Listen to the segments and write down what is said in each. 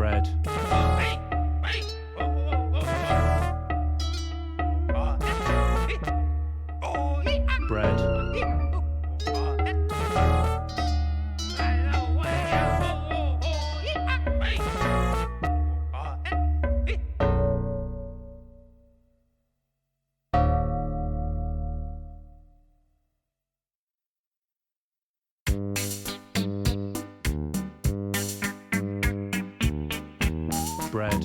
bread. Bread.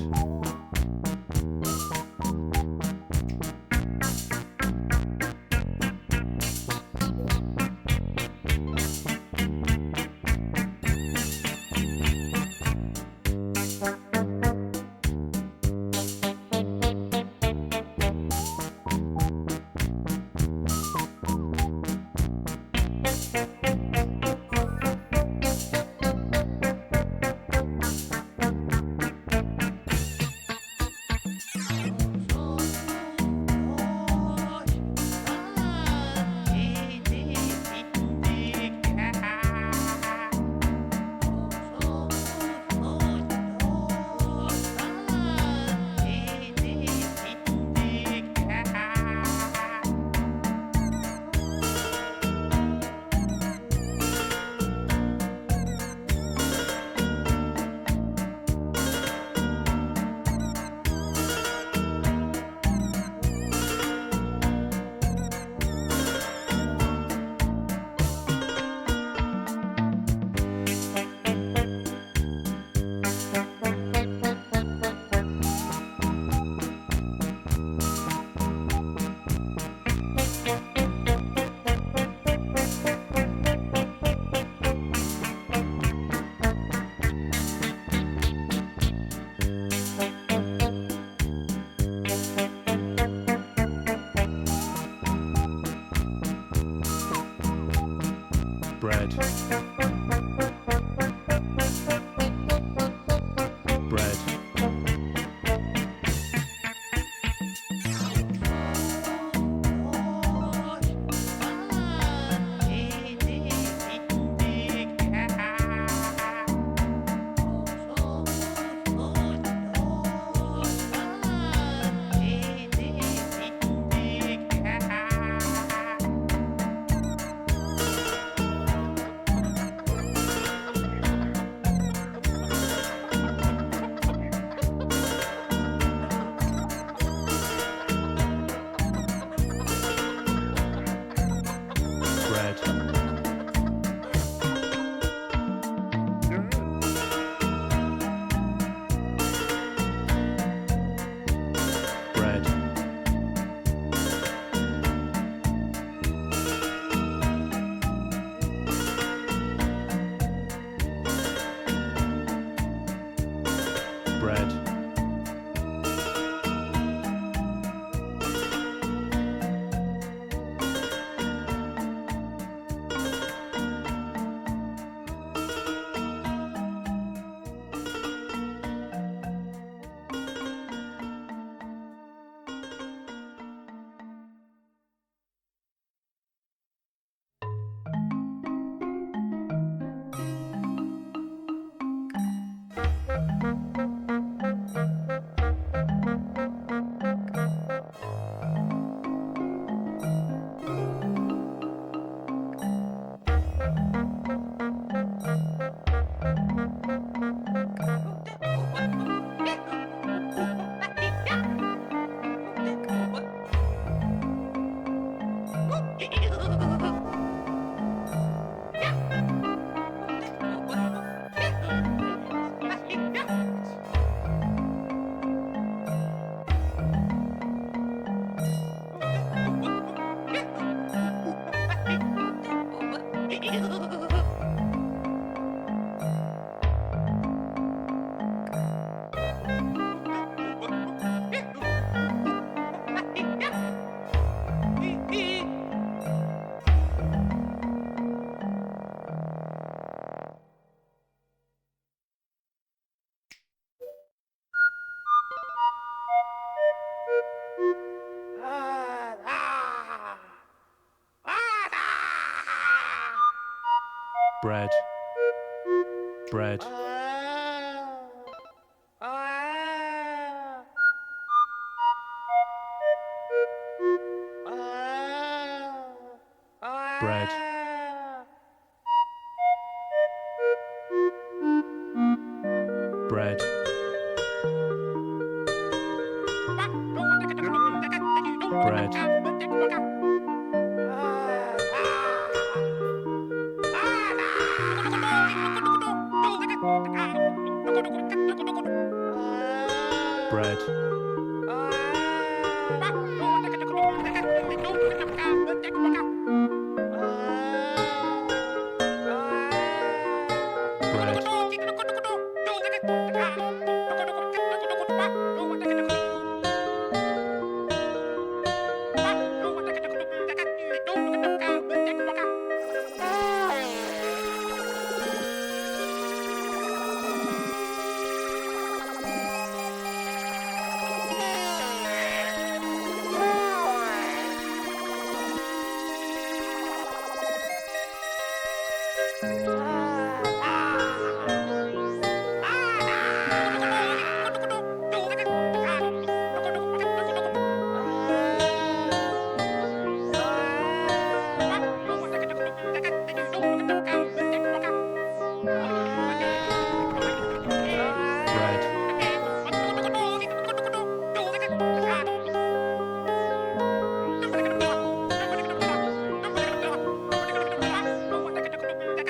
Bread. bread, bread, bread, bread, bread, bread, bread, bread, bread, bread,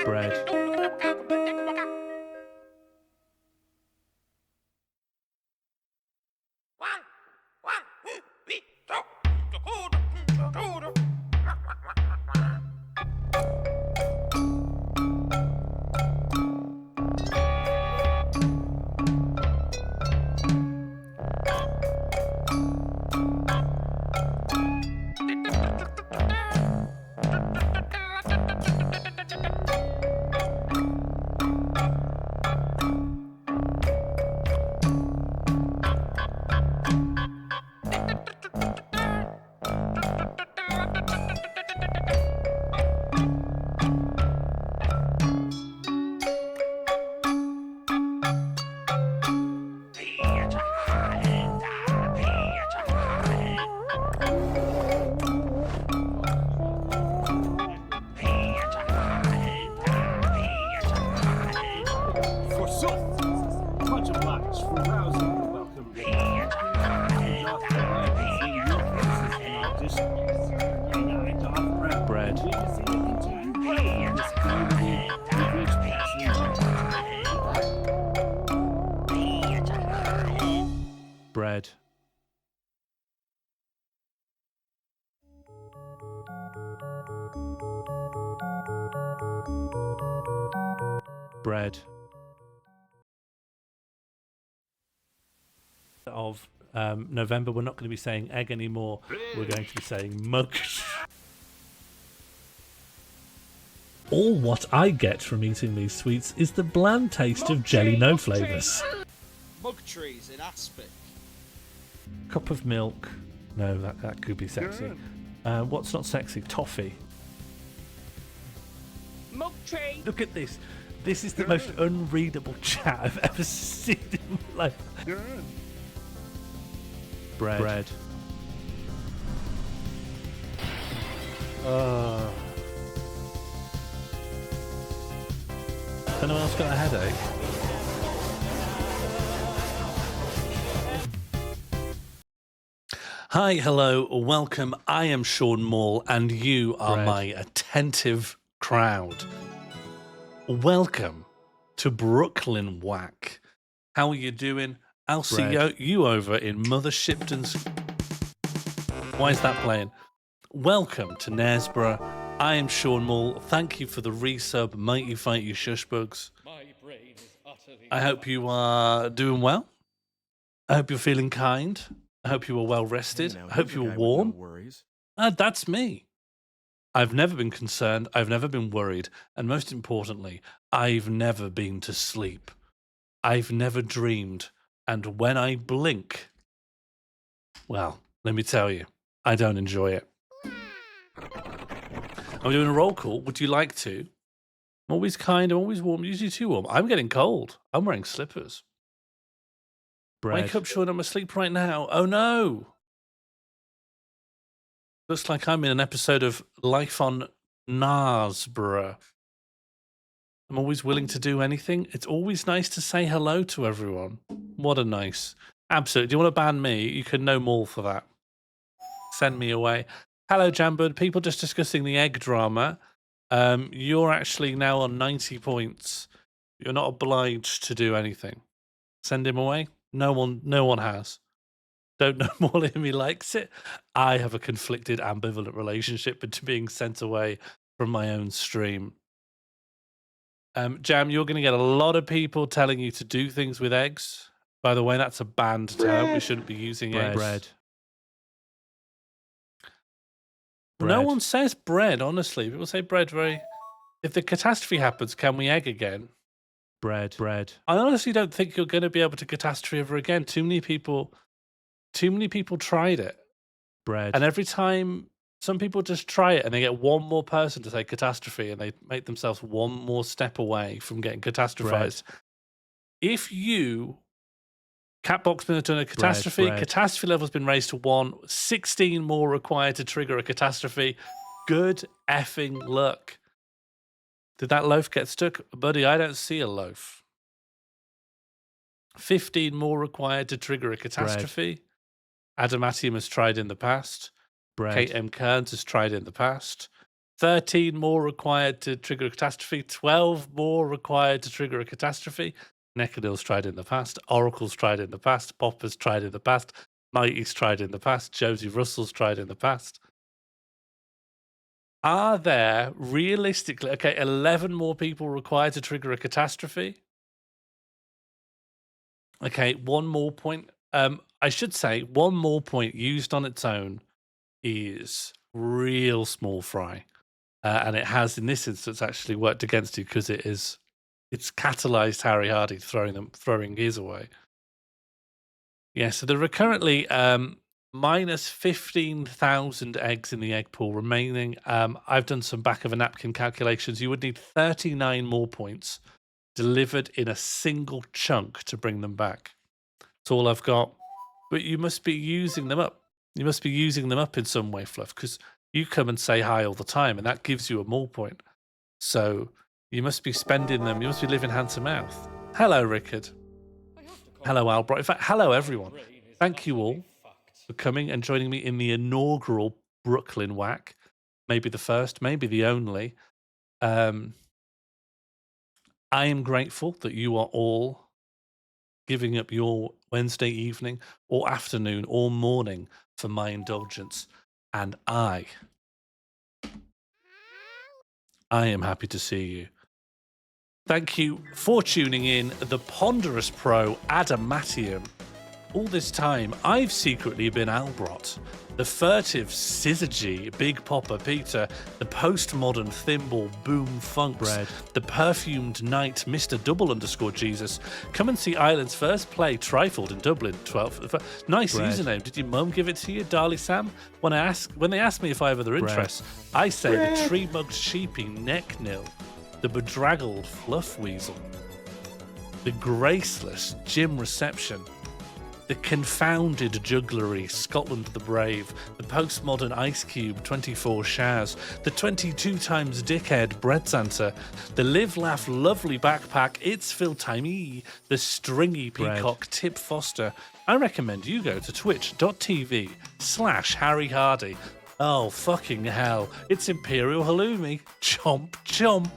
bread, bread. Bread. Bread. Of November, we're not going to be saying egg anymore. We're going to be saying mug. All what I get from eating these sweets is the bland taste of jelly no flavours. Mug trees in aspic. Cup of milk. No, that could be sexy. What's not sexy? Toffee. Mug tree. Look at this. This is the most unreadable chat I've ever seen in my life. Bread. Bread. Anyone else got a headache? Hi, hello, welcome. I am Sean Maul, and you are my attentive crowd. Welcome to Brooklynwhack. How are you doing? I'll see you over in Mother Shipton's. Why is that playing? Welcome to Knaresborough. I am Sean Maul. Thank you for the resub. Might you fight you shushbugs. My brain is utterly. I hope you are doing well. I hope you're feeling kind. I hope you are well rested. I hope you are warm. That's me. I've never been concerned. I've never been worried. And most importantly, I've never been to sleep. I've never dreamed. And when I blink, well, let me tell you, I don't enjoy it. I'm doing a roll call. Would you like to? I'm always kind. I'm always warm. Usually too warm. I'm getting cold. I'm wearing slippers. Bread. Wake up, Sean. I'm asleep right now. Oh, no. Looks like I'm in an episode of Life on Knaresborough. I'm always willing to do anything. It's always nice to say hello to everyone. What a nice. Absolutely. Do you want to ban me? You can know more for that. Send me away. Hello, Jambud. People just discussing the egg drama. You're actually now on 90 points. You're not obliged to do anything. Send him away. No one has. Don't know more if he likes it. I have a conflicted, ambivalent relationship to being sent away from my own stream. Jam, you're going to get a lot of people telling you to do things with eggs. By the way, that's a banned term. We shouldn't be using eggs. Bread. No one says bread, honestly. People say bread very... If the catastrophe happens, can we egg again? Bread. I honestly don't think you're going to be able to catastrophe ever again. Too many people tried it. Bread. And every time, some people just try it and they get one more person to say catastrophe and they make themselves one more step away from getting catastrophized. If you... Catboxman has done a catastrophe. Catastrophe level's been raised to 1. 16 more required to trigger a catastrophe. Good effing luck. Did that loaf get stuck? Buddy, I don't see a loaf. 15 more required to trigger a catastrophe. Adamantium has tried in the past. Kate M. Kearns has tried in the past. 13 more required to trigger a catastrophe. 12 more required to trigger a catastrophe. Necadil's tried in the past. Oracle's tried in the past. Popper's tried in the past. Mighty's tried in the past. Josie Russell's tried in the past. Are there realistically, 11 more people required to trigger a catastrophe? Okay, one more point. I should say one more point used on its own is real small fry. And it has, in this instance, actually worked against you because it's catalyzed Harry Hardy throwing his away. Yeah, so there are currently minus 15,000 eggs in the egg pool remaining. I've done some back of a napkin calculations. You would need 39 more points delivered in a single chunk to bring them back. That's all I've got. But you must be using them up. You must be using them up in some way, Fluff, because you come and say hi all the time, and that gives you a more point. So you must be spending them. You must be living hand to mouth. Hello, Rickard. Hello, Albert. In fact, hello, everyone. Thank you all for coming and joining me in the inaugural Brooklynwhack. Maybe the first, maybe the only. I am grateful that you are all giving up your Wednesday evening or afternoon or morning for my indulgence. And I am happy to see you. Thank you for tuning in, the ponderous pro Adamantium. All this time, I've secretly been Albrot, the furtive Syzygy Big Popper Peter, the postmodern thimble Boom Funks, Bread. the perfumed knight Mr. Double _ Jesus. Come and see Ireland's first play, Trifled in Dublin. 12. Nice Bread. username. Did your mum give it to you, Darly Sam? When they ask me if I have other interests, I say the tree-mugged sheepy neck nil, the bedraggled fluff weasel, the graceless Jim Reception, the confounded jugglery Scotland the Brave, the postmodern Ice Cube 24 Shaz, the 22 times dickhead Breadzanter, the live laugh lovely backpack It's Phil Timey, the stringy peacock Tip Foster. I recommend you go to twitch.tv/Harry Hardy. Oh fucking hell, it's Imperial Halloumi. Chomp chomp.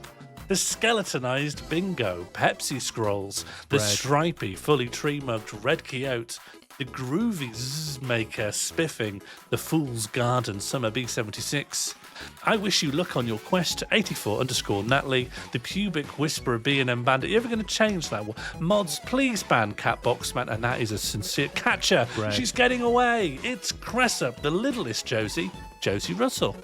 The skeletonized bingo, Pepsi scrolls, the stripy, fully tree-mugged red Quixote, the groovy maker spiffing, the fool's garden summer B76. I wish you luck on your quest to 84_Natalie, the pubic whisperer B&M bandit. You ever going to change that one? Mods, please ban Catboxman, and that is a sincere catcher. She's getting away. It's Cressup, the littlest Josie Russell.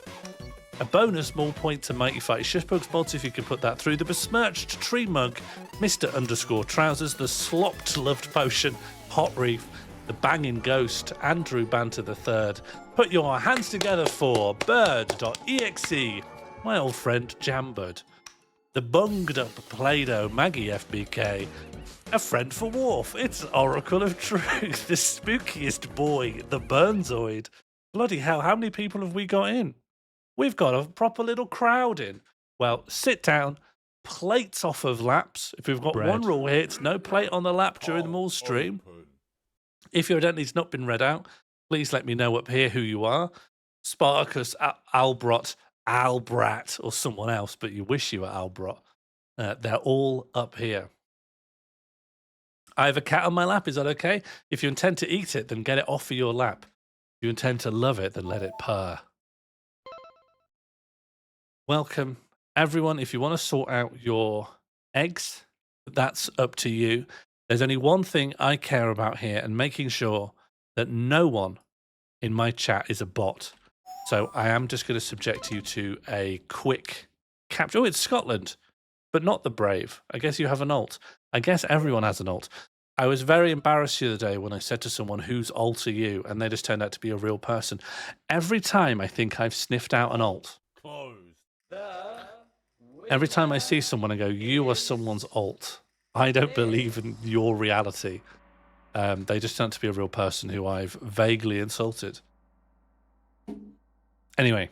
A bonus more point to Mighty Fight Shitbugs mods if you can put that through. The besmirched tree mug, Mr. Trousers, the slopped loved potion, Hot Reef, the banging ghost, Andrew Banter III. Put your hands together for bird.exe, my old friend Jambird. The bunged up Play-Doh Maggie FBK, a friend for Worf. It's Oracle of Truth, the spookiest boy, the Burnzoid. Bloody hell, how many people have we got in? We've got a proper little crowd in. Well, sit down, plates off of laps. If we've got one rule here, it's no plate on the lap during the Maul stream. If your identity's not been read out, please let me know up here who you are. Spartacus, Albrat, or someone else, but you wish you were Albrat. They're all up here. I have a cat on my lap, is that okay? If you intend to eat it, then get it off of your lap. If you intend to love it, then let it purr. Welcome, everyone. If you want to sort out your eggs, that's up to you. There's only one thing I care about here, and making sure that no one in my chat is a bot. So I am just going to subject you to a quick capture. Oh, it's Scotland, but not the Brave. I guess you have an alt. I guess everyone has an alt. I was very embarrassed the other day when I said to someone, whose alt are you? And they just turned out to be a real person. Every time I think I've sniffed out an alt. Every time I see someone and go, you are someone's alt, I don't believe in your reality. They just turn out to be a real person who I've vaguely insulted. Anyway,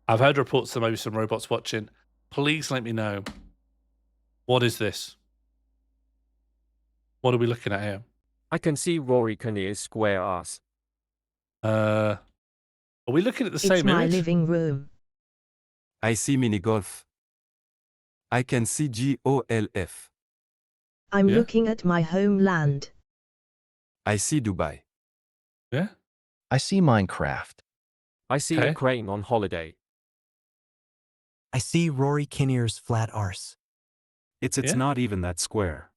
I've heard reports there may be some robots watching. Please let me know. What is this? What are we looking at here? I can see Rory Kinnear's square ass. Are we looking at the same It's my image? living room. I see mini golf. I can see GOLF. I'm Yeah. looking at my homeland. I see Dubai. Yeah. I see Minecraft. I see Okay. a crane on holiday. I see Rory Kinnear's flat arse. It's Yeah. not even that square.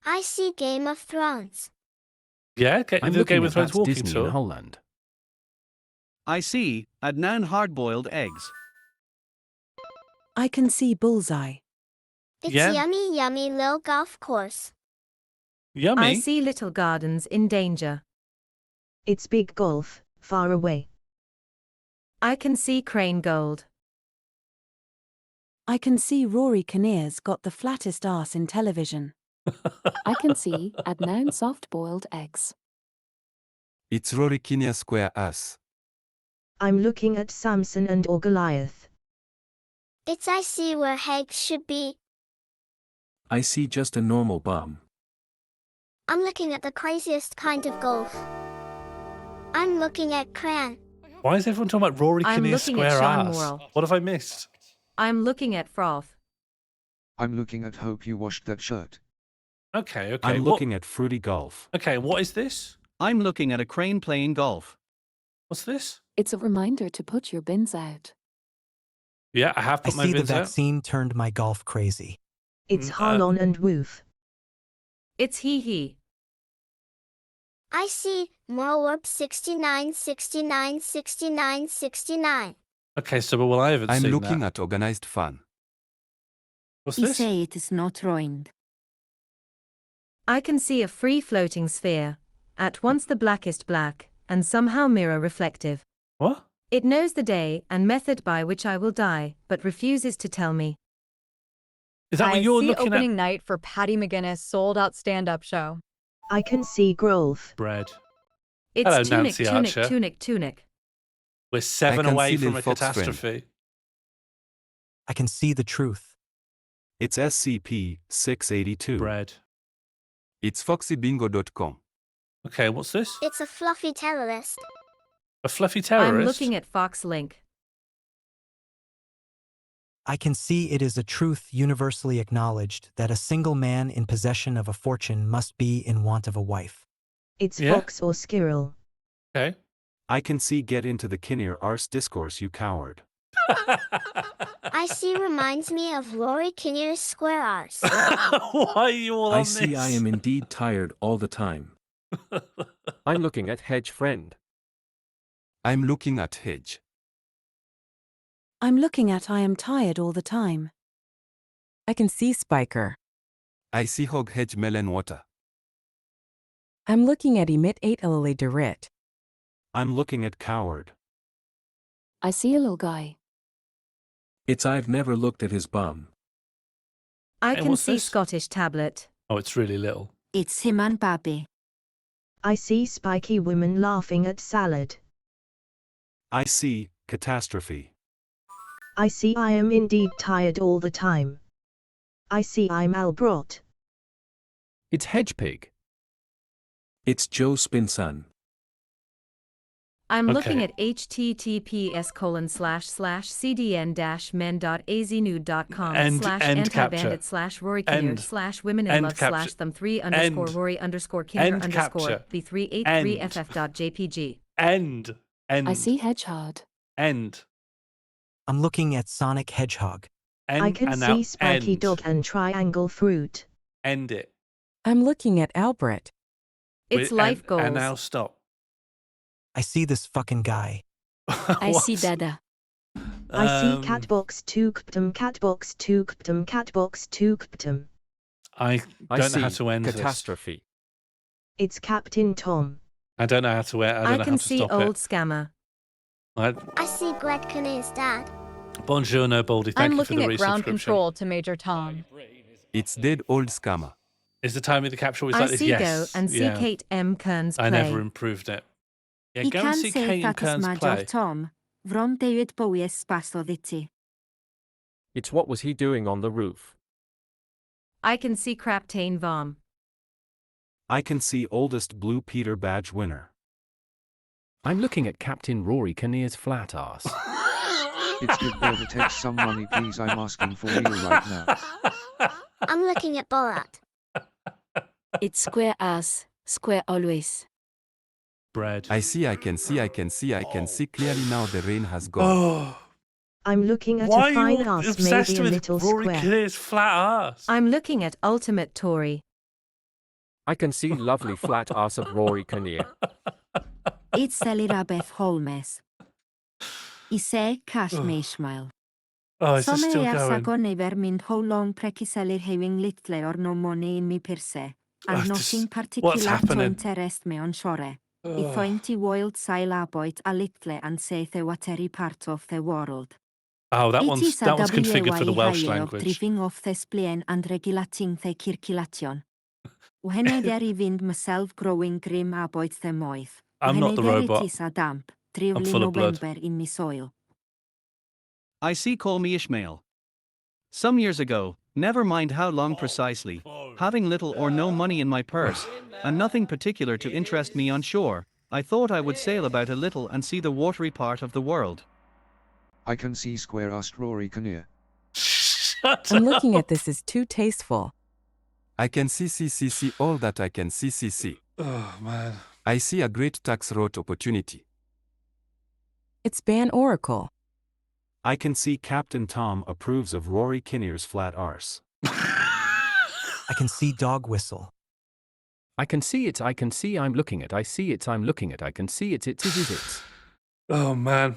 I see Game of Thrones. Yeah, I'm the looking Game at of Thrones Pat's walking Disney tour. in Holland. I see Adnan hard-boiled eggs. I can see Bullseye. It's Yeah. yummy, yummy little golf course. Yummy. I see little gardens in danger. It's big golf, far away. I can see Crane Gold. I can see Rory Kinnear's got the flattest arse in television. I can see Adnan soft-boiled eggs. It's Rory Kinnear square ass. I'm looking at Samson and or Goliath. It's I see where eggs should be. I see just a normal bum. I'm looking at the craziest kind of golf. I'm looking at Cran. Why is everyone talking about Rory I'm Kinnear's looking at square Sean ass? Morrell. What have I missed? I'm looking at froth. I'm looking at hope you washed that shirt. Okay. I'm looking at fruity golf. Okay, what is this? I'm looking at a crane playing golf. What's this? It's a reminder to put your bins out. Yeah, I have I put my see the bins out. vaccine turned my golf crazy. It's Harlon and Woof. It's he. I see Mowarp 69, 69, 69, 69. Okay, so well, I haven't I'm seen looking that. at organized fun. What's He this? say it is not ruined. I can see a free floating sphere, at once the blackest black, and somehow mirror reflective. What? It knows the day and method by which I will die, but refuses to tell me. Is that what you're see looking opening at? night for Patty McGinnis sold-out stand-up show. I can see growth. Bread. It's Hello, tunic, Nancy tunic, Archer. tunic. We're 7 can away see from Lil a Fox friend. catastrophe. I can see the truth. It's SCP-682. Bread. It's foxybingo.com. Okay, what's this? It's a fluffy terrorist. A fluffy terrorist? I'm looking at Fox Link. I can see it is a truth universally acknowledged that a single man in possession of a fortune must be in want of a wife. It's Yeah. Fox or Squirrel. Okay. I can see get into the Kinnear arse discourse, you coward. I see reminds me of Rory Kinnear's square arse. Why are you all on I see this? I am indeed tired all the time. I'm looking at hedge friend. I'm looking at hedge. I'm looking at I am tired all the time. I can see Spiker. I see hog hedge melon water. I'm looking at emit 8 Lily Derit. I'm looking at coward. I see a little guy. It's I've never looked at his bum. I Hey, can what's see this? Scottish tablet. Oh, it's really little. It's him and Baby. I see spiky woman laughing at salad. I see catastrophe. I see I am indeed tired all the time. I see I'm Albrot. It's Hedgepig. It's Joe Spinson. I'm Okay. looking at https://cdn-men.aznude.com End capture. /anti-bandit/Rory Kinnear End. /women in End love capture. /them3_Rory_Kinnear_the383FF.jpg. End. I see Hedgehog. End. I'm looking at Sonic Hedgehog. End. I can and now see spiky end. dog and triangle fruit. End it. I'm looking at Albert. It's Wait, life and, goals. And now stop. I see this fucking guy. I see What? Dada. I see Um, catbox 2 catbox 2 catbox 2 I I don't see know how to end this. catastrophe. It's Captain Tom. I don't know how to end. I don't I know can how to see stop old it. scammer. I, I see Greg Kinnear's dad. Buongiorno, Baldy. Thank I'm you looking for the at ground resubscription. control to Major Tom. It's dead old scammer. Is the time of the capture always I like this? see Yes. Go and see yeah. Kate M. Kearns play. I never improved it. Yeah, go and see Kate and Kearns play. Tom. Vron David Bowie's spasoditi. It's what was he doing on the roof? I can see Craptain Vom. I can see oldest Blue Peter badge winner. I'm looking at Captain Rory Kinnear's flat ass. It's good to take some money, please. I'm asking for real right now. I'm looking at Borat. It's square ass, square always. Bread. I can see clearly now the rain has gone. Oh, I'm looking at why a are fine you all ass, obsessed maybe a with little Rory square. Kinnear's flat ass? I'm looking at Ultimate Tory. I can see lovely flat ass of Rory Kinnear. It's Elizabeth Holmes. Ise Cash Meishmael. Oh, is this still going? Some never mind how long prekiselir having little or no money in me per se. Oh, And this- nothing what's particular to happening? interest me on shore. I find the wild sile about a little and say the watery part of the world. Oh, that It one's is a configured for the Welsh way of language. driving off the spleen and regulating the circulation. When I there wind myself growing grim about the moith. I'm not the robot. It is a damp, I'm drively full of blood. November in me soil. I see Call Me Ishmael. Some years ago, never mind how long precisely, having little or no money in my purse, and nothing particular to interest me on shore, I thought I would sail about a little and see the watery part of the world. I can see square-assed Rory Kinnear. I'm looking at this as too tasteful. I can see all that I can see. Oh, man. I see a great tax road opportunity. It's Ban Oracle. I can see Captain Tom approves of Rory Kinnear's flat arse. I can see dog whistle. I can see it, I can see, I'm looking at, I see it, I'm looking at, I can see it, it's. Oh, man.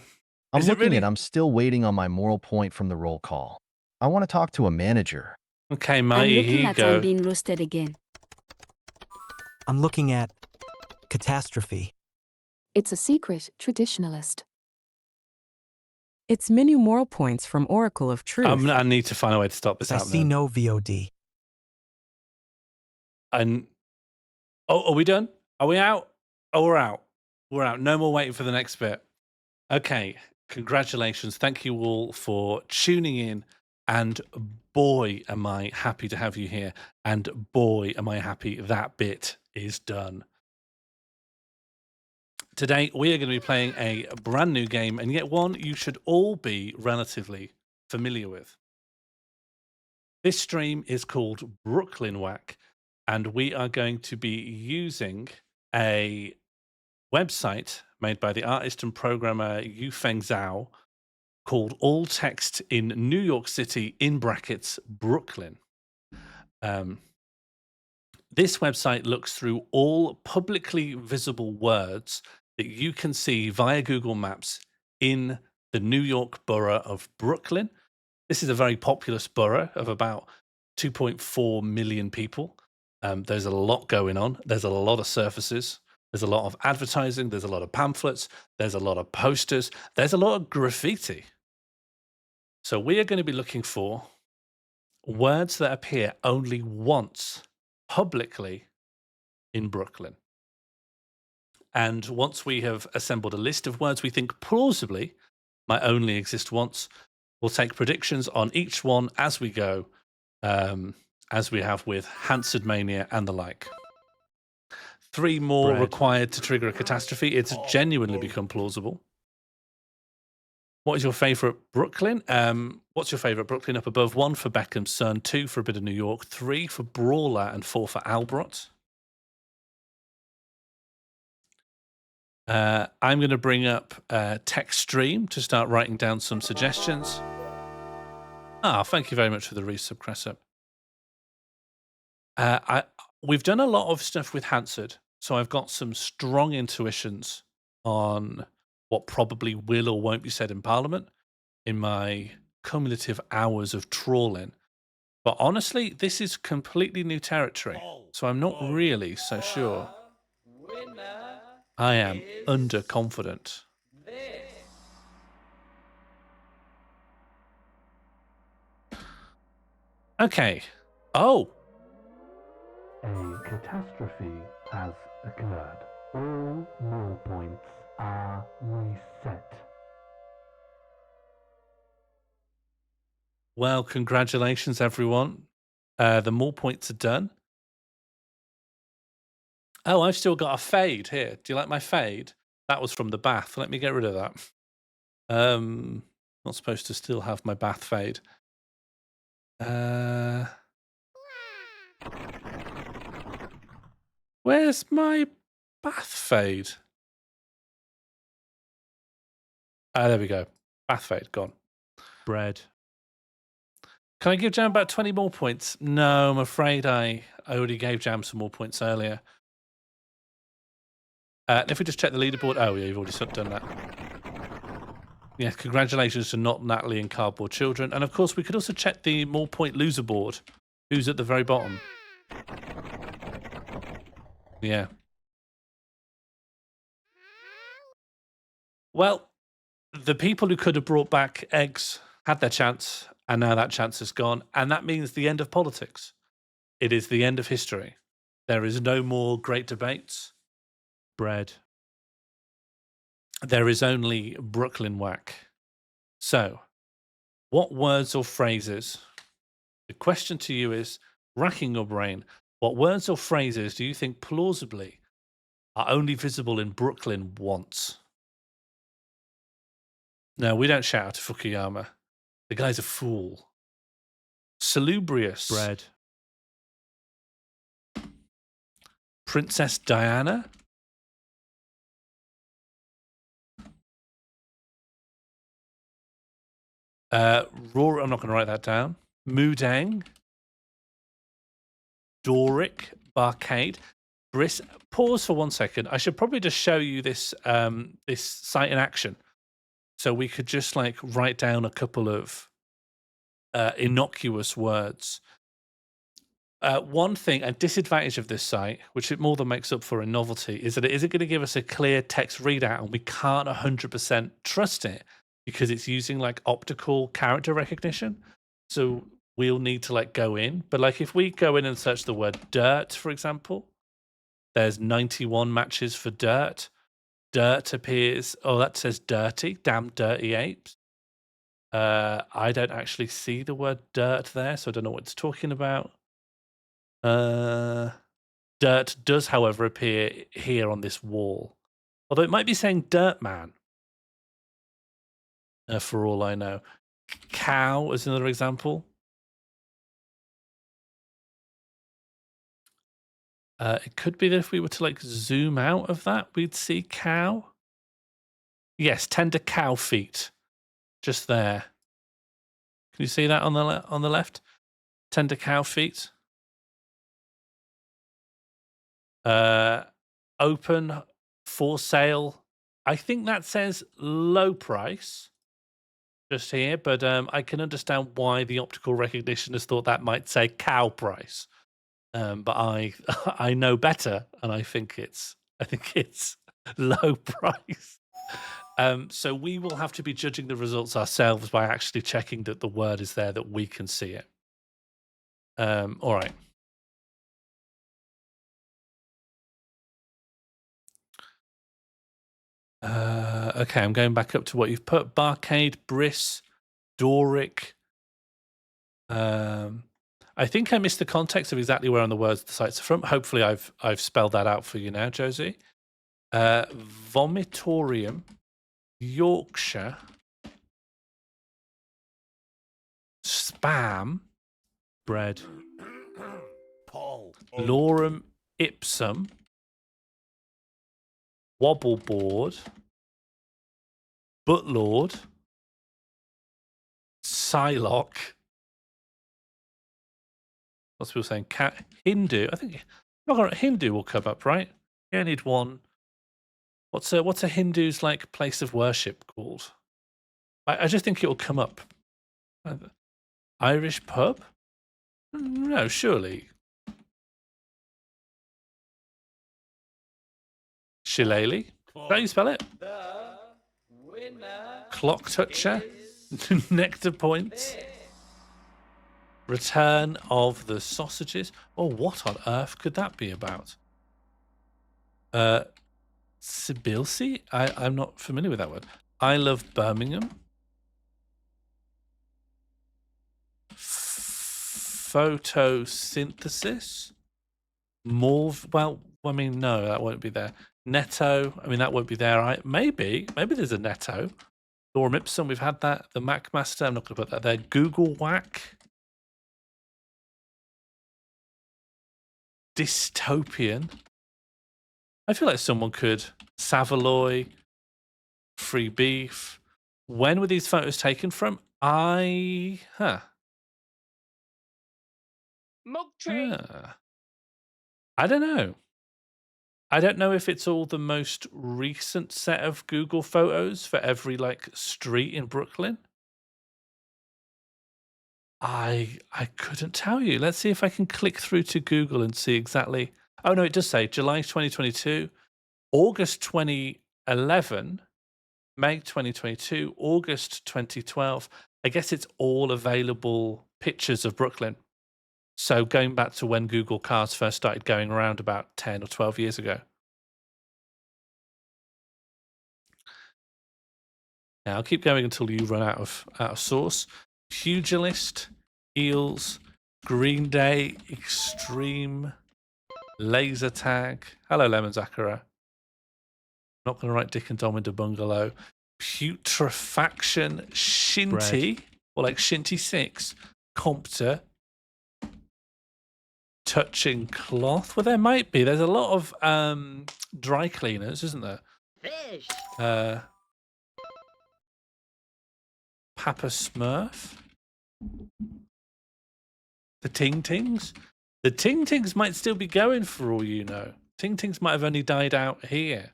I'm Is it looking really? at I'm still waiting on my moral point from the roll call. I want to talk to a manager. Okay, I'm Mighty, looking here you at go. I'm being roasted again. I'm looking at catastrophe. It's a secret traditionalist. It's menu moral points from Oracle of Truth. I need to find a way to stop this I happening. see no VOD. And are we done? Are we out? Oh, we're out. We're out. No more waiting for the next bit. Okay. Congratulations. Thank you all for tuning in. And boy, am I happy to have you here. And boy, am I happy that bit is done. Today, we are going to be playing a brand new game, and yet one you should all be relatively familiar with. This stream is called Brooklynwhack, and we are going to be using a website made by the artist and programmer Yufeng Zhao called All Text in New York City, in brackets, Brooklyn. This website looks through all publicly visible words that you can see via Google Maps in the New York borough of Brooklyn. This is a very populous borough of about 2.4 million people. There's a lot going on. There's a lot of surfaces. There's a lot of advertising. There's a lot of pamphlets. There's a lot of posters. There's a lot of graffiti. So we are going to be looking for words that appear only once publicly in Brooklyn. And once we have assembled a list of words we think plausibly might only exist once, we'll take predictions on each one as we go, as we have with Hansard Mania and the like. 3 more required to trigger a catastrophe. It's genuinely become plausible. What is your favourite Brooklyn? What's your favourite Brooklyn up above? 1 for Beckham's Son, 2 for a bit of New York, 3 for Brawler, and 4 for Albrot. I'm going to bring up Text Stream to start writing down some suggestions. Thank you very much for the resub, Cressup. We've done a lot of stuff with Hansard, so I've got some strong intuitions on what probably will or won't be said in Parliament in my cumulative hours of trawling. But honestly, this is completely new territory, so I'm not really so sure. I am underconfident. Okay. Oh! A catastrophe has occurred. All null points are reset. Well, congratulations, everyone. The more points are done. Oh, I've still got a fade here. Do you like my fade? That was from the bath. Let me get rid of that. Not supposed to still have my bath fade. Where's my bath fade? There we go. Bath fade, gone. Bread. Can I give Jam about 20 more points? No, I'm afraid I already gave Jam some more points earlier. If we just check the leaderboard. Oh, yeah, you've already done that. Yeah, congratulations to Not Natalie and Cardboard Children. And of course, we could also check the more point loser board. Who's at the very bottom? Yeah. Well, the people who could have brought back eggs had their chance, and now that chance is gone. And that means the end of politics. It is the end of history. There is no more great debates. Bread. There is only Brooklynwhack. So, what words or phrases? The question to you is, racking your brain, what words or phrases do you think plausibly are only visible in Brooklyn once? No, we don't shout out to Fukuyama. The guy's a fool. Salubrious. Bread. Princess Diana. Roar, I'm not going to write that down. Moodang. Doric. Barcade. Briss. Pause for 1 second. I should probably just show you this this site in action. So we could just like write down a couple of innocuous words. One thing, a disadvantage of this site, which it more than makes up for in novelty, is that it isn't going to give us a clear text readout, and we can't 100% trust it because it's using like optical character recognition. So we'll need to like go in. But like if we go in and search the word dirt, for example, there's 91 matches for dirt. Dirt appears. Oh, that says dirty. Damn dirty apes. I don't actually see the word dirt there, so I don't know what it's talking about. Dirt does, however, appear here on this wall. Although it might be saying dirt man. For all I know. Cow is another example. It could be that if we were to like zoom out of that, we'd see cow. Yes, tender cow feet. Just there. Can you see that on the left? Tender cow feet. Open for sale. I think that says low price just here, but I can understand why the optical recognition has thought that might say cow price. But I know better, and I think it's low price. So we will have to be judging the results ourselves by actually checking that the word is there, that we can see it. All right. Okay, I'm going back up to what you've put. Barcade, Briss, Doric. I think I missed the context of exactly where on the words the sites are from. Hopefully I've spelled that out for you now, Josie. Vomitorium, Yorkshire, Spam, Bread. Lorem Ipsum, Wobbleboard, Buttlord, Psylocke. Lots of people saying Hindu. I think Hindu will come up, right? You only need one. What's a Hindu's like place of worship called? I just think it will come up. Irish pub? No, surely. Shillelagh? Is that how you spell it? Clock toucher? Nectar points? Return of the sausages? Oh, what on earth could that be about? Sibilsi? I'm not familiar with that word. I love Birmingham. Photosynthesis? Well, I mean, no, that won't be there. Netto, I mean, that won't be there. Maybe there's a Netto. Lorem Ipsum, we've had that. The MacMaster, I'm not going to put that there. Googlewhack. Dystopian. I feel like someone could. Savaloy. Free beef. When were these photos taken from? Mug tree. I don't know. I don't know if it's all the most recent set of Google photos for every like street in Brooklyn. I couldn't tell you. Let's see if I can click through to Google and see exactly. Oh no, it does say July 2022, August 2011, May 2022, August 2012. I guess it's all available pictures of Brooklyn. So going back to when Google cars first started going around about 10 or 12 years ago. Now I'll keep going until you run out of source. Pugilist, Eels, Green Day, Extreme, Laser Tag. Hello, Lemon Zachara. Not going to write Dick and Dom into Bungalow. Putrefaction, Shinty, or like Shinty 6, Compter, touching cloth. Well, there might be. There's a lot of dry cleaners, isn't there? Fish. Papa Smurf. The Ting Tings. The Ting Tings might still be going for all you know. Ting Tings might have only died out here.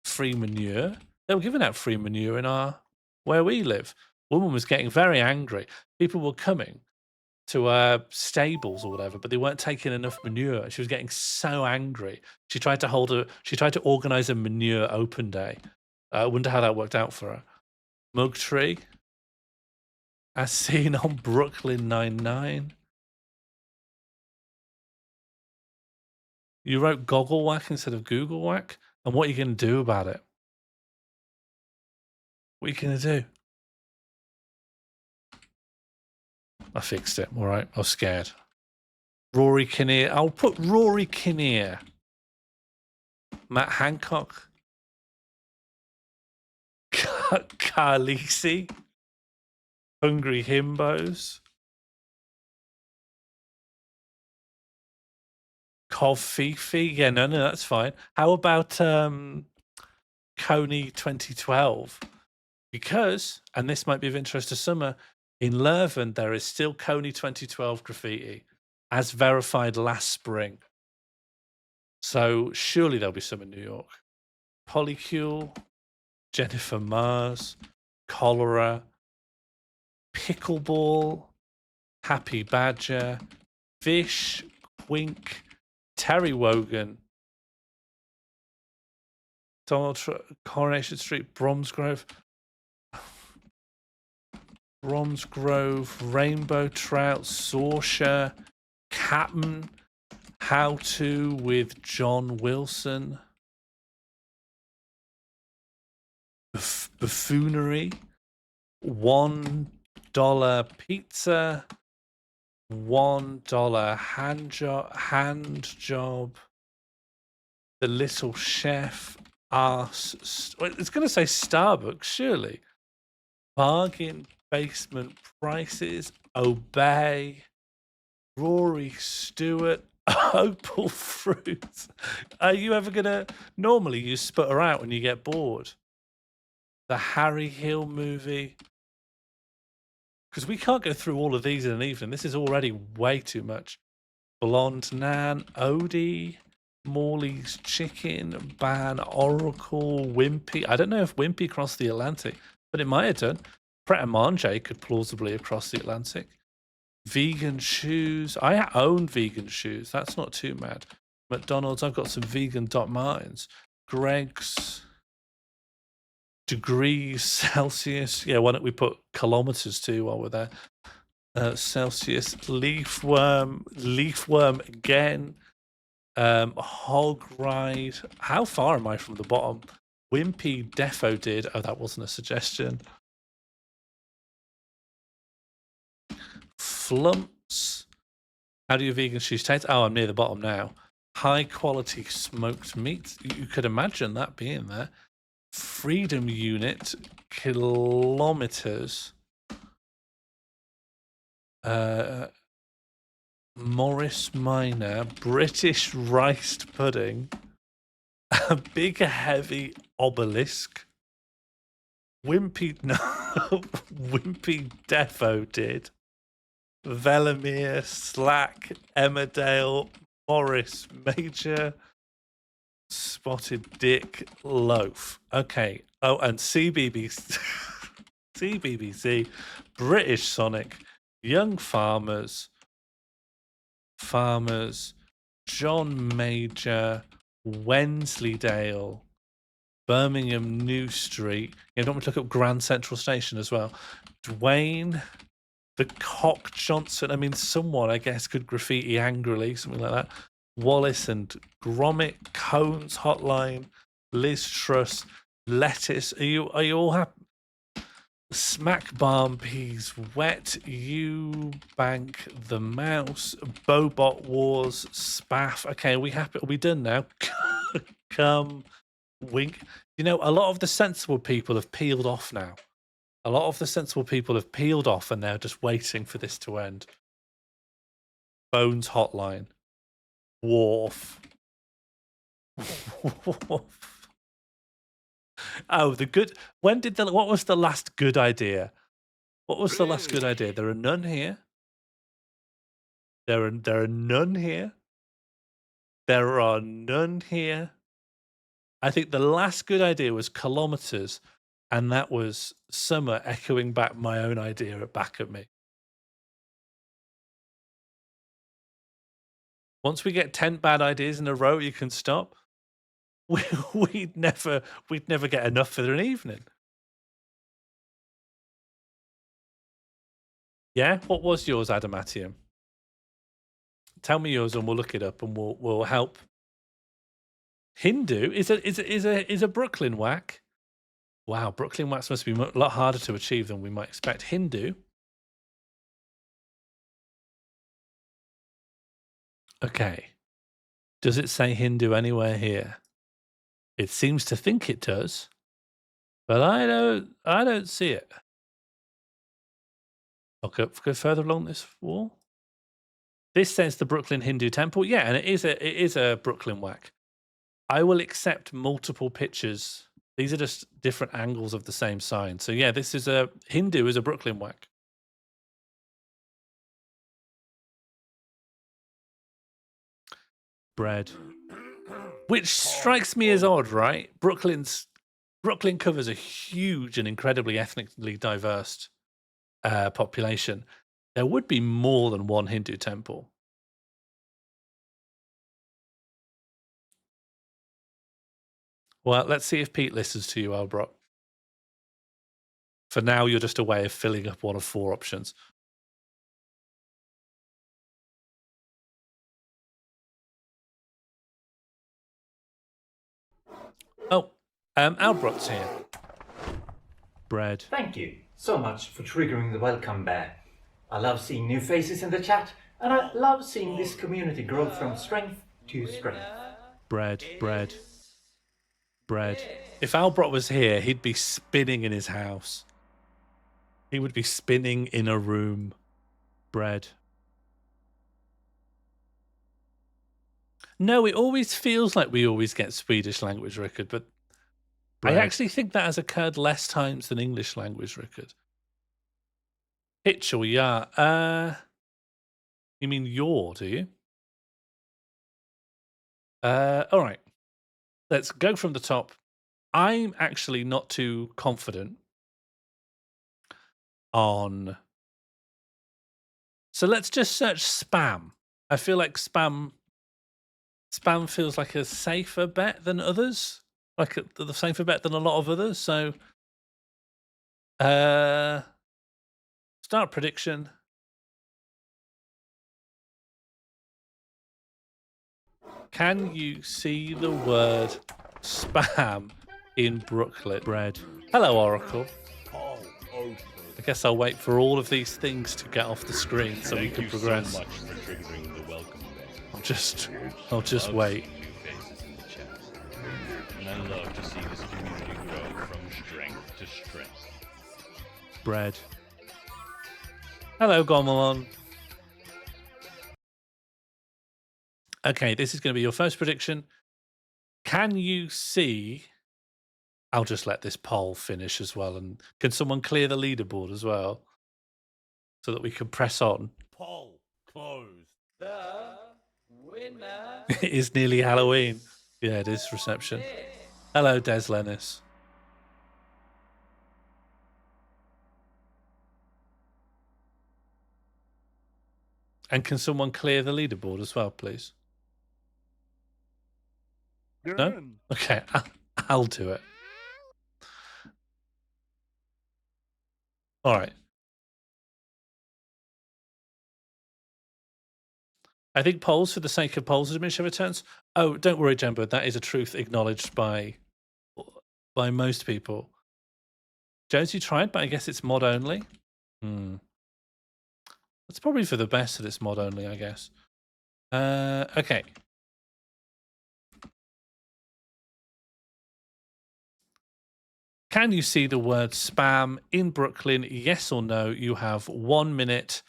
Free manure. They were giving out free manure in where we live. Woman was getting very angry. People were coming to stables or whatever, but they weren't taking enough manure. She was getting so angry. She tried to organize a manure open day. I wonder how that worked out for her. Mug tree, as seen on Brooklyn Nine-Nine. You wrote Gogglewhack instead of Googlewhack, and what are you going to do about it? What are you going to do? I fixed it, all right? I was scared. Rory Kinnear. I'll put Rory Kinnear. Matt Hancock. Carlisi. Hungry Himbos. Cov Fifi. Yeah, no, that's fine. How about Coney 2012? Because, and this might be of interest to Summer, in Leuven, there is still Coney 2012 graffiti, as verified last spring. So surely there'll be some in New York. Polycule, Jennifer Mars, Cholera, Pickleball, Happy Badger, Fish, Quink, Terry Wogan, Coronation Street, Bromsgrove, Rainbow Trout, Sorsha, Captain, How To with John Wilson, Buffoonery, $1 pizza, $1 hand job, The Little Chef, it's going to say Starbucks, surely. Bargain basement prices, Obey, Rory Stewart, Opal Fruit. Are you ever gonna? Normally, you sputter out when you get bored. The Harry Hill movie. Because we can't go through all of these in an evening. This is already way too much. Blonde Nan, Odie, Morley's Chicken, Ban, Oracle, Wimpy. I don't know if Wimpy crossed the Atlantic, but it might have done. Pret a Manger could plausibly have crossed the Atlantic. Vegan shoes. I own vegan shoes. That's not too mad. McDonald's. I've got some vegan Doc Martens. Greg's. Degrees Celsius. Yeah, why don't we put kilometers too while we're there? Celsius. Leafworm again. Hog Ride. How far am I from the bottom? Wimpy Defo did. Oh, that wasn't a suggestion. Flumps. How do your vegan shoes taste? Oh, I'm near the bottom now. High quality smoked meat. You could imagine that being there. Freedom Unit. Kilometers. Morris Minor. British riced pudding. A big heavy obelisk. Wimpy, no, Wimpy Defo did. Velamir, Slack, Emmerdale, Morris, Major, Spotted Dick, Loaf. Okay. Oh, and CBBC, CBBC, British Sonic, Young Farmers, John Major, Wensleydale, Birmingham New Street. You don't want to look up Grand Central Station as well. Dwayne, the Cock Johnson. I mean, someone, I guess, could graffiti angrily, something like that. Wallace and Gromit, Cones Hotline, Liz Truss, Lettuce. Are you all happy? Smack Barn Peas, Wet, You Bank the Mouse, Bobot Wars, Spaff. Okay, are we happy? Are we done now? Come, Wink. You know, a lot of the sensible people have peeled off now. A lot of the sensible people have peeled off and they're just waiting for this to end. Bones Hotline. Wharf. Oh, the good. What was the last good idea? What was the last good idea? There are none here. There are none here. There are none here. I think the last good idea was kilometers, and that was Summer echoing back my own idea back at me. Once we get 10 bad ideas in a row, you can stop. We'd never get enough for an evening. Yeah, what was yours, Adamantium? Tell me yours, and we'll look it up, and we'll help. Hindu is a Brooklynwhack. Wow, Brooklynwhacks must be a lot harder to achieve than we might expect. Hindu. Okay. Does it say Hindu anywhere here? It seems to think it does, but I don't see it. I'll go further along this wall. This says the Brooklyn Hindu Temple. Yeah, and it is a Brooklynwhack. I will accept multiple pictures. These are just different angles of the same sign. So yeah, this is a Hindu is a Brooklynwhack. Bread. Which strikes me as odd, right? Brooklyn covers a huge and incredibly ethnically diverse population. There would be more than one Hindu temple. Well, let's see if Pete listens to you, Albrock. For now, you're just a way of filling up one of 4 options. Oh, Albrock's here. Bread. Thank you so much for triggering the welcome bear. I love seeing new faces in the chat, and I love seeing this community grow from strength to strength. Bread. If Albrock was here, he'd be spinning in his house. He would be spinning in a room. Bread. No, it always feels like we always get Swedish language record, but bread. I actually think that has occurred less times than English language record. Hitchell, yeah. You mean your, do you? All right. Let's go from the top. I'm actually not too confident on. So let's just search spam. I feel like spam feels like a safer bet than others. Like the safer bet than a lot of others. So start prediction. Can you see the word spam in Brooklyn? Bread. Hello, Oracle. I guess I'll wait for all of these things to get off the screen so we can progress. Thank you so much for triggering the welcome bell. I'll just wait. And I love to see this community grow from strength to strength. Bread. Hello, Gomamon. Okay, this is going to be your first prediction. Can you see? I'll just let this poll finish as well. And can someone clear the leaderboard as well? So that we can press on. Poll closed. The winner. It is nearly Halloween. Yeah, it is reception. Hello, Des Lennis. And can someone clear the leaderboard as well, please? No? Okay, I'll do it. All right. I think polls, for the sake of polls, admission returns. Oh, don't worry, Jembo. That is a truth acknowledged by most people. Jones, you tried, but I guess it's mod only. That's probably for the best that it's mod only, I guess. Okay. Can you see the word spam in Brooklyn? Yes or no? You have 1 minute.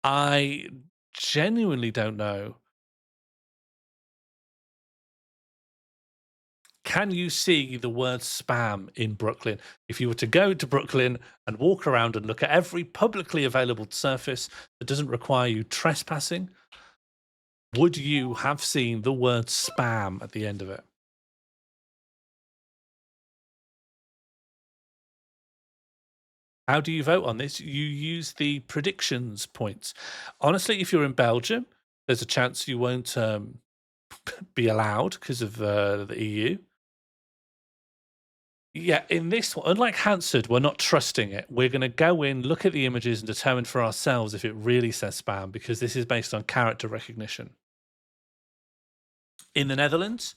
I genuinely don't know. Can you see the word spam in Brooklyn? If you were to go to Brooklyn and walk around and look at every publicly available surface that doesn't require you trespassing, would you have seen the word spam at the end of it? How do you vote on this? You use the predictions points. Honestly, if you're in Belgium, there's a chance you won't be allowed because of the EU. Yeah, in this one, unlike Hansard, we're not trusting it. We're going to go in, look at the images, and determine for ourselves if it really says spam, because this is based on character recognition. In the Netherlands,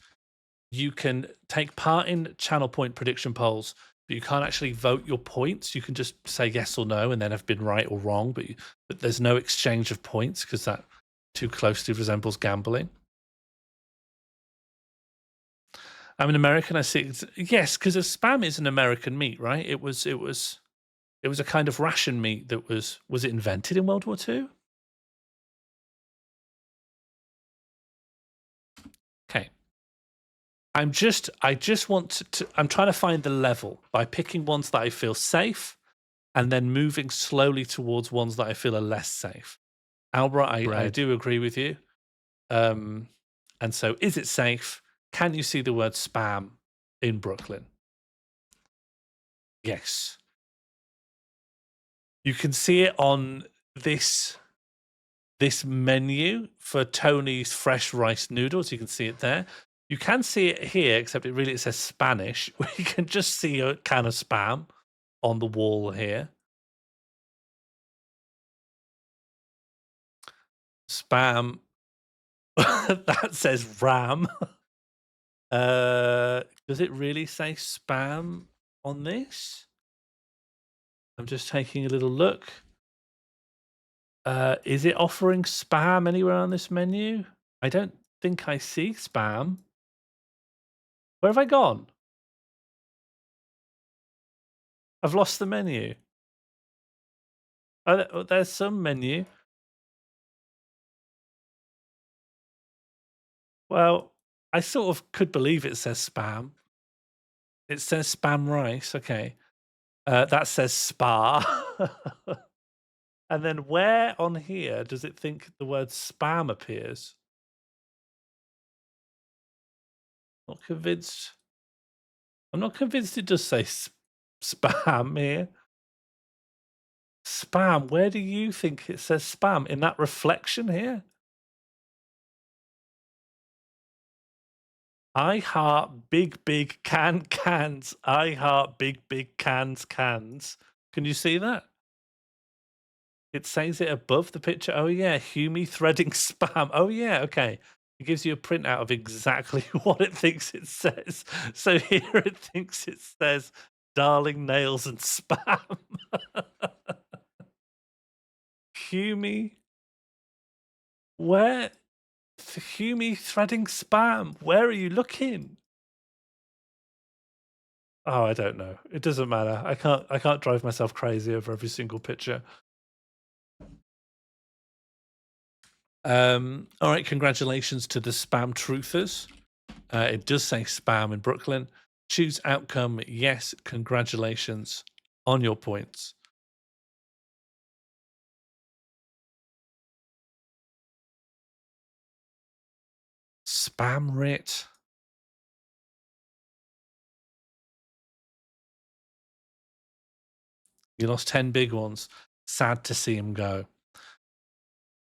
you can take part in channel point prediction polls, but you can't actually vote your points. You can just say yes or no and then have been right or wrong, but there's no exchange of points because that too closely resembles gambling. I'm an American. I see. Yes, because spam is an American meat, right? It was a kind of ration meat that was it invented in World War II? Okay. I just want to I'm trying to find the level by picking ones that I feel safe and then moving slowly towards ones that I feel are less safe. Albert, I do agree with you. And so is it safe? Can you see the word spam in Brooklyn? Yes. You can see it on this menu for Tony's fresh rice noodles. You can see it there. You can see it here, except it says Spanish. We can just see a can of spam on the wall here. Spam. That says RAM. Does it really say spam on this? I'm just taking a little look. Is it offering spam anywhere on this menu? I don't think I see spam. Where have I gone? I've lost the menu. Oh, there's some menu. Well, I sort of could believe it says spam. It says spam rice. Okay. That says spa. And then where on here does it think the word spam appears? Not convinced. I'm not convinced it does say spam here. Spam. Where do you think it says spam? In that reflection here? I heart big cans. I heart big cans. Can you see that? It says it above the picture. Oh yeah, Hume threading spam. Oh yeah, okay. It gives you a printout of exactly what it thinks it says. So here it thinks it says darling nails and spam. Hume. Where? Hume threading spam. Where are you looking? Oh, I don't know. It doesn't matter. I can't drive myself crazy over every single picture. All right, congratulations to the spam truthers. It does say spam in Brooklyn. Choose outcome. Yes, congratulations on your points. Spam writ. You lost 10 big ones. Sad to see him go.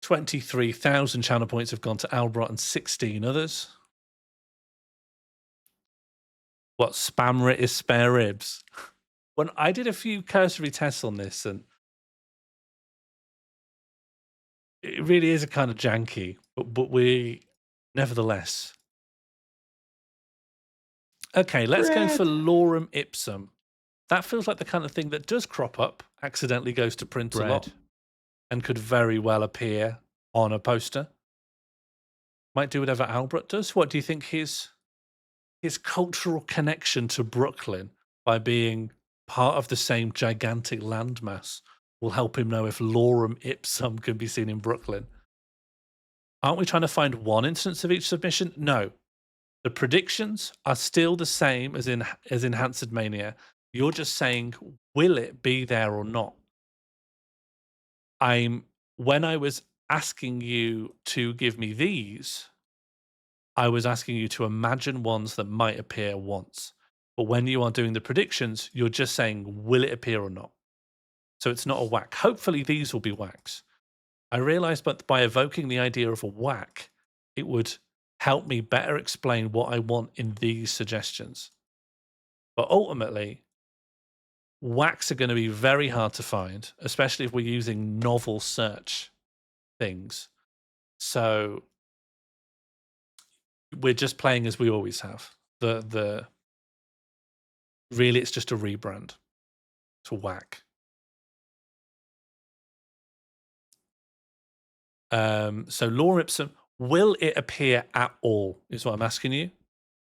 23,000 channel points have gone to Albert and 16 others. What spam writ is spare ribs? When I did a few cursory tests on this, and it really is a kind of janky, but we nevertheless. Okay, let's go for lorem ipsum. That feels like the kind of thing that does crop up, accidentally goes to print a lot, and could very well appear on a poster. Might do whatever Albert does. What do you think his cultural connection to Brooklyn by being part of the same gigantic landmass will help him know if lorem ipsum can be seen in Brooklyn? Aren't we trying to find one instance of each submission? No. The predictions are still the same as in Enhanced Mania. You're just saying, will it be there or not? When I was asking you to give me these, I was asking you to imagine ones that might appear once. But when you are doing the predictions, you're just saying, will it appear or not? So it's not a whack. Hopefully these will be whacks. I realized but by evoking the idea of a whack, it would help me better explain what I want in these suggestions. But ultimately, whacks are going to be very hard to find, especially if we're using novel search things. So we're just playing as we always have. Really, it's just a rebrand to whack. So lorem ipsum, will it appear at all? Is what I'm asking you.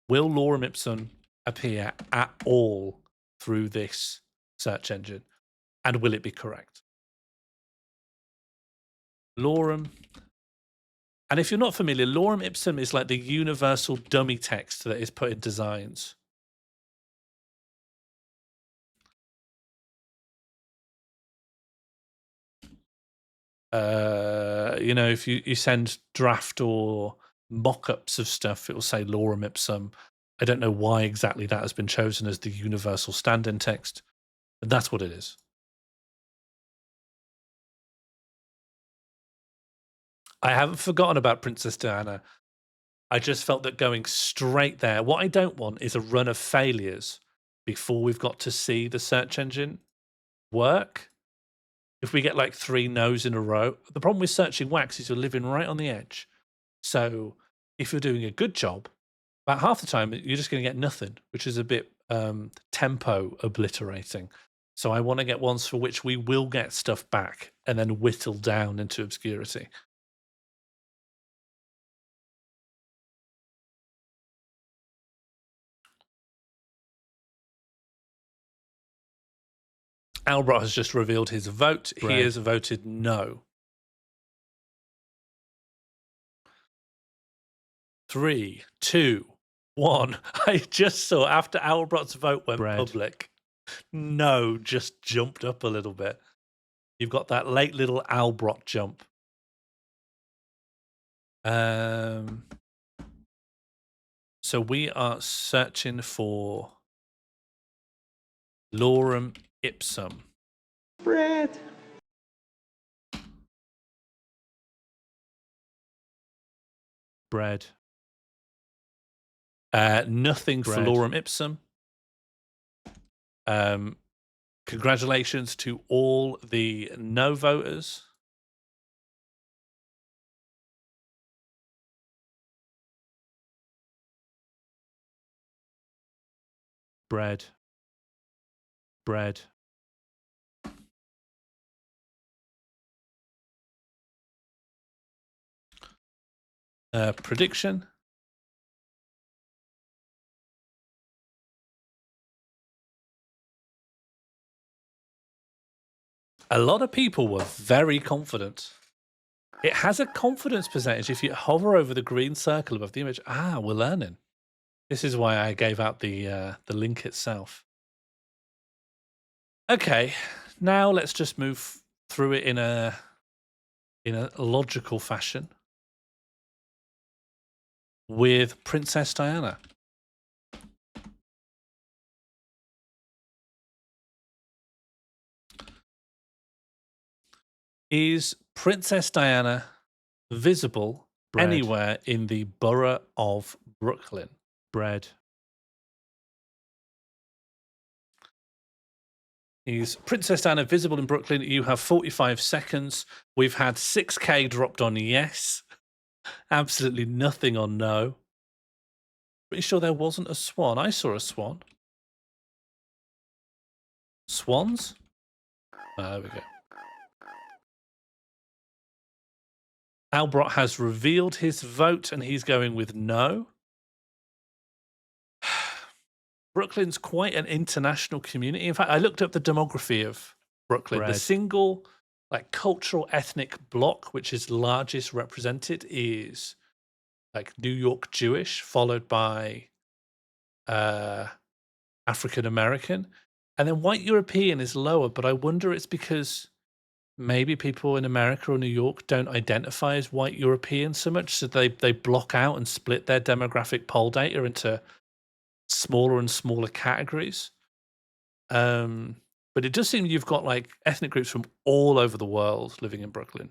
Will lorem ipsum appear at all through this search engine? And will it be correct? Lorem. And if you're not familiar, lorem ipsum is like the universal dummy text that is put in designs. You know, if you send draft or mock-ups of stuff, it will say lorem ipsum. I don't know why exactly that has been chosen as the universal stand-in text, but that's what it is. I haven't forgotten about Princess Diana. I just felt that going straight there, what I don't want is a run of failures before we've got to see the search engine work. If we get like 3 no's in a row, the problem with searching wax is you're living right on the edge. So if you're doing a good job, about half the time you're just going to get nothing, which is a bit tempo obliterating. So I want to get ones for which we will get stuff back and then whittle down into obscurity. Albert has just revealed his vote. Right. He has voted no. 3, 2, 1. I just saw after Albert's vote went public, no just jumped up a little bit. You've got that late little Albert jump. So we are searching for lorem ipsum. Bread. Bread. Nothing for Bread. lorem ipsum. Congratulations to all the no voters. Bread. Bread. Prediction. A lot of people were very confident. It has a confidence percentage if you hover over the green circle above the image. Ah, we're learning. This is why I gave out the link itself. Okay, now let's just move through it in a logical fashion with Princess Diana. Is Princess Diana visible anywhere in the borough of Brooklyn? Bread. Is Princess Diana visible in Brooklyn? You have 45 seconds. We've had 6K dropped on yes. Absolutely nothing on no. Pretty sure there wasn't a swan. I saw a swan. Swans? There we go. Albert has revealed his vote and he's going with no. Brooklyn's quite an international community. In fact, I looked up the demography of Brooklyn. The single cultural ethnic block which is largest represented is like New York Jewish, followed by African American, and then white European is lower. But I wonder it's because maybe people in America or New York don't identify as white European so much, so they block out and split their demographic poll data into smaller and smaller categories. But it does seem you've got like ethnic groups from all over the world living in Brooklyn.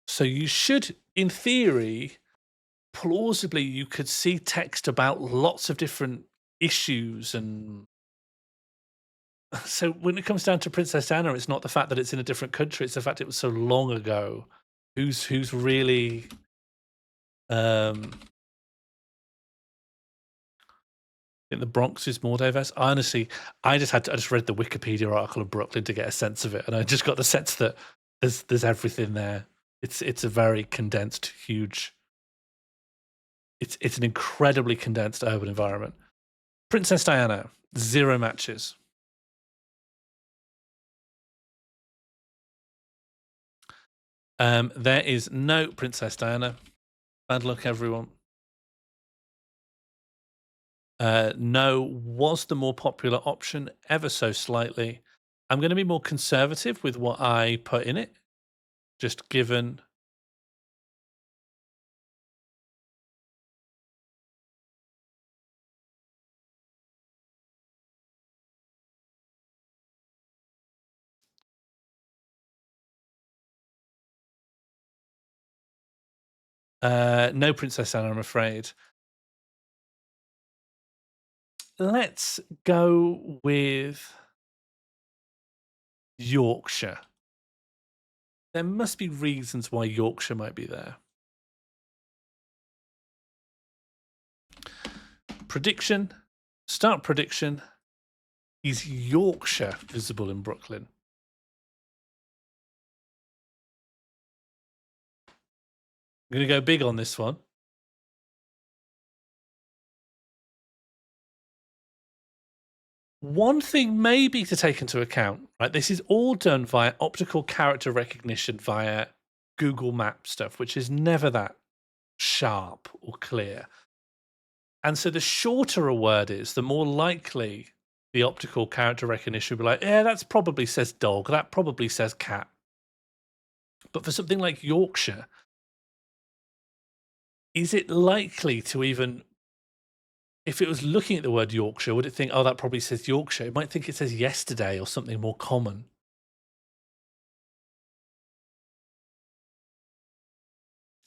So you should, in theory, plausibly, you could see text about lots of different issues. And so when it comes down to Princess Diana, it's not the fact that it's in a different country, it's the fact it was so long ago. Who's really I think the Bronx is more diverse. Honestly, I just read the Wikipedia article of Brooklyn to get a sense of it, and I just got the sense that there's everything there. It's a very condensed, huge. It's an incredibly condensed urban environment. Princess Diana, 0 matches. There is no Princess Diana. Bad luck, everyone. No was the more popular option, ever so slightly. I'm going to be more conservative with what I put in it, just given. No Princess Diana, I'm afraid. Let's go with Yorkshire. There must be reasons why Yorkshire might be there. Prediction. Start prediction. Is Yorkshire visible in Brooklyn? I'm going to go big on this one. One thing maybe to take into account, right? This is all done via optical character recognition via Google Map stuff, which is never that sharp or clear. And so the shorter a word is, the more likely the optical character recognition will be like, yeah, that probably says dog, that probably says cat. But for something like Yorkshire, is it likely to even, if it was looking at the word Yorkshire, would it think, oh, that probably says Yorkshire? It might think it says yesterday or something more common.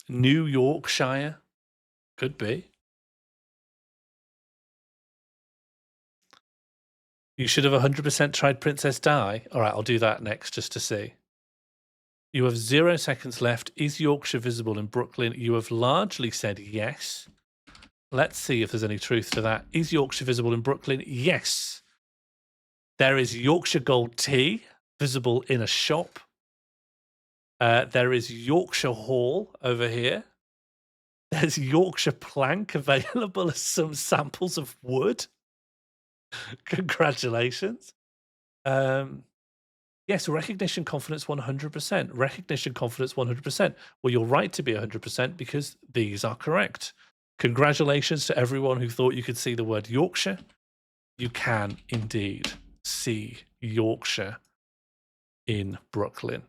New Yorkshire? Could be. You should have 100% tried Princess Di. All right, I'll do that next just to see. You have 0 seconds left. Is Yorkshire visible in Brooklyn? You have largely said yes. Let's see if there's any truth to that. Is Yorkshire visible in Brooklyn? Yes. There is Yorkshire Gold Tea visible in a shop. There is Yorkshire Hall over here. There's Yorkshire Plank available as some samples of wood. Congratulations. Yes, recognition confidence 100%. Recognition confidence 100%. Well, you're right to be 100% because these are correct. Congratulations to everyone who thought you could see the word Yorkshire. You can indeed see Yorkshire in Brooklyn.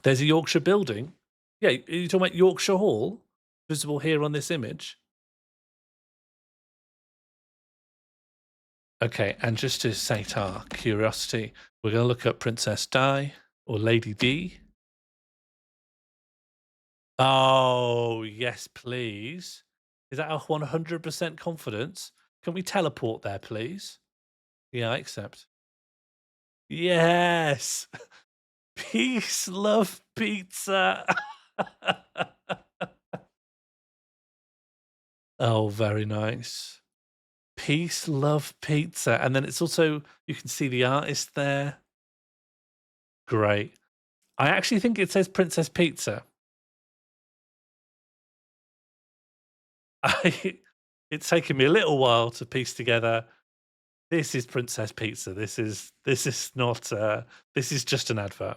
There's a Yorkshire building. Yeah, you're talking about Yorkshire Hall, visible here on this image. Okay, and just to sate our curiosity, we're going to look up Princess Di or Lady D. Oh, yes, please. Is that a 100% confidence? Can we teleport there, please? Yeah, I accept. Yes. Peace, love, pizza. Oh, very nice. Peace, love, pizza. And then it's also, you can see the artist there. Great. I actually think it says Princess Pizza. It's taken me a little while to piece together. This is Princess Pizza. This is not. This is just an advert.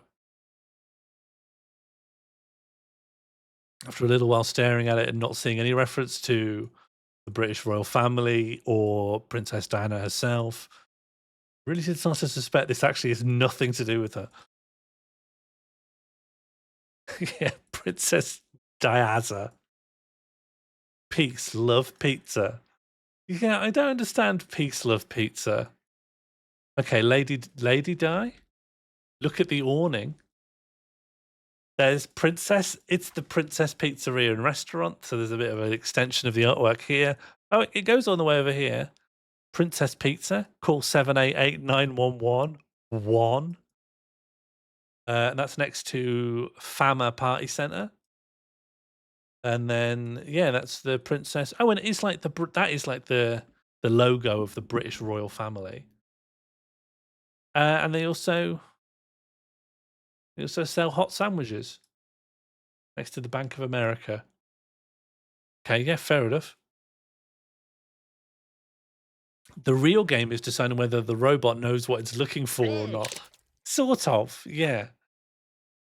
After a little while staring at it and not seeing any reference to the British royal family or Princess Diana herself, really did start to suspect this actually has nothing to do with her. Yeah, Princess Diaza. Peace, love, pizza. Yeah, I don't understand peace, love, pizza. Okay, Lady Di. Look at the awning. There's Princess. It's the Princess Pizzeria and Restaurant. So there's a bit of an extension of the artwork here. Oh, it goes all the way over here. Princess Pizza. Call 788-911. And that's next to Fama Party Center. And then yeah, that's the princess. Oh, and it is like that is like the logo of the British royal family. And they also sell hot sandwiches next to the Bank of America. Okay, yeah, fair enough. The real game is deciding whether the robot knows what it's looking for or not. Sort of, yeah.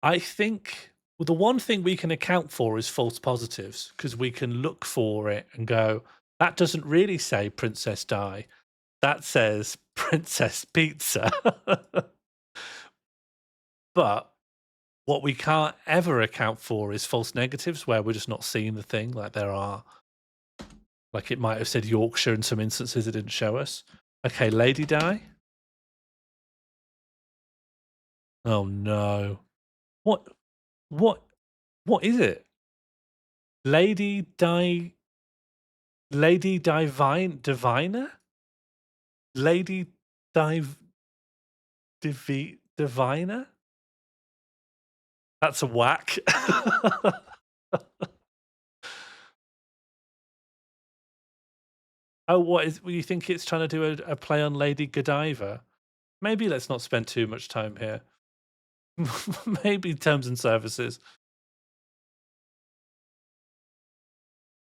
I think the one thing we can account for is false positives, because we can look for it and go, that doesn't really say Princess Di. That says Princess Pizza. But what we can't ever account for is false negatives, where we're just not seeing the thing. Like there are, like it might have said Yorkshire in some instances it didn't show us. Okay, Lady Di. Oh no. What is it? Lady Diviner? Lady Diviner? That's a whack. Oh, what is? You think it's trying to do a play on Lady Godiva? Maybe let's not spend too much time here. Maybe terms and services.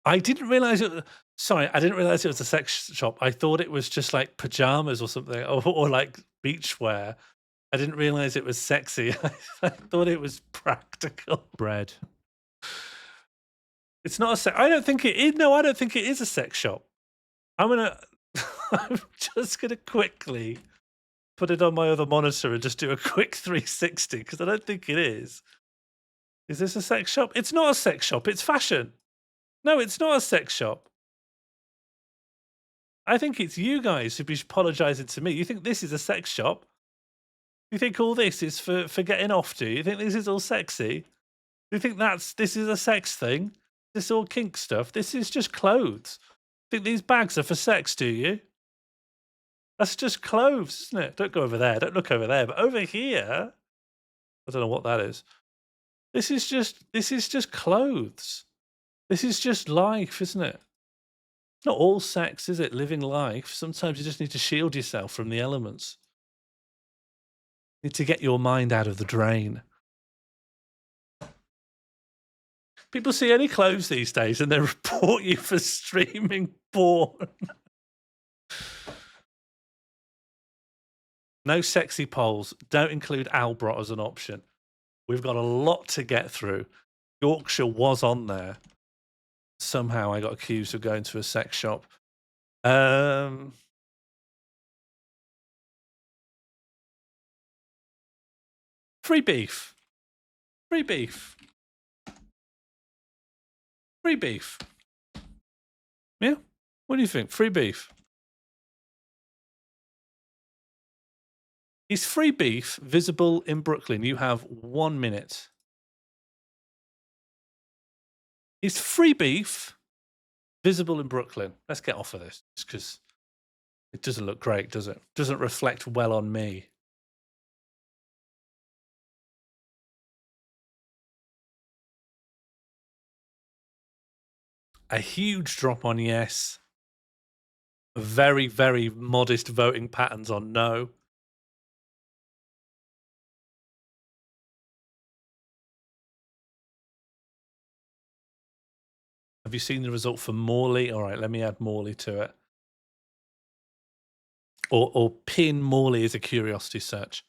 I didn't realize it. Sorry, I didn't realize it was a sex shop. I thought it was just like pajamas or something, or like beachwear. I didn't realize it was sexy. I thought it was practical. Bread. It's not a sex. I don't think it is. No, I don't think it is a sex shop. I'm just gonna quickly put it on my other monitor and just do a quick 360 because I don't think it is. Is this a sex shop? It's not a sex shop. It's fashion. No, it's not a sex shop. I think it's you guys who'd be apologizing to me. You think this is a sex shop? You think all this is for getting off to? You think this is all sexy? You think this is a sex thing? This all kink stuff? This is just clothes. Think these bags are for sex, do you? That's just clothes, isn't it? Don't go over there. Don't look over there. But over here, I don't know what that is. This is just clothes. This is just life, isn't it? It's not all sex, is it? Living life. Sometimes you just need to shield yourself from the elements. You need to get your mind out of the drain. People see any clothes these days and they report you for streaming porn. No sexy polls. Don't include Albrot as an option. We've got a lot to get through. Yorkshire was on there. Somehow I got accused of going to a sex shop. Free beef. Free beef. Free beef. Yeah? What do you think? Free beef. Is free beef visible in Brooklyn? You have 1 minute. Is free beef visible in Brooklyn? Let's get off of this because it doesn't look great, does it? Doesn't reflect well on me. A huge drop on yes. Very, very modest voting patterns on no. Have you seen the result for Morley? All right, let me add Morley to it. Or pin Morley as a curiosity search.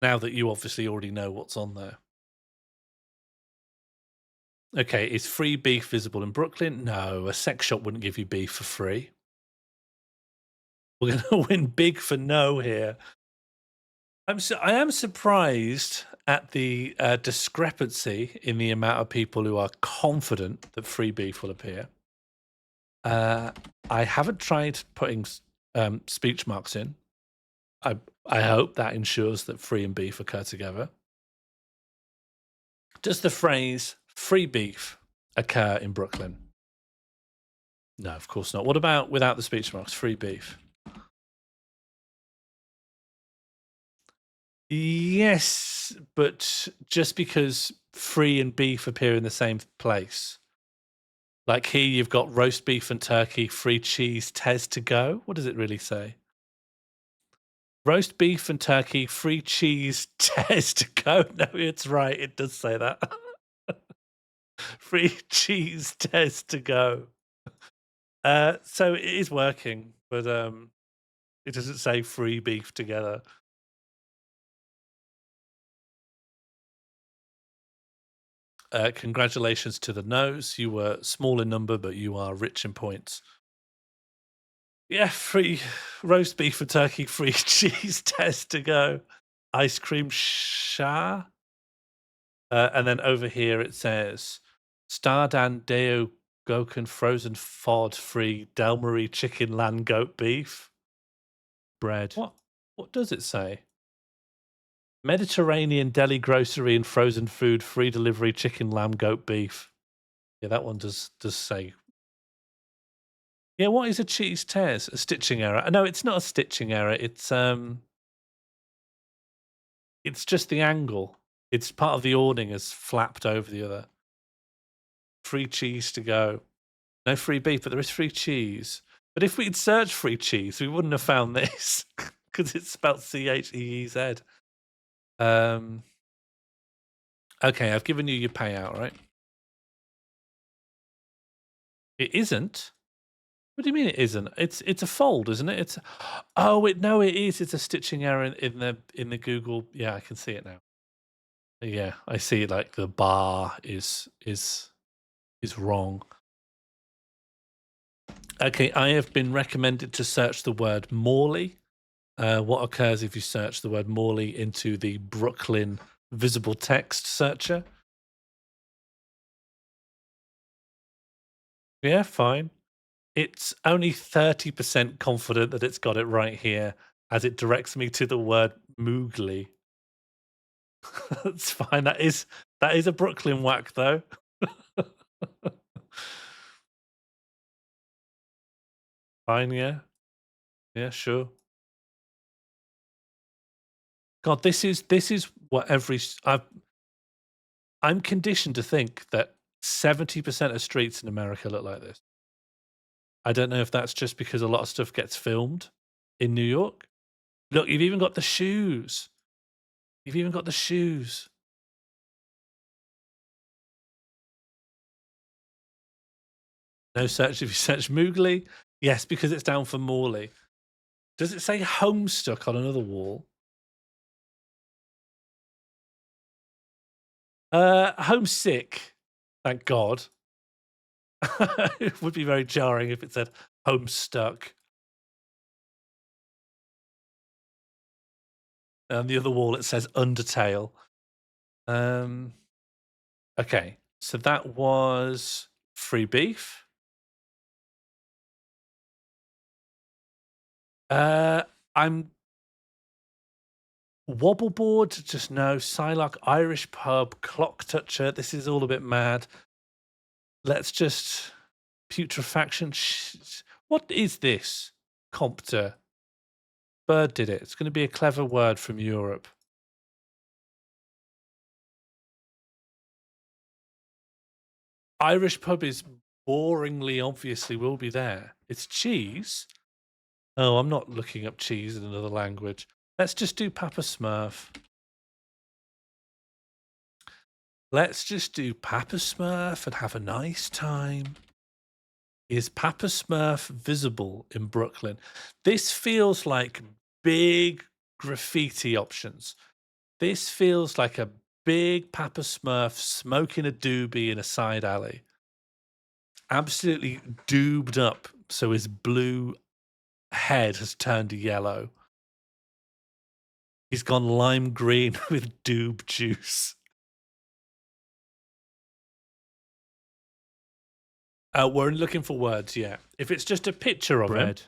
Now that you obviously already know what's on there. Okay, is free beef visible in Brooklyn? No, a sex shop wouldn't give you beef for free. We're going to win big for no here. I am surprised at the discrepancy in the amount of people who are confident that free beef will appear. I haven't tried putting speech marks in. I hope that ensures that free and beef occur together. Does the phrase free beef occur in Brooklyn? No, of course not. What about without the speech marks, free beef? Yes, but just because free and beef appear in the same place. Like here, you've got roast beef and turkey, free cheese, tes to go. What does it really say? Roast beef and turkey, free cheese, tes to go. No, it's right. It does say that. Free cheese, tes to go. So it is working, but it doesn't say free beef together. Congratulations to the no's. You were small in number, but you are rich in points. Yeah, free roast beef and turkey, free cheese, test to go. Ice cream sha. And then over here it says Stardan Deo Goken frozen fod free Delmarie chicken land goat beef. Bread. What does it say? Mediterranean deli grocery and frozen food, free delivery, chicken, lamb, goat, beef. Yeah, that one does say. Yeah, what is a cheese tears? A stitching error? No, it's not a stitching error. It's just the angle. It's part of the awning has flapped over the other. Free cheese to go. No free beef, but there is free cheese. But if we'd searched free cheese, we wouldn't have found this because it's spelled CHEEZ. Okay, I've given you your payout, right? It isn't. What do you mean it isn't? It's a fold, isn't it? It's no, it is. It's a stitching error in the Google. Yeah, I can see it now. Yeah, I see. Like the bar is wrong. Okay, I have been recommended to search the word Morley. What occurs if you search the word Morley into the Brooklyn visible text searcher? Yeah, fine. It's only 30% confident that it's got it right here, as it directs me to the word Moogly. That's fine. That is a Brooklynwhack, though. Fine, yeah. Yeah, sure. God, this is what I'm conditioned to think that 70% of streets in America look like this. I don't know if that's just because a lot of stuff gets filmed in New York. Look, you've even got the shoes. You've even got the shoes. No search if you search Moogly. Yes, because it's down for Morley. Does it say Homestuck on another wall? Homesick. Thank God. It would be very jarring if it said Homestuck. On the other wall, it says Undertale. Okay, so that was free beef. I'm Wobbleboard, just no. Psylocke, Irish pub, clock toucher. This is all a bit mad. Let's just putrefaction. What is this? Compter. Bird did it. It's going to be a clever word from Europe. Irish pub is boringly obviously will be there. It's cheese. Oh, I'm not looking up cheese in another language. Let's just do Papa Smurf. Let's just do Papa Smurf and have a nice time. Is Papa Smurf visible in Brooklyn? This feels like big graffiti options. This feels like a big Papa Smurf smoking a doobie in a side alley. Absolutely doobed up, so his blue head has turned yellow. He's gone lime green with doob juice. We're looking for words, yeah. If it's just a picture of him, Bread.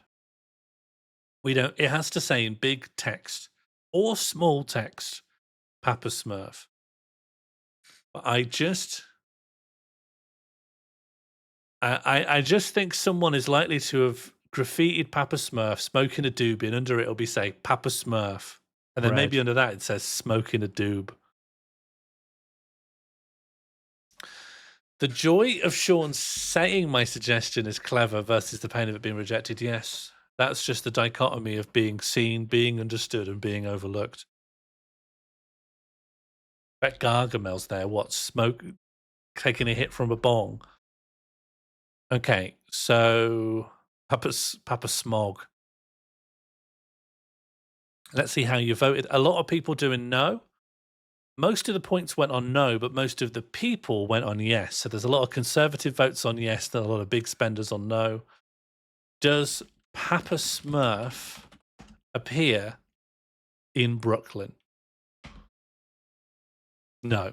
we don't. It has to say in big text or small text, Papa Smurf. But I just think someone is likely to have graffitied Papa Smurf smoking a doobie, and under it will be say Papa Smurf, and then maybe Bread. under that it says smoking a doob. The joy of Sean saying my suggestion is clever versus the pain of it being rejected. Yes, that's just the dichotomy of being seen, being understood, and being overlooked. Bet Gargamel's there. What, smoke, taking a hit from a bong? Okay, so Papa Smog. Let's see how you voted. A lot of people doing no. Most of the points went on no, but most of the people went on yes. So there's a lot of conservative votes on yes, and a lot of big spenders on no. Does Papa Smurf appear in Brooklyn? No.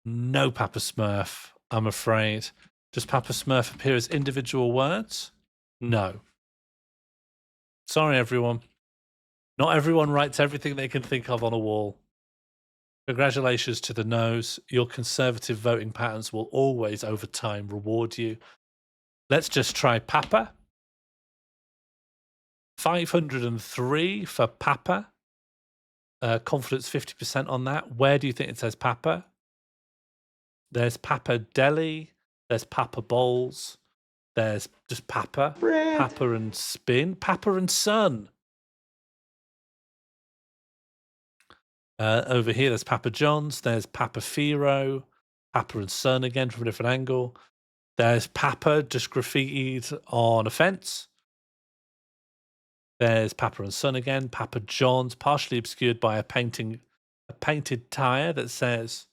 No Papa Smurf, I'm afraid. Does Papa Smurf appear as individual words? No. Sorry, everyone. Not everyone writes everything they can think of on a wall. Congratulations to the no's. Your conservative voting patterns will always, over time, reward you. Let's just try Papa. 503 for Papa. Confidence 50% on that. Where do you think it says Papa? There's Papa Deli. There's Papa Bowls. There's just Papa. Bread. Papa and Spin. Papa and Son. Over here, there's Papa John's. There's Papa Firo. Papa and Son again from a different angle. There's Papa just graffitied on a fence. There's Papa and Son again. Papa John's, partially obscured by a painted tire that says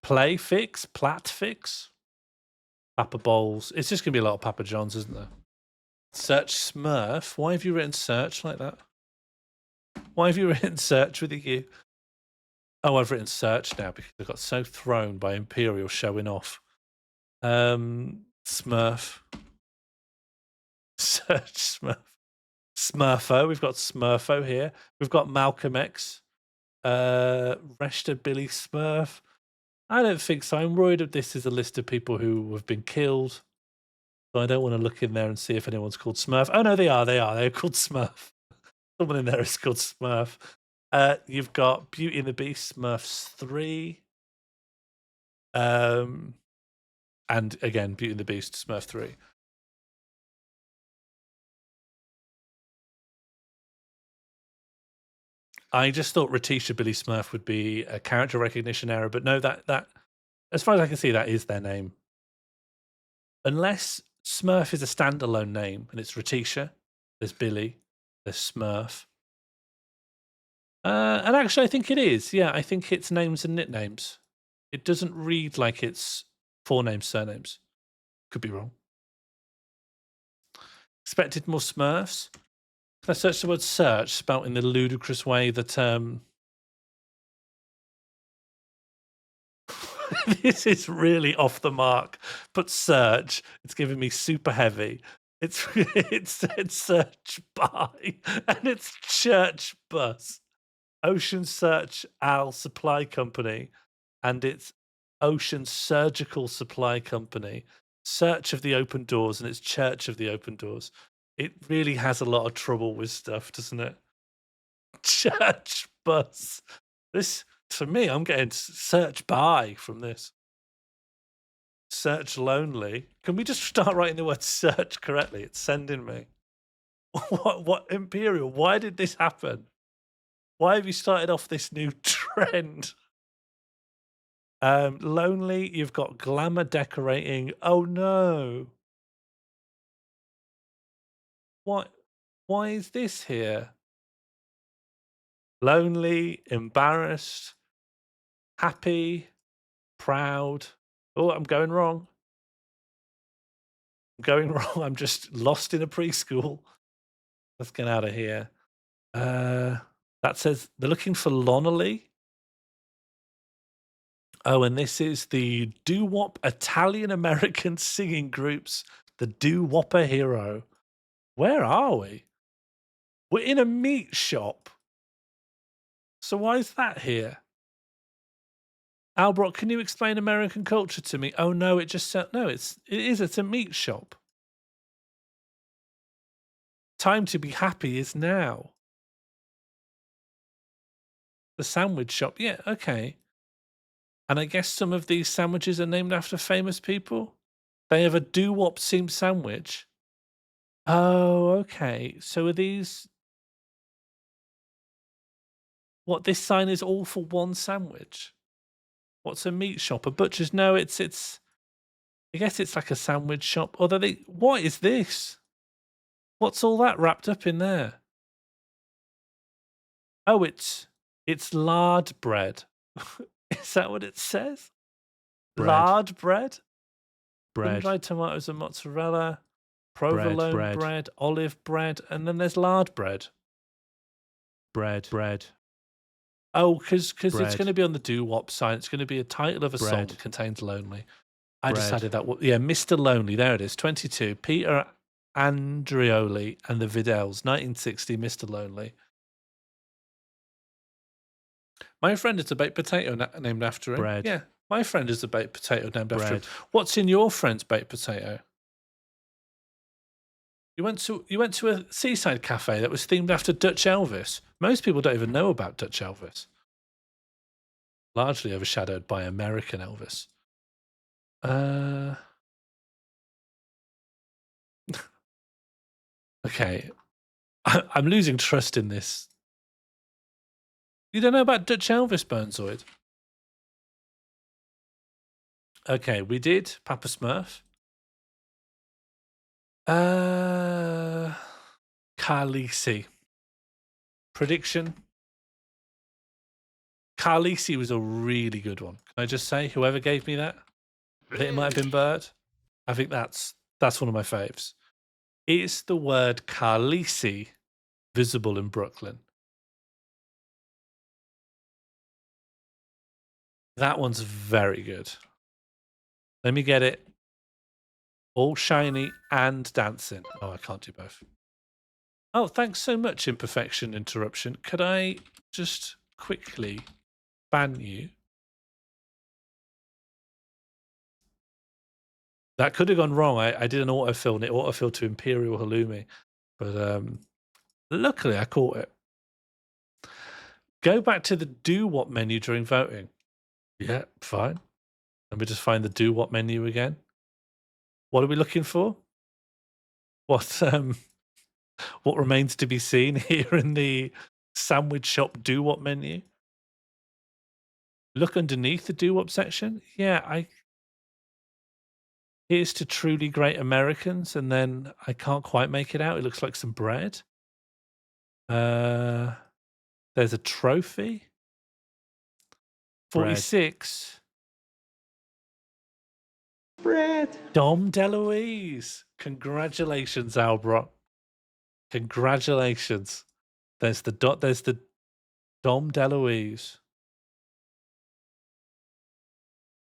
Play Fix, Plat Fix. Papa Bowls. It's just going to be a lot of Papa John's, isn't there? Search Smurf. Why have you written search like that? Why have you written search with a U? Oh, I've written search now because I got so thrown by Imperial showing off. Smurf. Search Smurf. Smurfo. We've got Smurfo here. We've got Malcolm X. Reshta Billy Smurf. I don't think so. I'm worried that this is a list of people who have been killed. So I don't want to look in there and see if anyone's called Smurf. Oh, no, they are. They're called Smurf. Someone in there is called Smurf. You've got Beauty and the Beast, Smurfs 3. And again, Beauty and the Beast, Smurf 3. I just thought Ratisha Billy Smurf would be a character recognition error, but no, that as far as I can see, that is their name. Unless Smurf is a standalone name and it's Ratisha, there's Billy, there's Smurf. And actually, I think it is. Yeah, I think it's names and nicknames. It doesn't read like it's forenames, surnames. Could be wrong. Expected more Smurfs. Can I search the word search, spelt in the ludicrous way that this is really off the mark. But search, it's giving me super heavy. It's search by and it's church bus. Ocean Search Al Supply Company, and it's Ocean Surgical Supply Company. Search of the Open Doors, and it's Church of the Open Doors. It really has a lot of trouble with stuff, doesn't it? Church bus. This, for me, I'm getting search by from this. Search lonely. Can we just start writing the word search correctly? It's sending me. What Imperial? Why did this happen? Why have you started off this new trend? Lonely, you've got glamour decorating. Oh no. What? Why is this here? Lonely, embarrassed, happy, proud. Oh, I'm going wrong. I'm going wrong. I'm just lost in a preschool. Let's get out of here. That says they're looking for Lonely. Oh, and this is the doo-wop Italian-American singing groups, the Doo-Wopper Hero. Where are we? We're in a meat shop. So why is that here? Albrock, can you explain American culture to me? Oh no, it just said no. It's a meat shop. Time to be happy is now. The sandwich shop, yeah, okay. And I guess some of these sandwiches are named after famous people. They have a doo-wop seam sandwich. Oh, okay. So are these? What, this sign is all for one sandwich? What's a meat shop? A butcher's? No, it's. I guess it's like a sandwich shop. Although what is this? What's all that wrapped up in there? Oh, it's lard bread. Is that what it says? Bread. Lard bread? Bread. Dried tomatoes and mozzarella, provolone bread, olive bread, and then there's lard bread. Bread. Oh, because it's Bread. going to be on the doo-wop sign. It's going to be a title of a song Bread. that contains Lonely. I Bread. decided that. Yeah, Mr. Lonely. There it is. 22. Peter Andreoli and the Vidells. 1960. Mr. Lonely. My friend is a baked potato named after him. Bread. Yeah, my friend is a baked potato named after him. Bread. What's in your friend's baked potato? You went to a seaside cafe that was themed after Dutch Elvis. Most people don't even know about Dutch Elvis. Largely overshadowed by American Elvis. Okay. I'm losing trust in this. You don't know about Dutch Elvis, Burnzoid? Okay, we did Papa Smurf. Khaleesi. Prediction. Khaleesi was a really good one. Can I just say, whoever gave me that, I think it might have been Bird. I think that's one of my faves. Is the word Khaleesi visible in Brooklyn? That one's very good. Let me get it. All shiny and dancing. Oh, I can't do both. Oh, thanks so much, Imperfection Interruption. Could I just quickly ban you? That could have gone wrong. I did an autofill and it autofilled to Imperial Halloumi. But luckily I caught it. Go back to the do-what menu during voting. Yeah, fine. Let me just find the do-what menu again. What are we looking for? What remains to be seen here in the sandwich shop do-what menu? Look underneath the do-what section. Yeah, here's to truly great Americans, and then I can't quite make it out. It looks like some bread. There's a trophy. 46. Bread. Dom DeLuise. Congratulations, Albrock. Congratulations. There's the Dom DeLuise.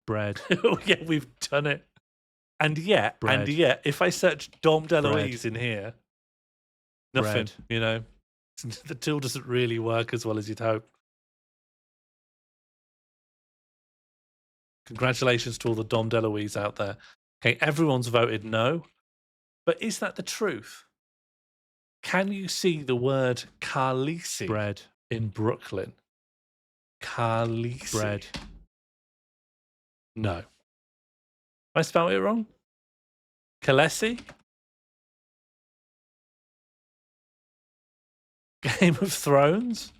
Bread. Oh yeah, we've done it. And yet, if I search Dom DeLuise in here, nothing, you know. The tool doesn't really work as well as you'd hope. Congratulations to all the Dom DeLuise out there. Okay, everyone's voted no. But is that the truth? Can you see the word Khaleesi Bread. in Brooklyn? Khaleesi. Bread. No. I spelled it wrong? Khaleesi? Game of Thrones?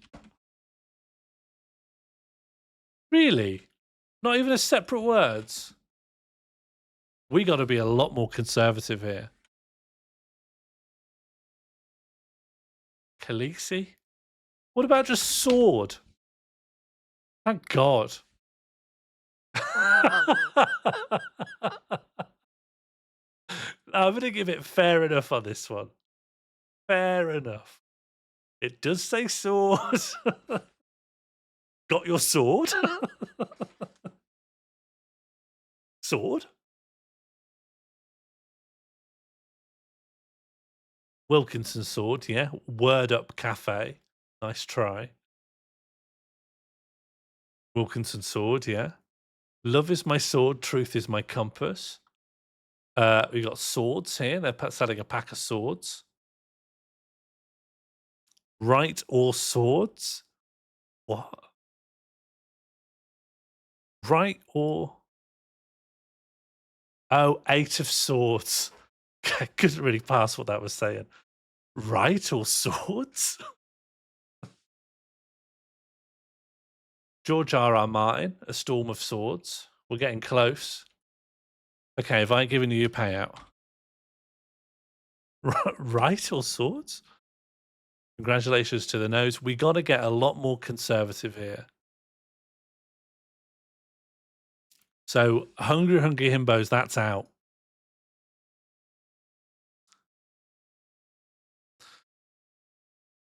Really? Not even a separate words? We got to be a lot more conservative here. Khaleesi? What about just sword? Thank God. I'm going to give it fair enough on this one. Fair enough. It does say sword. Got your sword? Sword? Wilkinson sword, yeah. Word Up Cafe. Nice try. Wilkinson sword, yeah. Love is my sword, truth is my compass. We got swords here. They're selling a pack of swords. Right or swords? What? Right or... Oh, 8 of swords. I couldn't really pass what that was saying. Right or swords? George R.R. Martin, A Storm of Swords. We're getting close. Okay, have I given you a payout? Right or swords? Congratulations to the nose. We got to get a lot more conservative here. So, Hungry Himbos, that's out.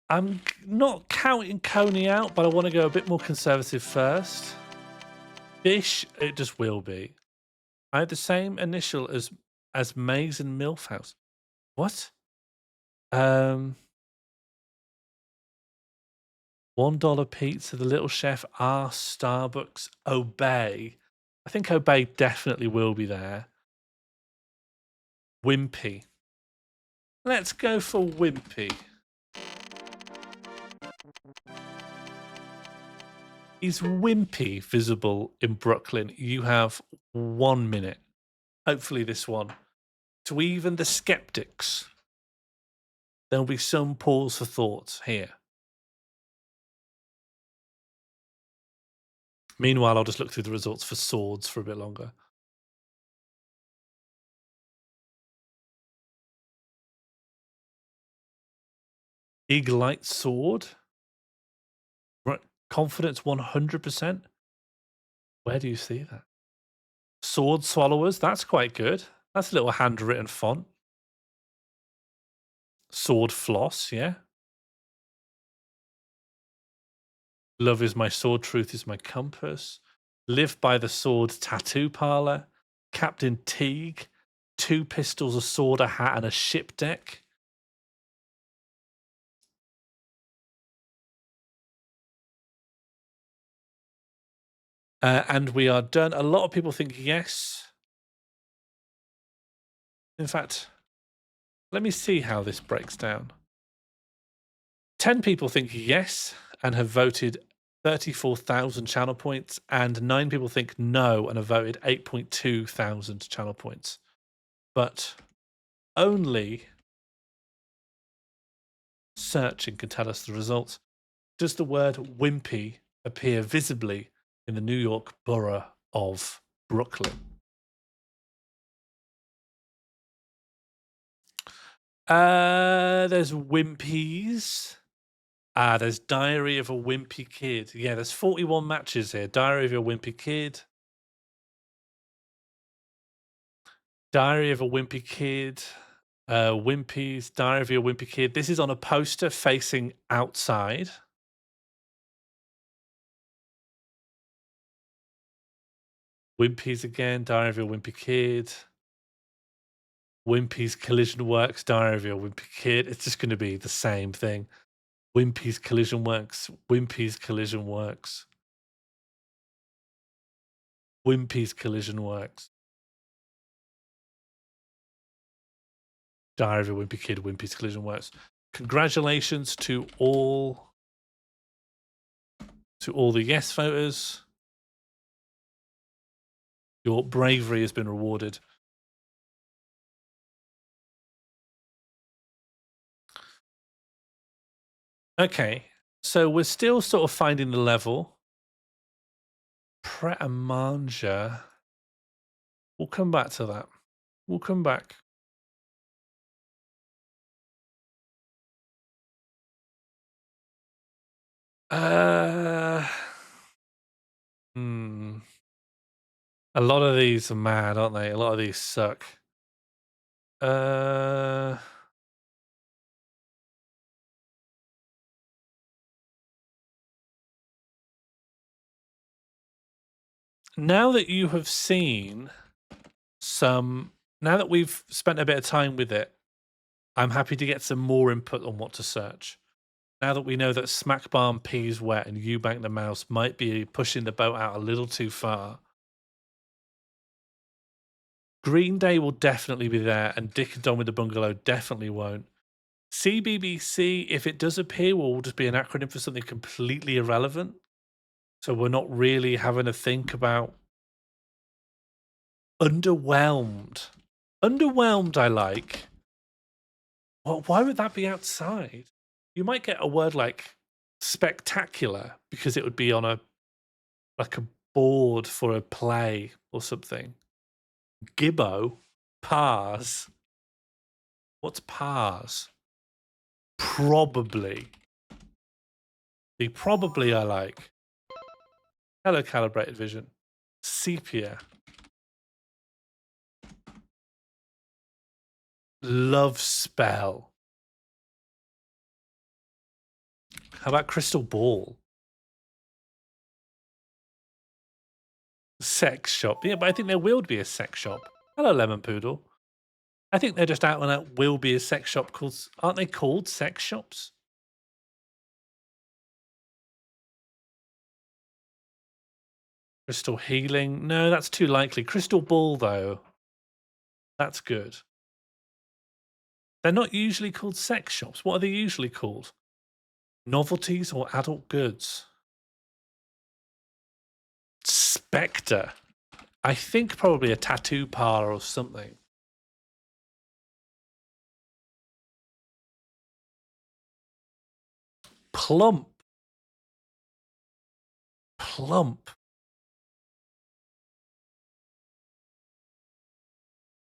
I'm not counting Coney out, but I want to go a bit more conservative first. Fish, it just will be. I had the same initial as Maze and Milfhouse. What? $1 pizza, The Little Chef, Starbucks, Obey. I think Obey definitely will be there. Wimpy. Let's go for Wimpy. Is Wimpy visible in Brooklyn? You have 1 minute. Hopefully this one. To even the skeptics, there'll be some pause for thought here. Meanwhile, I'll just look through the results for swords for a bit longer. Eaglite sword. Right. Confidence 100%. Where do you see that? Sword swallowers. That's quite good. That's a little handwritten font. Sword floss. Yeah. Love is my sword. Truth is my compass. Live by the sword tattoo parlor. Captain Teague. 2 pistols, a sword, a hat, and a ship deck. And we are done. A lot of people think yes. In fact, let me see how this breaks down. 10 people think yes and have voted 34,000 channel points, and 9 people think no and have voted 8.2 thousand channel points. But only searching can tell us the results. Does the word wimpy appear visibly in the New York borough of Brooklyn? There's Wimpies. There's Diary of a Wimpy Kid. Yeah, there's 41 matches here. Diary of a Wimpy Kid. Diary of a Wimpy Kid. Wimpies. Diary of a Wimpy Kid. This is on a poster facing outside. Wimpies again. Diary of a Wimpy Kid. Wimpy's Collision Works. Diary of a Wimpy Kid. It's just going to be the same thing. Wimpy's Collision Works. Wimpy's Collision Works. Wimpy's Collision Works. Diary of a Wimpy Kid. Wimpy's Collision Works. Congratulations to all the yes voters. Your bravery has been rewarded. Okay, so we're still sort of finding the level. Pret a Manger. We'll come back to that. We'll come back. Uh, A lot of these are mad, aren't they? A lot of these suck. Uh, Now that you have seen now that we've spent a bit of time with it, I'm happy to get some more input on what to search. Now that we know that Smack Barn Peas Wet and Eubank the Mouse might be pushing the boat out a little too far, Green Day will definitely be there, and Dick and Don with the Bungalow definitely won't. CBBC, if it does appear, will just be an acronym for something completely irrelevant. So we're not really having to think about. Underwhelmed. Underwhelmed, I like. Well, why would that be outside? You might get a word like spectacular because it would be on a board for a play or something. Gibbo, Pars. What's Pars? Probably. The probably I like. Hello, Calibrated Vision. Sepia. Love Spell. How about Crystal Ball? Sex shop. Yeah, but I think there will be a sex shop. Hello, Lemon Poodle. I think they're just out and out will be a sex shop called. Aren't they called sex shops? Crystal Healing. No, that's too likely. Crystal Ball, though. That's good. They're not usually called sex shops. What are they usually called? Novelties or adult goods? Spectre. I think probably a tattoo parlor or something. Plump. Plump.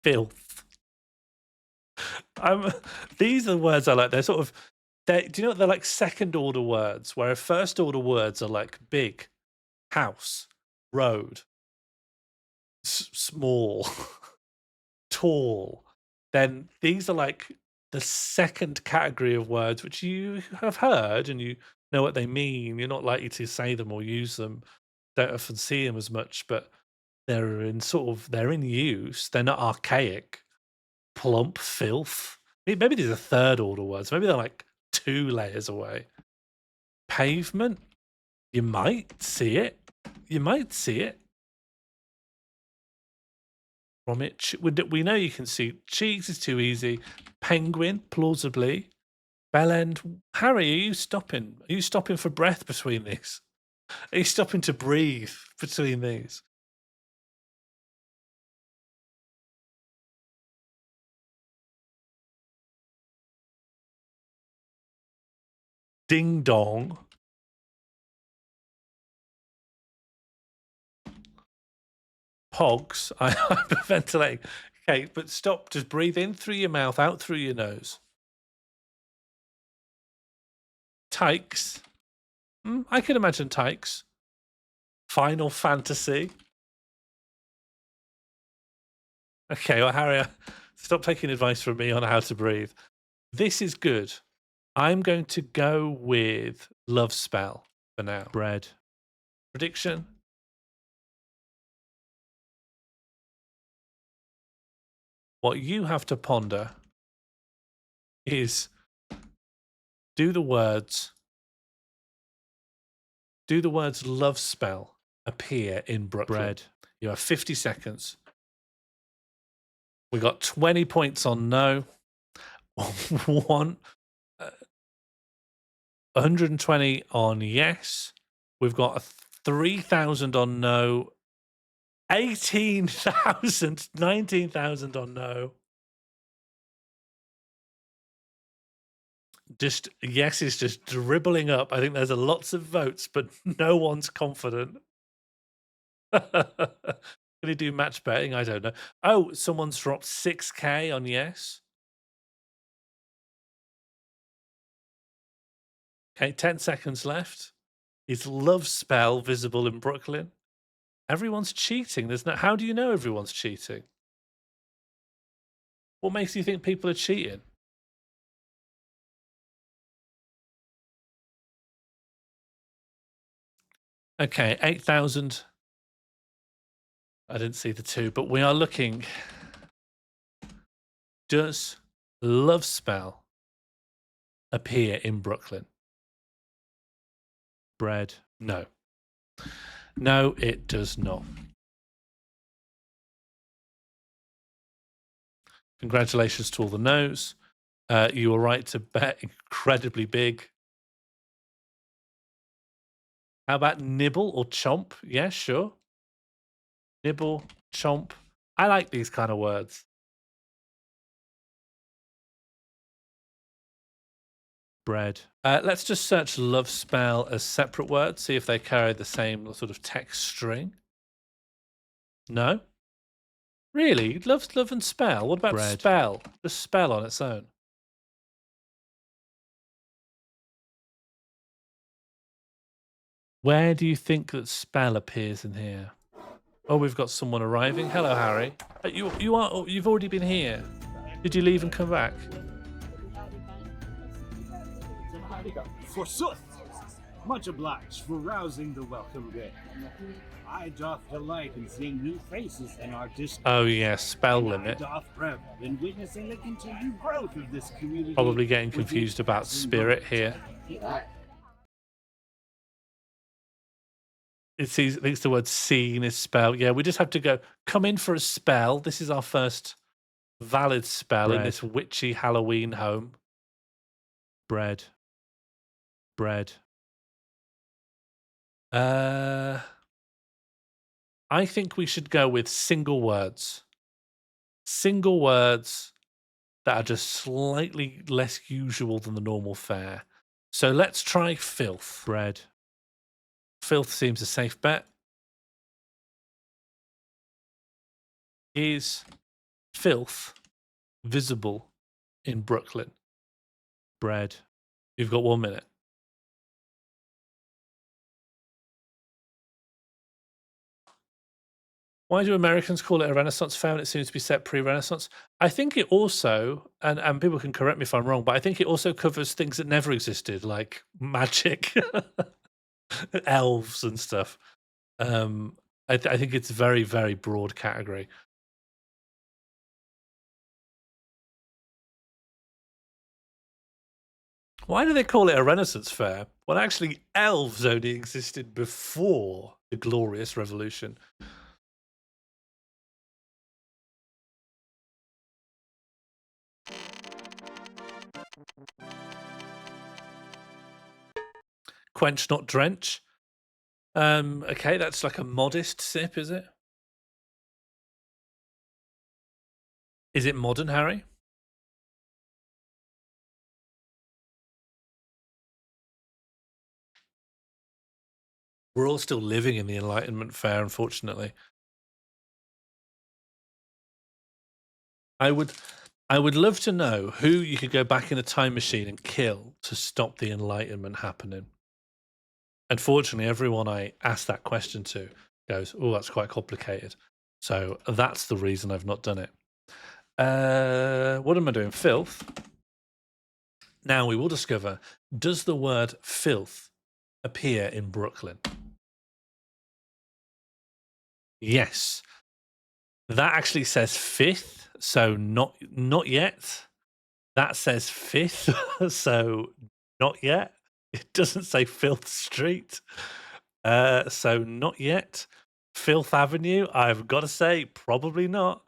Filth. These are the words I like. They're sort of. Do you know what they're like second order words? Where first order words are like big, house, road, small, tall. Then these are like the second category of words which you have heard and you know what they mean. You're not likely to say them or use them. Don't often see them as much, but they're in use. They're not archaic. Plump, filth. Maybe these are third order words. Maybe they're like 2 layers away. Pavement. You might see it. You might see it. From it, we know you can see. Cheeks is too easy. Penguin, plausibly. Bellend. Harry, are you stopping? Are you stopping for breath between these? Are you stopping to breathe between these? Ding dong. Pogs. I'm hyperventilating. Okay, but stop. Just breathe in through your mouth, out through your nose. Tykes. I can imagine Tykes. Final Fantasy. Okay, well, Harry, stop taking advice from me on how to breathe. This is good. I'm going to go with Love Spell for now. Bread. Prediction? What you have to ponder is do the words love spell appear in Brooklyn? Bread. You have 50 seconds. We got 20 points on no. 120 on yes. We've got 3,000 on no. 18,000, 19,000 on no. Just yes is just dribbling up. I think there's lots of votes, but no one's confident. Can you do match betting? I don't know. Oh, someone's dropped 6K on yes. Okay, 10 seconds left. Is love spell visible in Brooklyn? Everyone's cheating. There's no. How do you know everyone's cheating? What makes you think people are cheating? Okay, 8,000. I didn't see the 2, but we are looking. Does love spell appear in Brooklyn? Bread? No. No, it does not. Congratulations to all the no's. You were right to bet incredibly big. How about nibble or chomp? Yeah, sure. Nibble, chomp. I like these kind of words. Bread. Let's just search love spell as separate words, see if they carry the same sort of text string. No? Really? Love and spell? What about Bread. spell? Just spell on its own. Where do you think that spell appears in here? Oh, we've got someone arriving. Hello, Harry. You've already been here. Did you leave and come back? Forsooth! Much obliged for rousing the welcome day. I doth delight in seeing new faces in our district. Oh yeah, spell limit. I doth revel in witnessing the continued growth of this community. Probably getting confused about spirit here. It thinks the word seen is spell. Yeah, we just have to go. Come in for a spell. This is our first valid spell in Bread. this witchy Halloween home. Bread. Bread. I think we should go with single words. Single words that are just slightly less usual than the normal fare. So let's try filth. Bread. Filth seems a safe bet. Is filth visible in Brooklyn? Bread. You've got 1 minute. Why do Americans call it a Renaissance fair when it seems to be set pre-Renaissance? I think it also, and people can correct me if I'm wrong, but I think it also covers things that never existed, like magic, elves and stuff. I think it's a very, very broad category. Why do they call it a Renaissance fair? Well, actually, elves only existed before the Glorious Revolution. Quench, not drench. Okay, that's like a modest sip, is it? Is it modern, Harry? We're all still living in the Enlightenment fair, unfortunately. I would love to know who you could go back in a time machine and kill to stop the Enlightenment happening. Unfortunately, everyone I ask that question to goes, "Oh, that's quite complicated." So that's the reason I've not done it. What am I doing? Filth. Now we will discover, does the word filth appear in Brooklyn? Yes. That actually says fifth, so not yet. That says fifth, so not yet. It doesn't say Filth Street, so not yet. Filth Avenue, I've got to say, probably not.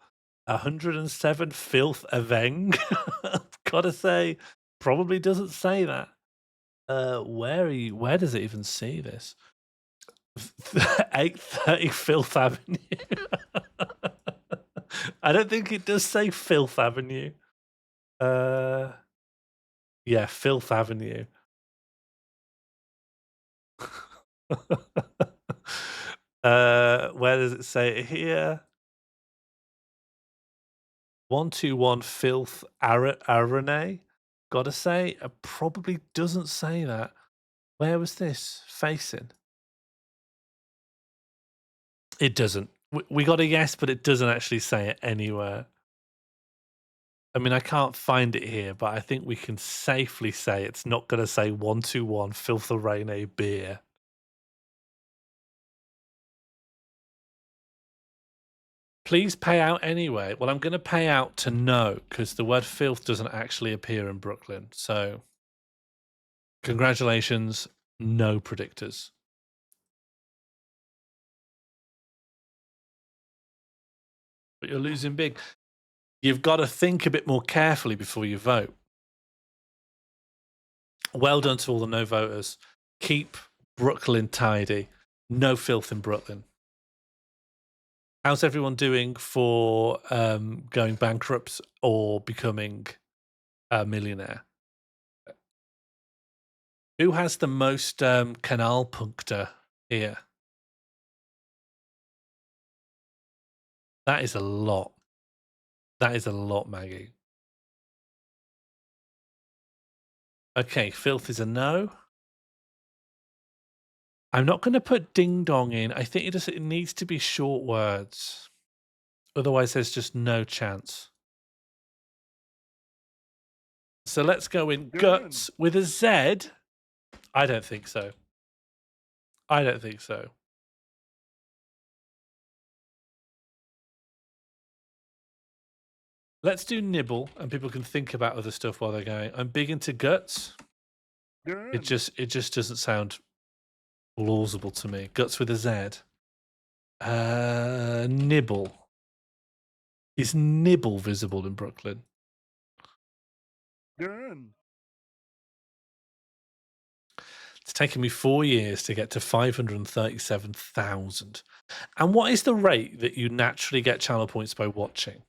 107 Filth Aveng, got to say, probably doesn't say that. Where does it even see this? 830 Filth Avenue. I don't think it does say Filth Avenue. Yeah, Filth Avenue. Where does it say it here? 121 Filth Arene. Gotta say, it probably doesn't say that. Where was this facing? It doesn't. We got a yes, but it doesn't actually say it anywhere. I mean, I can't find it here, but I think we can safely say it's not going to say 121 Filth of Rain a beer. Please pay out anyway. Well, I'm going to pay out to no, because the word filth doesn't actually appear in Brooklyn. So, congratulations, no predictors. But you're losing big. You've got to think a bit more carefully before you vote. Well done to all the no voters. Keep Brooklyn tidy. No filth in Brooklyn. How's everyone doing for going bankrupt or becoming a millionaire? Who has the most canal puncta here? That is a lot. That is a lot, Maggie. Okay, filth is a no. I'm not going to put ding dong in. I think it needs to be short words. Otherwise, there's just no chance. So let's go in guts with a Z. I don't think so. I don't think so. Let's do nibble, and people can think about other stuff while they're going. I'm big into guts. It just doesn't sound plausible to me. Guts with a Z. Nibble. Is nibble visible in Brooklyn? It's taken me 4 years to get to 537,000. And what is the rate that you naturally get channel points by watching?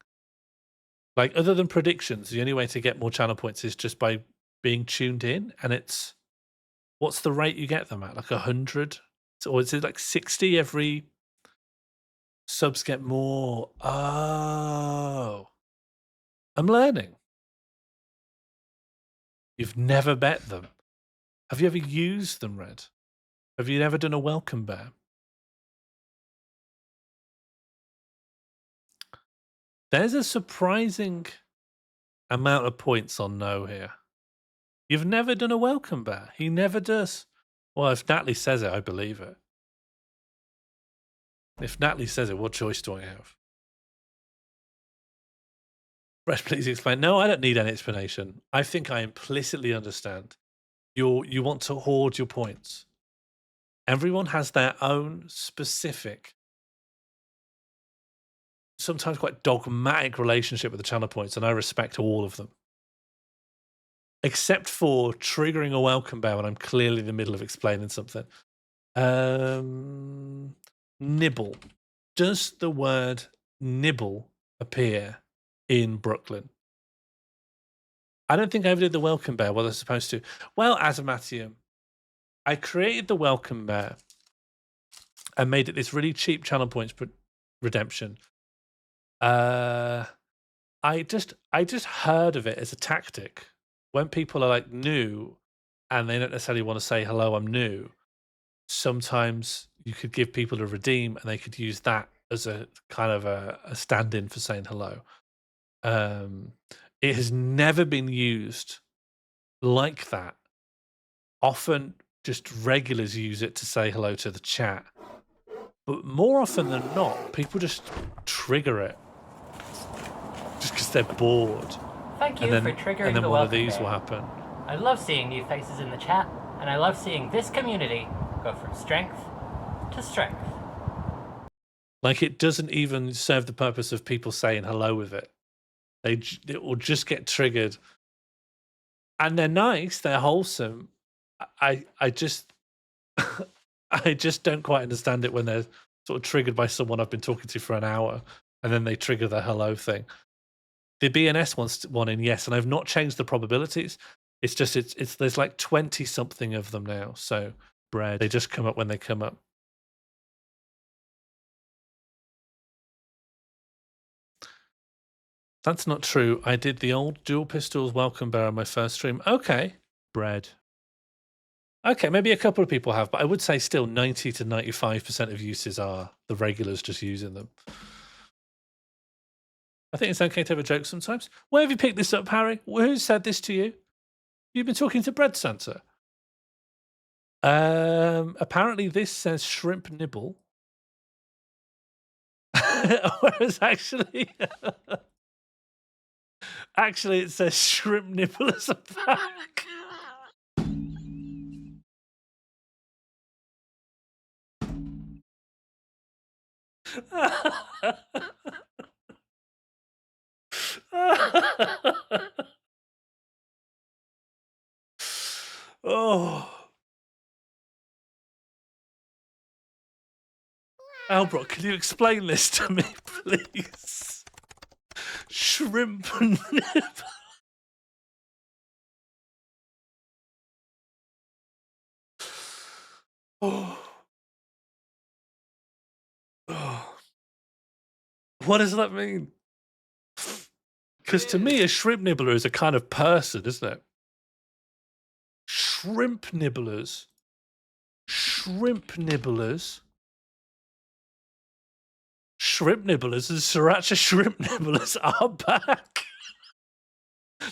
Like, other than predictions, the only way to get more channel points is just by being tuned in. And it's, what's the rate you get them at? Like 100? Or is it like 60 every subs get more? Oh. I'm learning. You've never bet them. Have you ever used them, Red? Have you ever done a welcome bear? There's a surprising amount of points on no here. You've never done a welcome bear. He never does. Well, if Natalie says it, I believe it. If Natalie says it, what choice do I have? Red, please explain. No, I don't need any explanation. I think I implicitly understand. You want to hoard your points. Everyone has their own specific, sometimes quite dogmatic relationship with the channel points, and I respect all of them. Except for triggering a welcome bear when I'm clearly in the middle of explaining something. Nibble. Does the word nibble appear in Brooklyn? I don't think I ever did the welcome bear. Well, I was supposed to. Well, Adamantium, I created the welcome bear and made it this really cheap channel points redemption. I just heard of it as a tactic. When people are like new and they don't necessarily want to say hello, I'm new. Sometimes you could give people a redeem and they could use that as a kind of a stand-in for saying hello. It has never been used like that. Often just regulars use it to say hello to the chat. But more often than not, people just trigger it just because they're bored. Thank you for triggering and then the one of welcome these bear. will happen. I love seeing new faces in the chat, and I love seeing this community go from strength to strength. Like, it doesn't even serve the purpose of people saying hello with it. It will just get triggered. And they're nice, they're wholesome. I just I just don't quite understand it when they're sort of triggered by someone I've been talking to for an hour and then they trigger the hello thing. The BNS wants one in, yes, and I've not changed the probabilities. It's just it's there's like 20 something of them now. So they just come up when they come up. That's not true. I did the old dual pistols welcome bear on my first stream. Okay. Bread. Okay, maybe a couple of people have, but I would say still 90 to 95% of uses are the regulars just using them. I think it's okay to have a joke sometimes. Where have you picked this up, Harry? Who said this to you? You've been talking to Bread Santa. Apparently this says shrimp nibble. Whereas actually it says shrimp nibble as a pack. Oh. Albrock, can you explain this to me, please? Shrimp nibble. Oh. Oh. What does that mean? Because to me, a shrimp nibbler is a kind of person, isn't it? Shrimp nibblers. Shrimp nibblers. Shrimp nibblers and sriracha shrimp nibblers are back.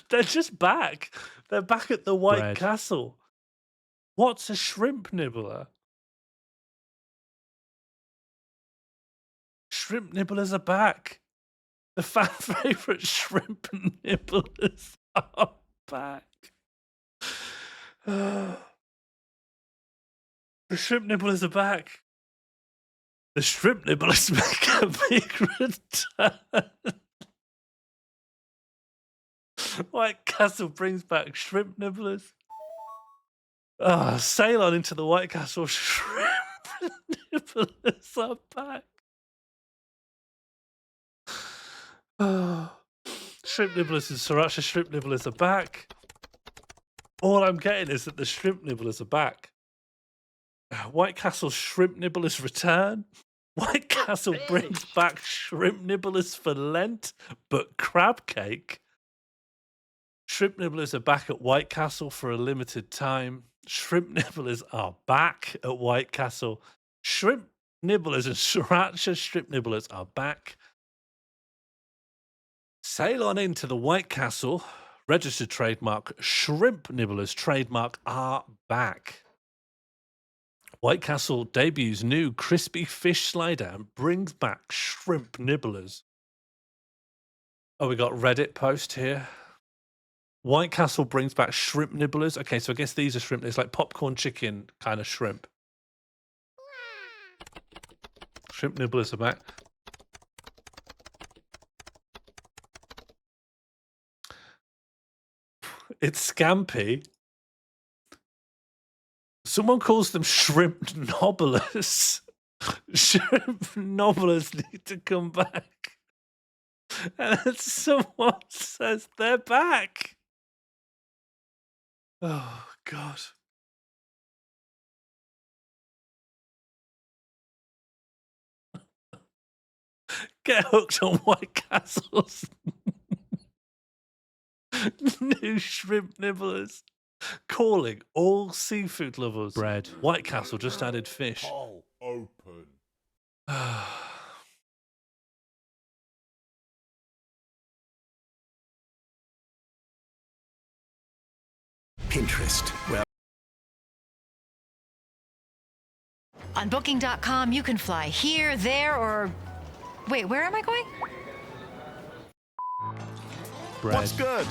They're just back. They're back at the White Bread. Castle. What's a shrimp nibbler? Shrimp nibblers are back. The fan favorite shrimp nibblers are back. The shrimp nibblers are back. The shrimp nibblers make a big return. White Castle brings back shrimp nibblers. Sail on into the White Castle. Shrimp nibblers are back. Shrimp nibblers and sriracha shrimp nibblers are back. All I'm getting is that the shrimp nibblers are back. White Castle shrimp nibblers return. White Castle brings back shrimp nibblers for Lent, but crab cake. Shrimp nibblers are back at White Castle for a limited time. Shrimp nibblers are back at White Castle. Shrimp nibblers and sriracha shrimp nibblers are back. Sail on into the White Castle. Registered trademark shrimp nibblers trademark are back. White Castle debuts new crispy fish slider and brings back shrimp nibblers. Oh, we got Reddit post here. White Castle brings back shrimp nibblers. Okay, so I guess these are shrimp. It's like popcorn chicken kind of shrimp. Shrimp nibblers are back. It's scampi. Someone calls them shrimp nobblers. Shrimp nobblers need to come back. And then someone says they're back. Oh, God. Get hooked on White Castles. New shrimp nibblers. Calling all seafood lovers. Bread. White Castle just added fish. All open. Pinterest. Well, on Booking.com, you can fly here, there, or... Wait, where am I going? Bread. What's good?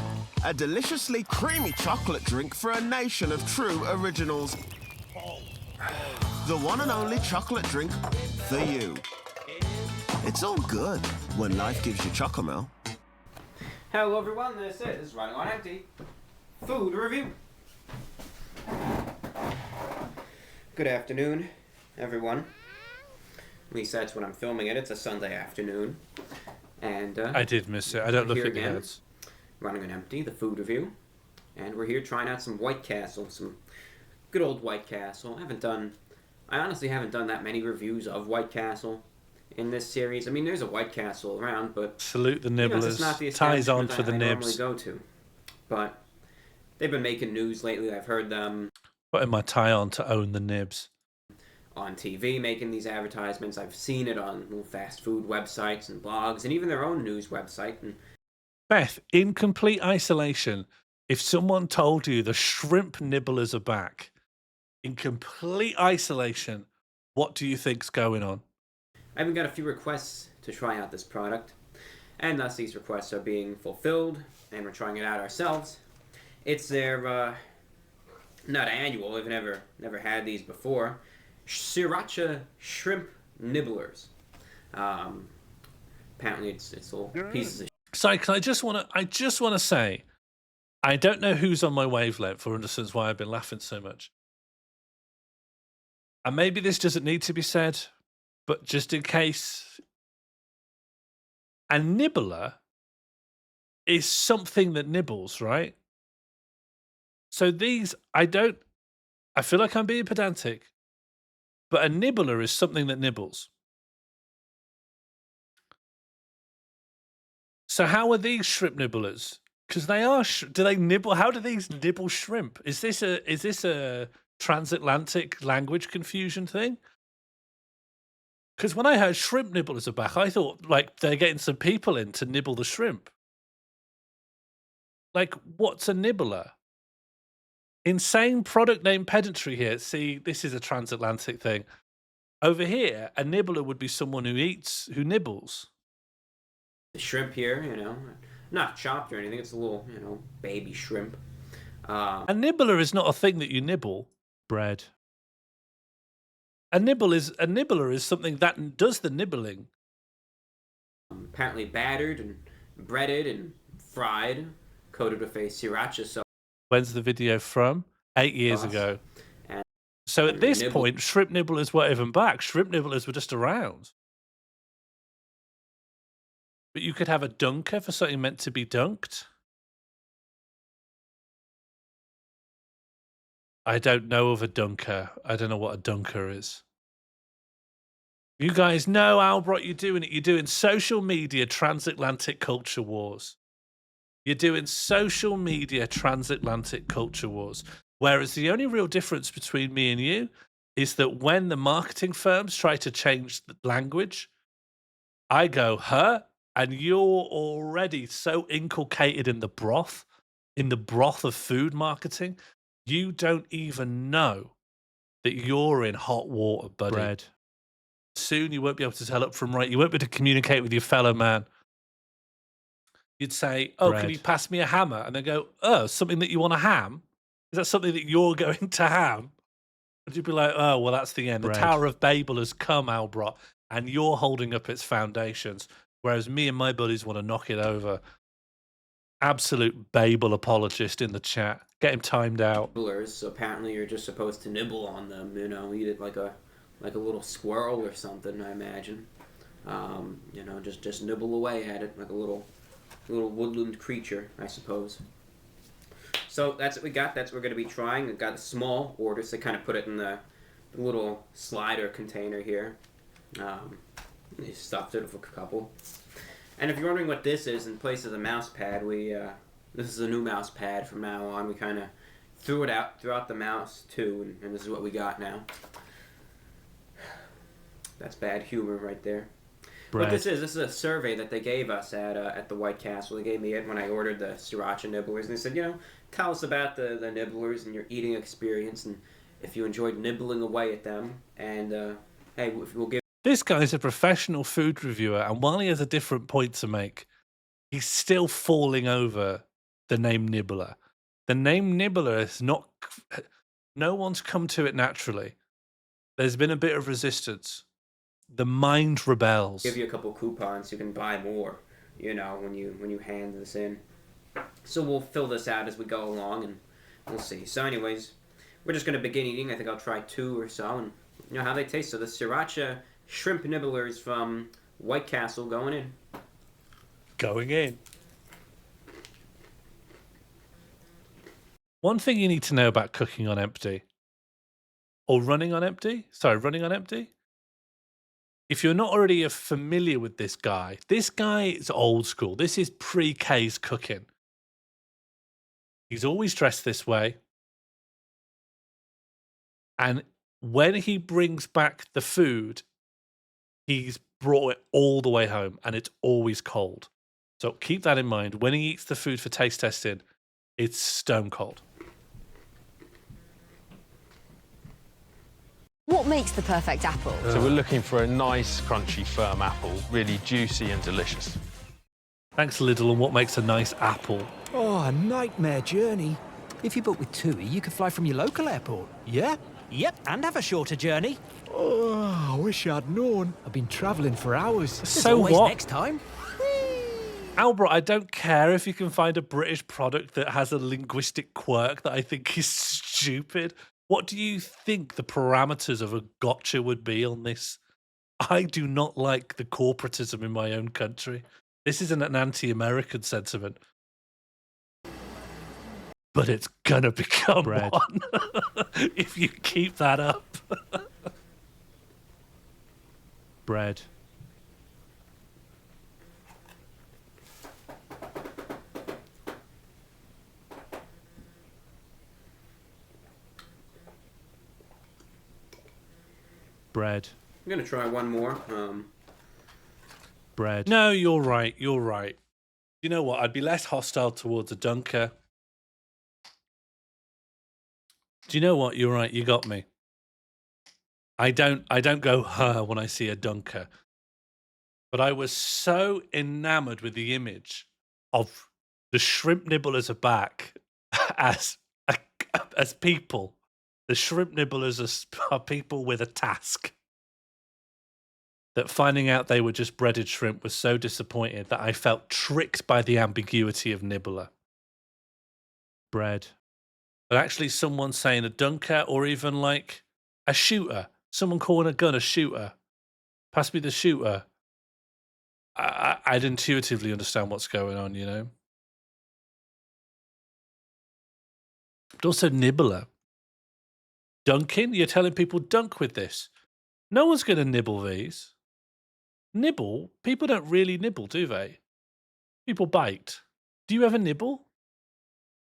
A deliciously creamy chocolate drink for a nation of true originals. The one and only chocolate drink for you. It's all good when life gives you Chocomel. Hello everyone, this is Running on Empty Food Review. Good afternoon, everyone. At least that's when I'm filming it. It's a Sunday afternoon. And I did miss it. I don't look here at the again, ads. Running on Empty, the food review. And we're here trying out some White Castle, some good old White Castle. I honestly haven't done that many reviews of White Castle in this series. I mean, there's a White Castle around, but salute the nibblers. it's not the Ties on establishment for the I normally nibs. go to. But they've been making news lately. I've heard them Putting my tie on to own the nibs. On TV making these advertisements. I've seen it on little fast food websites and blogs and even their own news website. And Beth, in complete isolation, if someone told you the shrimp nibblers are back, in complete isolation, what do you think's going on? I even got a few requests to try out this product, and thus these requests are being fulfilled, and we're trying it out ourselves. It's their not annual. I've never had these before. Sriracha shrimp nibblers. Apparently, it's little pieces of. Sorry, because I just want to say, I don't know who's on my wavelength, for instance, why I've been laughing so much. And maybe this doesn't need to be said, but just in case, a nibbler is something that nibbles, right? So these, I feel like I'm being pedantic, but a nibbler is something that nibbles. So how are these shrimp nibblers? Because they are. Do they nibble? How do these nibble shrimp? Is this a transatlantic language confusion thing? Because when I heard shrimp nibblers are back, I thought like they're getting some people in to nibble the shrimp. Like, what's a nibbler? Insane product name pedantry here. See, this is a transatlantic thing. Over here, a nibbler would be someone who nibbles. The shrimp here, not chopped or anything. It's a little, baby shrimp. A nibbler is not a thing that you nibble. Bread. A nibbler is something that does the nibbling. Apparently battered and breaded and fried, coated with a sriracha sauce. When's the video from? 8 years ago. And so at this point, shrimp nibblers weren't even back. Shrimp nibblers were just around. But you could have a dunker for something meant to be dunked. I don't know of a dunker. I don't know what a dunker is. You guys know, Albert, you're doing it. You're doing social media transatlantic culture wars. You're doing social media transatlantic culture wars. Whereas the only real difference between me and you is that when the marketing firms try to change the language, I go, huh? And you're already so inculcated in the broth of food marketing, you don't even know that you're in hot water, buddy. Bread. Soon you won't be able to tell up from right. You won't be able to communicate with your fellow man. You'd say, oh, Can you pass me a hammer? And they go, oh, something that you want to ham? Is that something that you're going to ham? Would you be like, oh, well, that's the end. The Tower of Babel has come, Albert, and you're holding up its foundations. Whereas me and my buddies want to knock it over. Absolute Babel apologist in the chat. Get him timed out. So apparently you're just supposed to nibble on them, eat it like a little squirrel or something, I imagine. Just nibble away at it like a little woodland creature, I suppose. So that's what we got. That's what we're going to be trying. We've got a small order, so kind of put it in the little slider container here. They stuffed it with a couple. And if you're wondering what this is, in place of the mouse pad, this is a new mouse pad from now on. We kind of threw out the mouse too, and this is what we got now. That's bad humor right there. Bread. What this is a survey that they gave us at the White Castle. They gave me it when I ordered the sriracha nibblers, and they said, tell us about the nibblers and your eating experience, and if you enjoyed nibbling away at them, and hey, we'll give. This guy's a professional food reviewer, and while he has a different point to make, he's still falling over the name nibbler. The name nibbler is not. No one's come to it naturally. There's been a bit of resistance. The mind rebels. Give you a couple coupons, you can buy more. When you hand this in. So we'll fill this out as we go along, and we'll see. So, anyways, we're just gonna begin eating. I think I'll try 2 or so, and how they taste. So the sriracha shrimp nibblers from White Castle going in. Going in. One thing you need to know about cooking on empty, or running on empty. If you're not already familiar with this guy is old school. This is pre-K's cooking. He's always dressed this way. And when he brings back the food, he's brought it all the way home and it's always cold. So keep that in mind. When he eats the food for taste testing, it's stone cold. What makes the perfect apple? So we're looking for a nice, crunchy, firm apple, really juicy and delicious. Thanks, Lidl. And what makes a nice apple? Oh, a nightmare journey. If you book with TUI, you could fly from your local airport. Yeah? Yep, and have a shorter journey. Oh, I wish I'd known. I've been travelling for hours. So always what? Next time. Albert, I don't care if you can find a British product that has a linguistic quirk that I think is stupid. What do you think the parameters of a gotcha would be on this? I do not like the corporatism in my own country. This isn't an anti-American sentiment. But it's gonna become one if you keep that up. Bread. Bread. I'm gonna try one more. Bread. No, you're right. You're right. You know what? I'd be less hostile towards a dunker. Do you know what? You're right. You got me. I don't go huh when I see a dunker. But I was so enamored with the image of the shrimp nibblers are back as people. The shrimp nibblers are people with a task. That finding out they were just breaded shrimp was so disappointed that I felt tricked by the ambiguity of nibbler. Bread. But actually someone saying a dunker or even like a shooter. Someone calling a gun a shooter. Pass me the shooter. I'd intuitively understand what's going on, you know? But also nibbler. Dunking? You're telling people dunk with this. No one's going to nibble these. Nibble? People don't really nibble, do they? People bite. Do you ever nibble?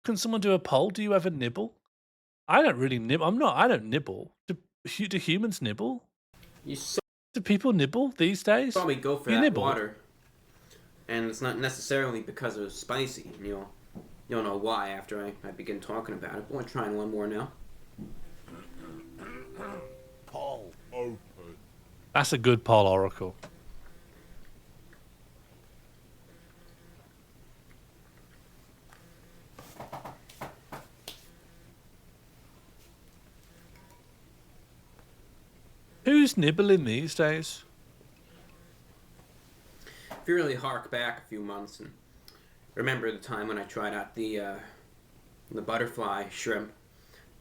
Can someone do a poll? Do you ever nibble? I don't really nibble. I don't nibble. Do humans nibble? Do people nibble these days? Probably go for you that nibble? water. And it's not necessarily because it was spicy. You'll know why after I begin talking about it. But we're trying one more now. Poll open. That's a good poll, Oracle. Who's nibbling these days? If you really hark back a few months and remember the time when I tried out the butterfly shrimp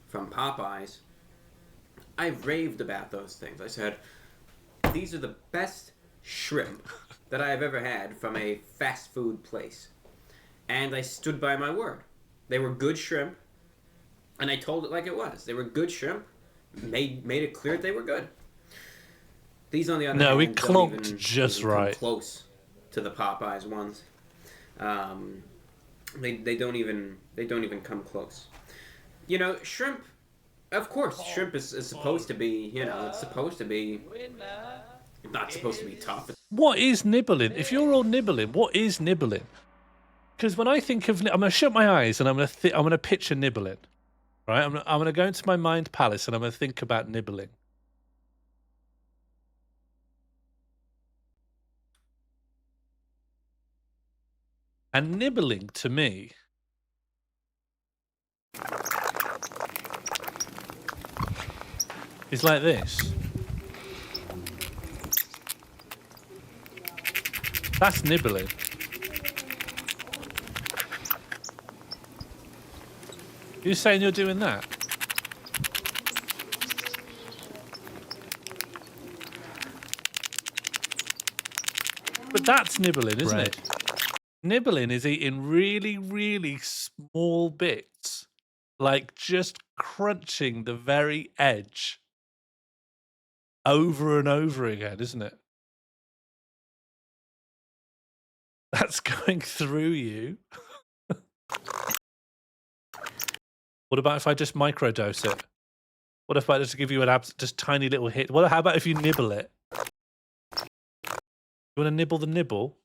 from Popeyes, I raved about those things. I said, these are the best shrimp that I have ever had from a fast food place. And I stood by my word. They were good shrimp, and I told it like it was. They were good shrimp, made it clear that they were good. These, on the other hand, we don't clonked even just come right. close to the Popeyes ones. They don't even come close. You know, shrimp. Of course, shrimp is supposed to be. You know, it's supposed to be. Not supposed to be tough. What is nibbling? If you're all nibbling, what is nibbling? Because when I think of, I'm going to shut my eyes and I'm going to picture nibbling, right? I'm going to go into my mind palace and I'm going to think about nibbling. And nibbling to me is like this. That's nibbling. You're saying you're doing that? But that's nibbling, isn't it? Nibbling is eating really, really small bits. Like just crunching the very edge over and over again, isn't it? That's going through you. What about if I just microdose it? What if I just give you an just tiny little hit? Well, how about if you nibble it? You want to nibble the nibble?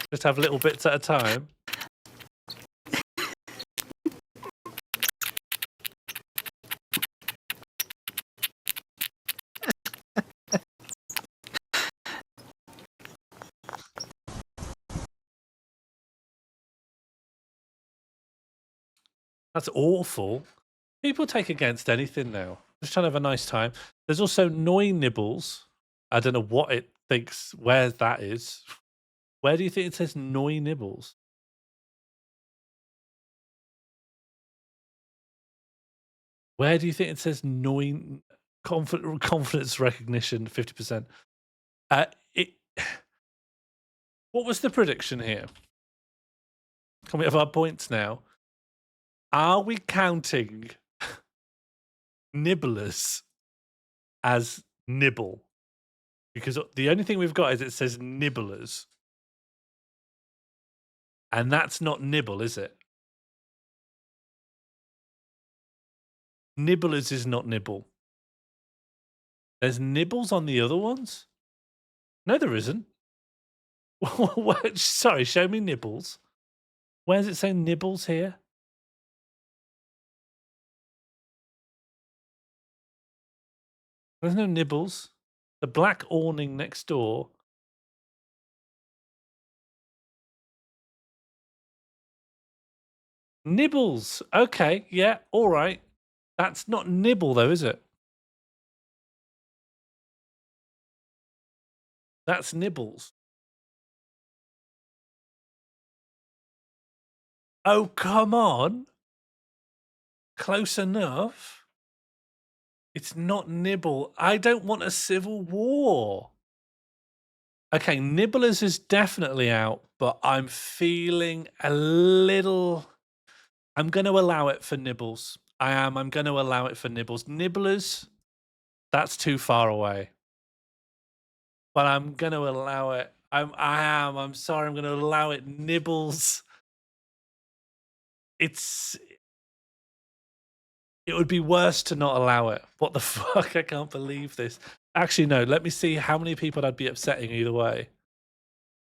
Just have little bits at a time. That's awful. People take against anything now. Just trying to have a nice time. There's also Noi Nibbles. I don't know what it thinks, where that is. Where do you think it says Noi Nibbles? Where do you think it says Noi confidence recognition 50%? What was the prediction here? Can we have our points now? Are we counting nibblers as nibble? Because the only thing we've got is it says nibblers. And that's not nibble, is it? Nibblers is not nibble. There's nibbles on the other ones? No, there isn't. Sorry, show me nibbles. Where's it saying nibbles here? There's no nibbles. The black awning next door. Nibbles. Okay, yeah, all right. That's not nibble, though, is it? That's nibbles. Oh, come on. Close enough. It's not nibble. I don't want a civil war. Okay, nibblers is definitely out, but I'm feeling a little... I'm going to allow it for nibbles. I am. I'm going to allow it for nibbles. Nibblers, that's too far away. But I'm going to allow it. I'm sorry. I'm going to allow it. Nibbles. It would be worse to not allow it. What the fuck? I can't believe this. Actually, no. Let me see how many people I'd be upsetting either way.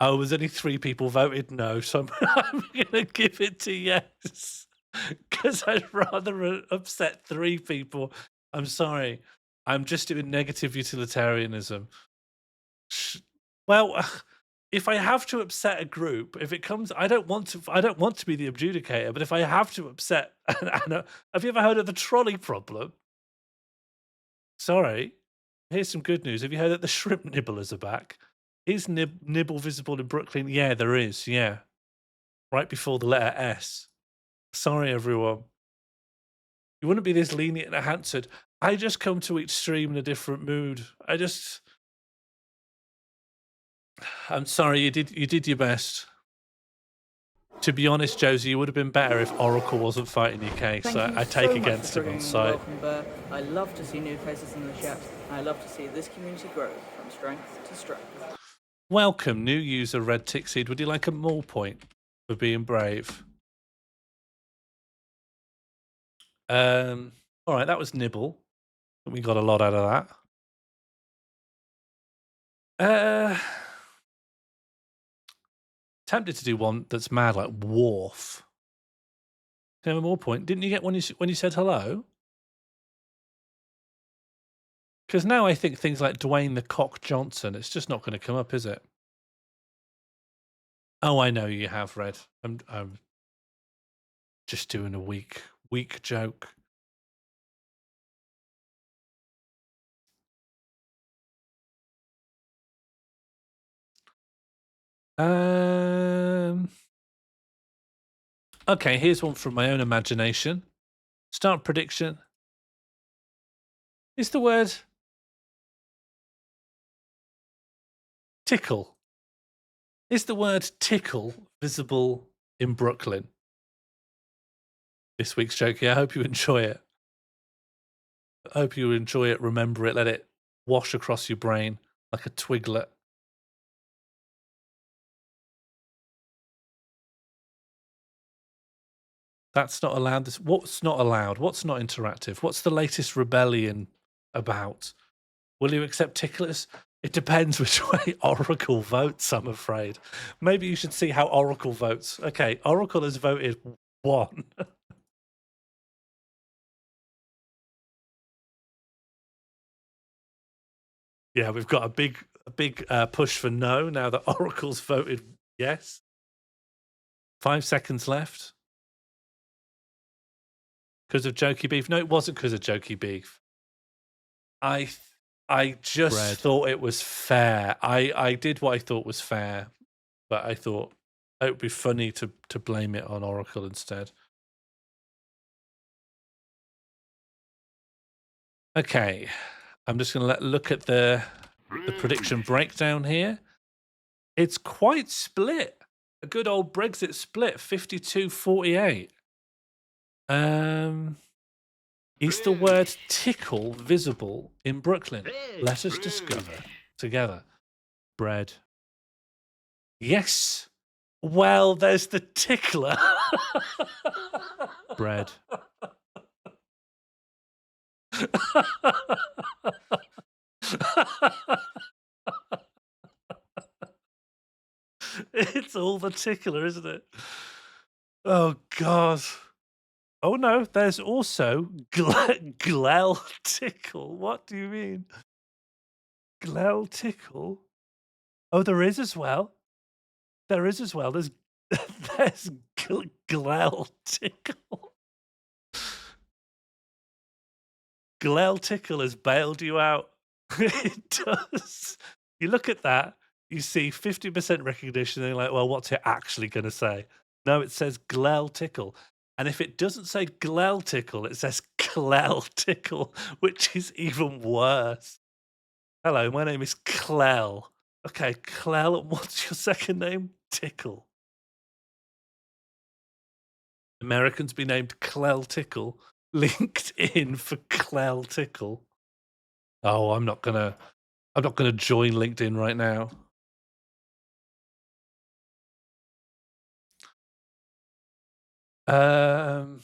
Oh, there's only 3 people voted no, so I'm going to give it to yes. Because I'd rather upset 3 people. I'm sorry. I'm just doing negative utilitarianism. Well, if I have to upset a group, if it comes, I don't want to be the adjudicator. But if I have to upset, have you ever heard of the trolley problem? Sorry. Here's some good news. Have you heard that the shrimp nibblers are back? Is nibble visible in Brooklyn? Yeah, there is. Yeah, right before the letter S. Sorry, everyone. You wouldn't be this lenient at Hansard. I just come to each stream in a different mood. I'm sorry, you did your best. To be honest, Josie, you would have been better if Oracle wasn't fighting your case. I take against him on site. I love to see new faces in the chat. I love to see this community grow from strength to strength. Welcome, new user Red Tickseed. Would you like a more point for being brave? All right, that was nibble. We got a lot out of that. Tempted to do one that's mad, like Wharf. Can I have a more point? Didn't you get when you said hello? Because now I think things like Dwayne the Cock Johnson, it's just not going to come up, is it? Oh, I know you have, Red. I'm just doing a weak joke. Okay, here's one from my own imagination. Start prediction. Is the word tickle? Is the word tickle visible in Brooklyn? This week's joke. Yeah, I hope you enjoy it. I hope you enjoy it, remember it, let it wash across your brain like a twiglet. That's not allowed. What's not allowed? What's not interactive? What's the latest rebellion about? Will you accept ticklers? It depends which way Oracle votes, I'm afraid. Maybe you should see how Oracle votes. Okay, Oracle has voted 1. Yeah, we've got a big push for no now that Oracle's voted yes. 5 seconds left. Because of Jokey Beef? No, it wasn't because of Jokey Beef. I just thought it was fair. I did what I thought was fair, but I thought it would be funny to blame it on Oracle instead. Okay, I'm just going to look at the prediction breakdown here. It's quite split. A good old Brexit split, 52-48. Is the word tickle visible in Brooklyn? Let us discover together. Bread. Yes. Well, there's the tickler. Bread. It's all the tickler, isn't it? Oh, God. Oh, no, there's also Glel tickle. What do you mean? Glel tickle? Oh, there is as well. There is as well. There's Glel tickle. Glel tickle has bailed you out. It does. You look at that, you see 50% recognition, and you're like, well, what's it actually going to say? No, it says Glel tickle. And if it doesn't say Glel tickle, it says Clel tickle, which is even worse. Hello, my name is Clel. Okay, Clel, what's your second name? Tickle. Americans be named Clel Tickle. LinkedIn for Clel Tickle. Oh, I'm not gonna join LinkedIn right now.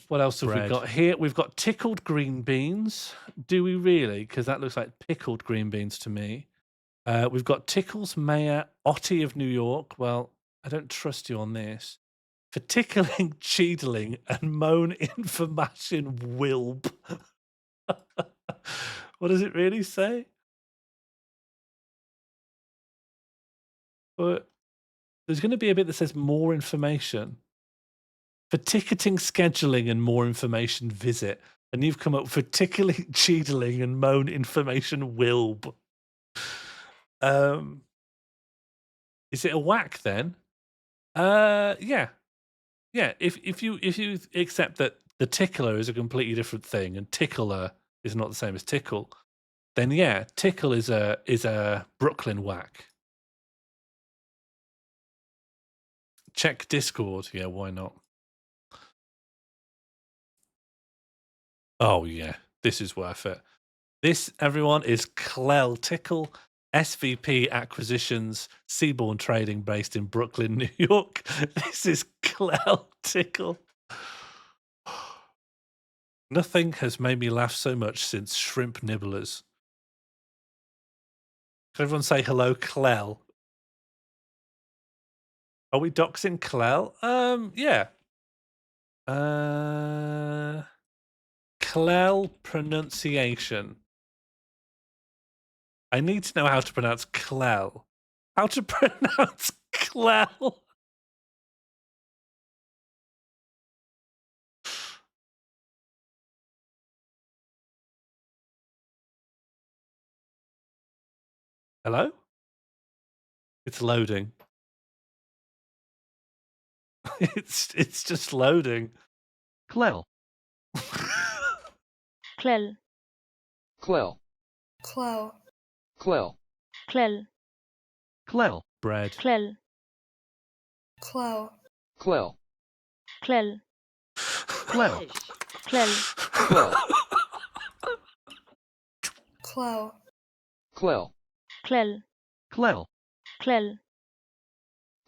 What else have we got here? We've got tickled green beans. Do we really? Because that looks like pickled green beans to me. We've got Tickles Mayor Otti of New York. Well, I don't trust you on this. For tickling, cheedling, and moan information wilb. What does it really say? But there's going to be a bit that says more information. For ticketing, scheduling, and more information, visit. And you've come up for tickling, cheedling, and moan information wilb. Is it a whack then? Yeah. Yeah, if you accept that the tickler is a completely different thing and tickler is not the same as tickle, then yeah, tickle is a Brooklynwhack. Check Discord. Yeah, why not? Oh yeah, this is worth it. This, everyone, is Clel Tickle, SVP Acquisitions, Seaborn Trading based in Brooklyn, New York. This is Clel Tickle. Nothing has made me laugh so much since shrimp nibblers. Can everyone say hello, Clel? Are we doxing Clel? Yeah. Clel pronunciation. I need to know how to pronounce Clel. How to pronounce Clel? Hello? It's loading. It's just loading. Clel. Clel. Clel. Clel. Clel. Clel. Clel. Bread. Clel. Clel. Clel. Clel. Clel. Clel. Clel. Clel. Clel. Clel. Clel. Clel.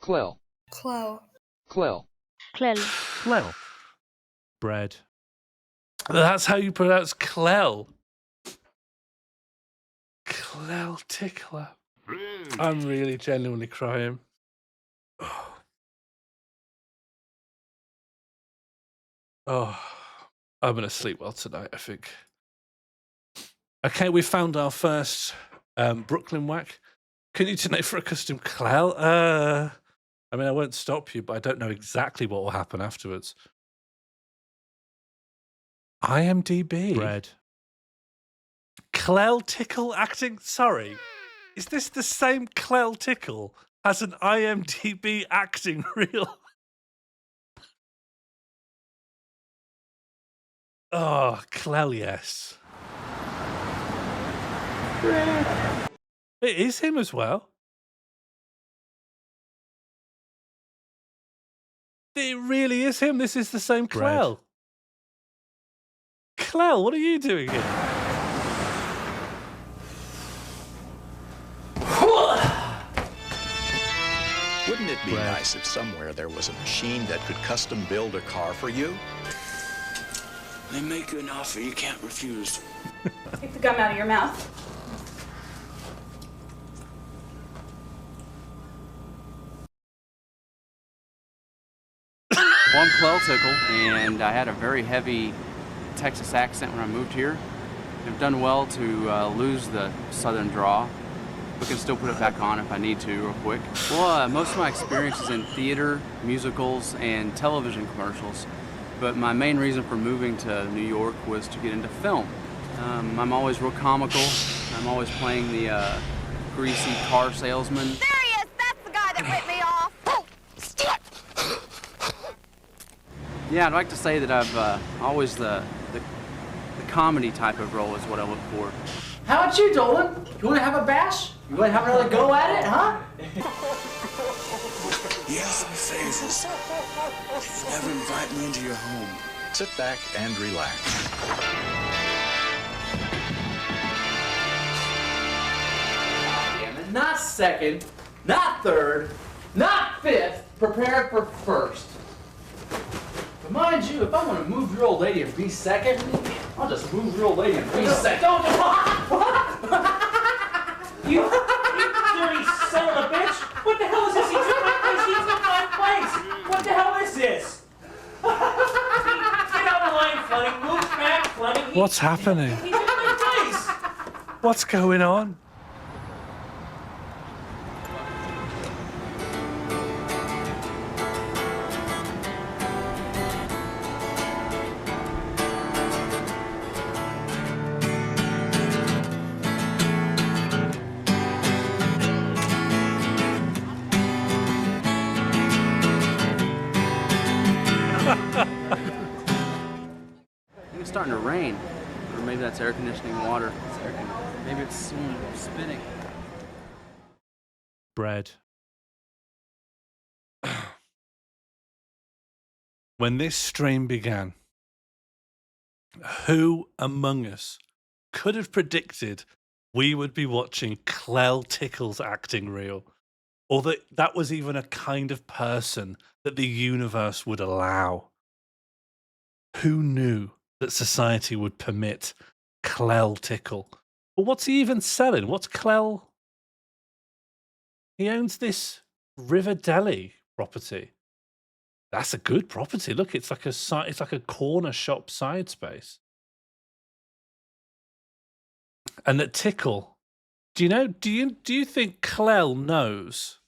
Clel. Clel. Clel. Clel. Clel. Bread. That's how you pronounce Clell. Clell Tickler. I'm really genuinely crying. Oh, I'm going to sleep well tonight, I think. Okay, we found our first Brooklynwhack. Can you donate for a custom Clell? I mean, I won't stop you, but I don't know exactly what will happen afterwards. IMDb. Bread. Clell Tickle acting? Sorry. Is this the same Clell Tickle as an IMDb acting reel? Oh, Clell, yes. It is him as well. It really is him. This is the same Clell. Clell, what are you doing here? Wouldn't it be nice if somewhere there was a machine that could custom build a car for you? They make you an offer you can't refuse. Take the gum out of your mouth. Well, I'm Clell Tickle, and I had a very heavy Texas accent when I moved here. I've done well to lose the southern draw. We can still put it back on if I need to real quick. Well, most of my experience is in theater, musicals, and television commercials. But my main reason for moving to New York was to get into film. I'm always real comical. I'm always playing the greasy car salesman. There he is! That's the guy that ripped me off! Yeah, I'd like to say that I've always the comedy type of role is what I look for. How about you, Dolan? You want to have a bash? You want to have another go at it, huh? You have some phases. You never invite me into your home. Sit back and relax. Damn it. Not second, not third, not fifth. Prepare for first. But mind you, if I want to move your old lady and be second, I'll just move your old lady and be second. Don't you dirty son of a bitch! What the hell is this? He took my place! He took my place! What the hell is this? Get out of line, Fleming! Move back, Fleming! What's happening? He took my place! What's going on? It's starting to rain. Or maybe that's air conditioning water. Maybe it's spinning. Bread. When this stream began, who among us could have predicted we would be watching Clell Tickle's acting reel? Or that that was even a kind of person that the universe would allow? Who knew that society would permit Clell Tickle? But what's he even selling? What's Clell? He owns this River Deli property. That's a good property. Look, it's like a corner shop side space. And that Tickle, do you think Clell knows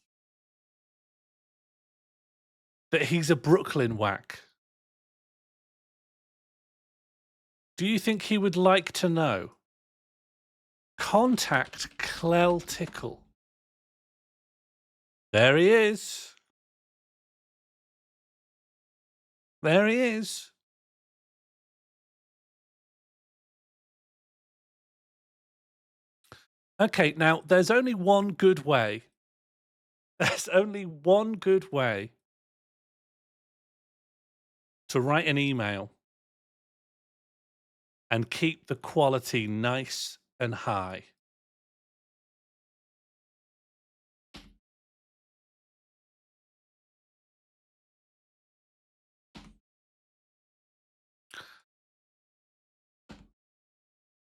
that he's a Brooklynwhack? Do you think he would like to know? Contact Clell Tickle. There he is. There he is. Okay, now there's only one good way. There's only one good way to write an email and keep the quality nice and high.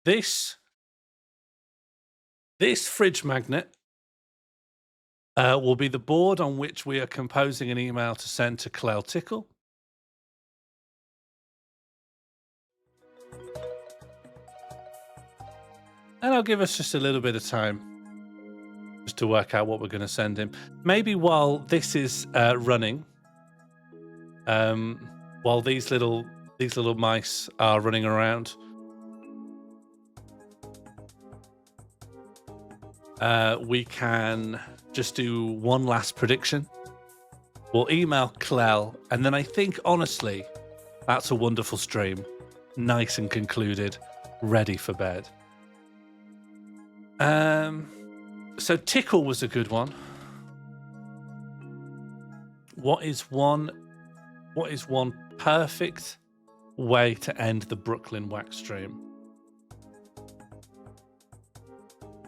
this fridge magnet will be the board on which we are composing an email to send to Clell Tickle. And I'll give us just a little bit of time just to work out what we're going to send him. Maybe while this is running, while these little mice are running around, we can just do one last prediction. We'll email Clell, and then I think, honestly, that's a wonderful stream. Nice and concluded, ready for bed. So Tickle was a good one. What is one perfect way to end the Brooklynwhack stream?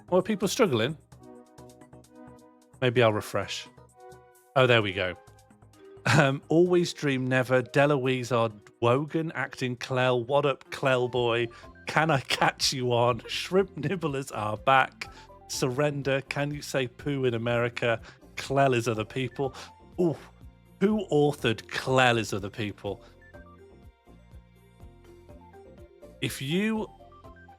Or are people struggling? Maybe I'll refresh. Oh, there we go. Always Dream Never. Deloise R. Wogan acting Clell. What up, Clell boy? Can I catch you on? Shrimp Nibblers are back. Surrender. Can you say poo in America? Clell is other people. Ooh, who authored Clell is other people? If you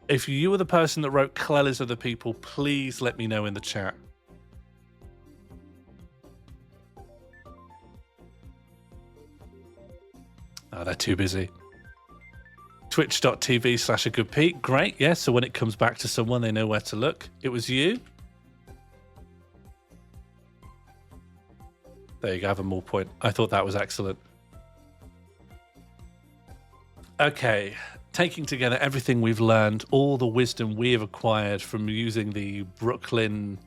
were the person that wrote Clell is other people, please let me know in the chat. Oh, they're too busy. Twitch.tv/agoodpete. Great, yeah. So when it comes back to someone, they know where to look. It was you. There you go, have a more point. I thought that was excellent. Okay, taking together everything we've learned, all the wisdom we have acquired from using the Brooklyn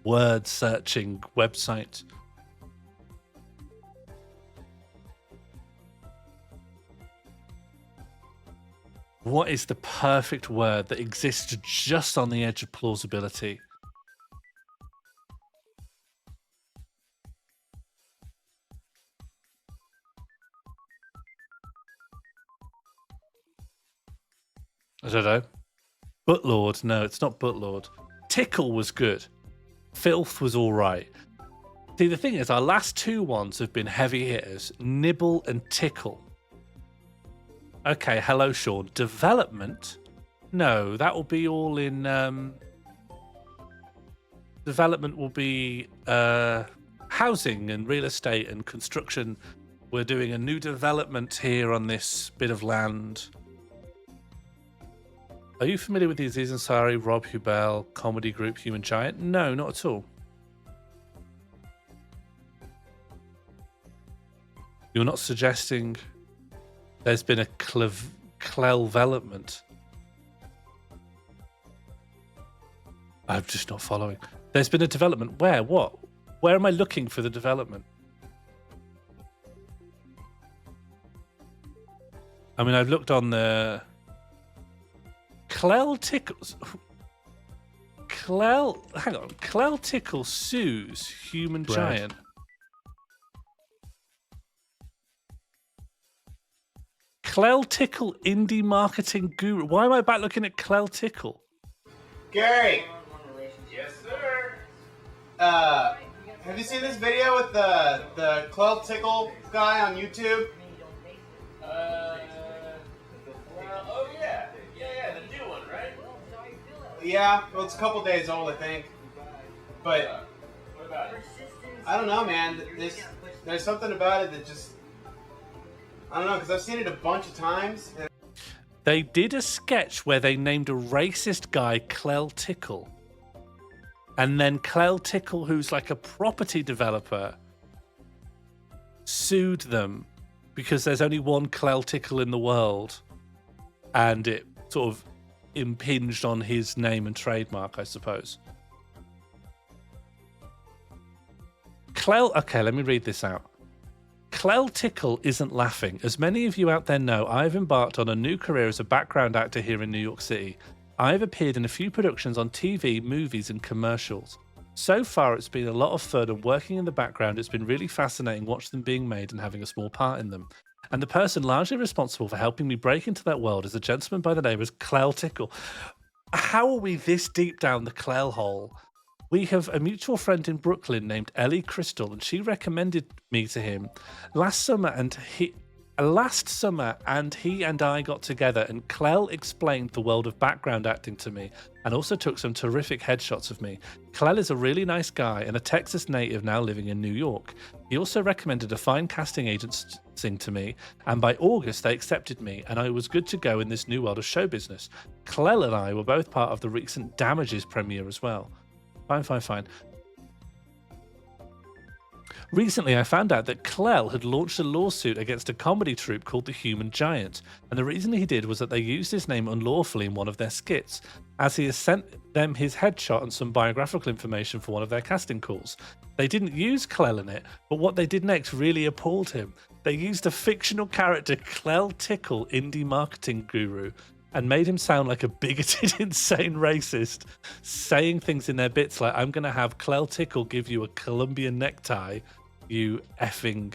word searching website. What is the perfect word that exists just on the edge of plausibility? I don't know. Buttlord. No, it's not Buttlord. Tickle was good. Filth was all right. See, the thing is, our last two ones have been heavy hitters. Nibble and Tickle. Okay, hello, Sean. Development? No, that will be all in... development will be housing and real estate and construction. We're doing a new development here on this bit of land. Are you familiar with the Aziz Ansari, Rob Hubel comedy group Human Giant? No, not at all. You're not suggesting there's been a Clell-velopment? I'm just not following. There's been a development. Where? What? Where am I looking for the development? I mean, I've looked on the... Clell Tickles. Hang on. Clell Tickle sues Human Giant. Clell Tickle indie marketing guru. Why am I back looking at Clell Tickle? Gary. Yes, sir. Have you seen this video with the Clell Tickle guy on YouTube? Oh yeah. Yeah, the new one, right? Yeah, well, it's a couple days old, I think. But what about it? I don't know, man. There's something about it that just, I don't know, because I've seen it a bunch of times. They did a sketch where they named a racist guy Clell Tickle. And then Clell Tickle, who's like a property developer, sued them because there's only one Clell Tickle in the world. And it sort of impinged on his name and trademark, I suppose. Okay, let me read this out. Clell Tickle isn't laughing. As many of you out there know, I've embarked on a new career as a background actor here in New York City. I've appeared in a few productions on TV, movies, and commercials. So far, it's been a lot of fun, and working in the background, it's been really fascinating watching them being made and having a small part in them. And the person largely responsible for helping me break into that world is a gentleman by the name of Clell Tickle. How are we this deep down the Clell hole? We have a mutual friend in Brooklyn named Ellie Crystal, and she recommended me to him last summer, and he and I got together, and Clell explained the world of background acting to me and also took some terrific headshots of me. Clell is a really nice guy and a Texas native now living in New York. He also recommended a fine casting agency to me, and by August they accepted me, and I was good to go in this new world of show business. Clell and I were both part of the recent Damages premiere as well. Fine. Recently, I found out that Clell had launched a lawsuit against a comedy troupe called The Human Giant, and the reason he did was that they used his name unlawfully in one of their skits, as he has sent them his headshot and some biographical information for one of their casting calls. They didn't use Clell in it, but what they did next really appalled him. They used a fictional character, Clell Tickle, indie marketing guru, and made him sound like a bigoted, insane racist, saying things in their bits like, I'm going to have Clell Tickle give you a Colombian necktie, you effing.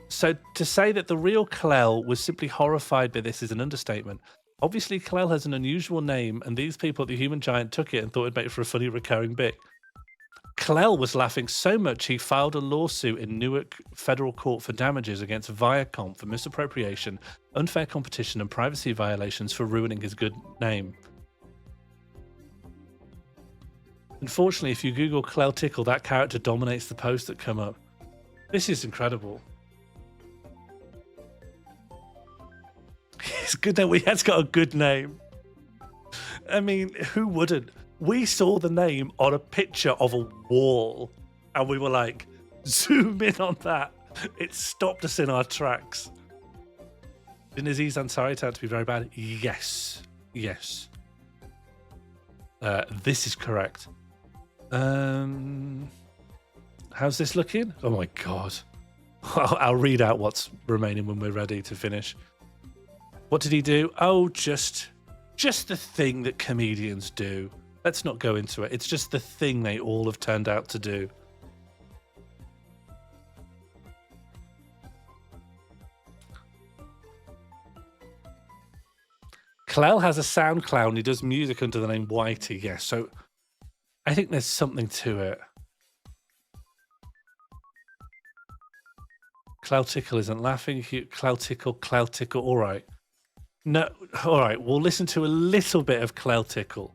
So to say that the real Clell was simply horrified by this is an understatement. Obviously, Clell has an unusual name, and these people at the Human Giant took it and thought it'd make for a funny recurring bit. Clell was laughing so much he filed a lawsuit in Newark federal court for damages against Viacom for misappropriation, unfair competition, and privacy violations for ruining his good name. Unfortunately, if you Google Clell Tickle, that character dominates the posts that come up. This is incredible. It's good that he has got a good name. I mean, who wouldn't? We saw the name on a picture of a wall and we were like, zoom in on that. It stopped us in our tracks. Didn't Aziz Ansari turn out to be very bad? Yes. This is correct. How's this looking? Oh my God. I'll read out what's remaining when we're ready to finish. What did he do? Oh, just the thing that comedians do. Let's not go into it. It's just the thing they all have turned out to do. Clell has a SoundCloud and he does music under the name Whitey. Yes, so I think there's something to it. Clell Tickle isn't laughing. Clell Tickle. All right. No, all right. We'll listen to a little bit of Clell Tickle.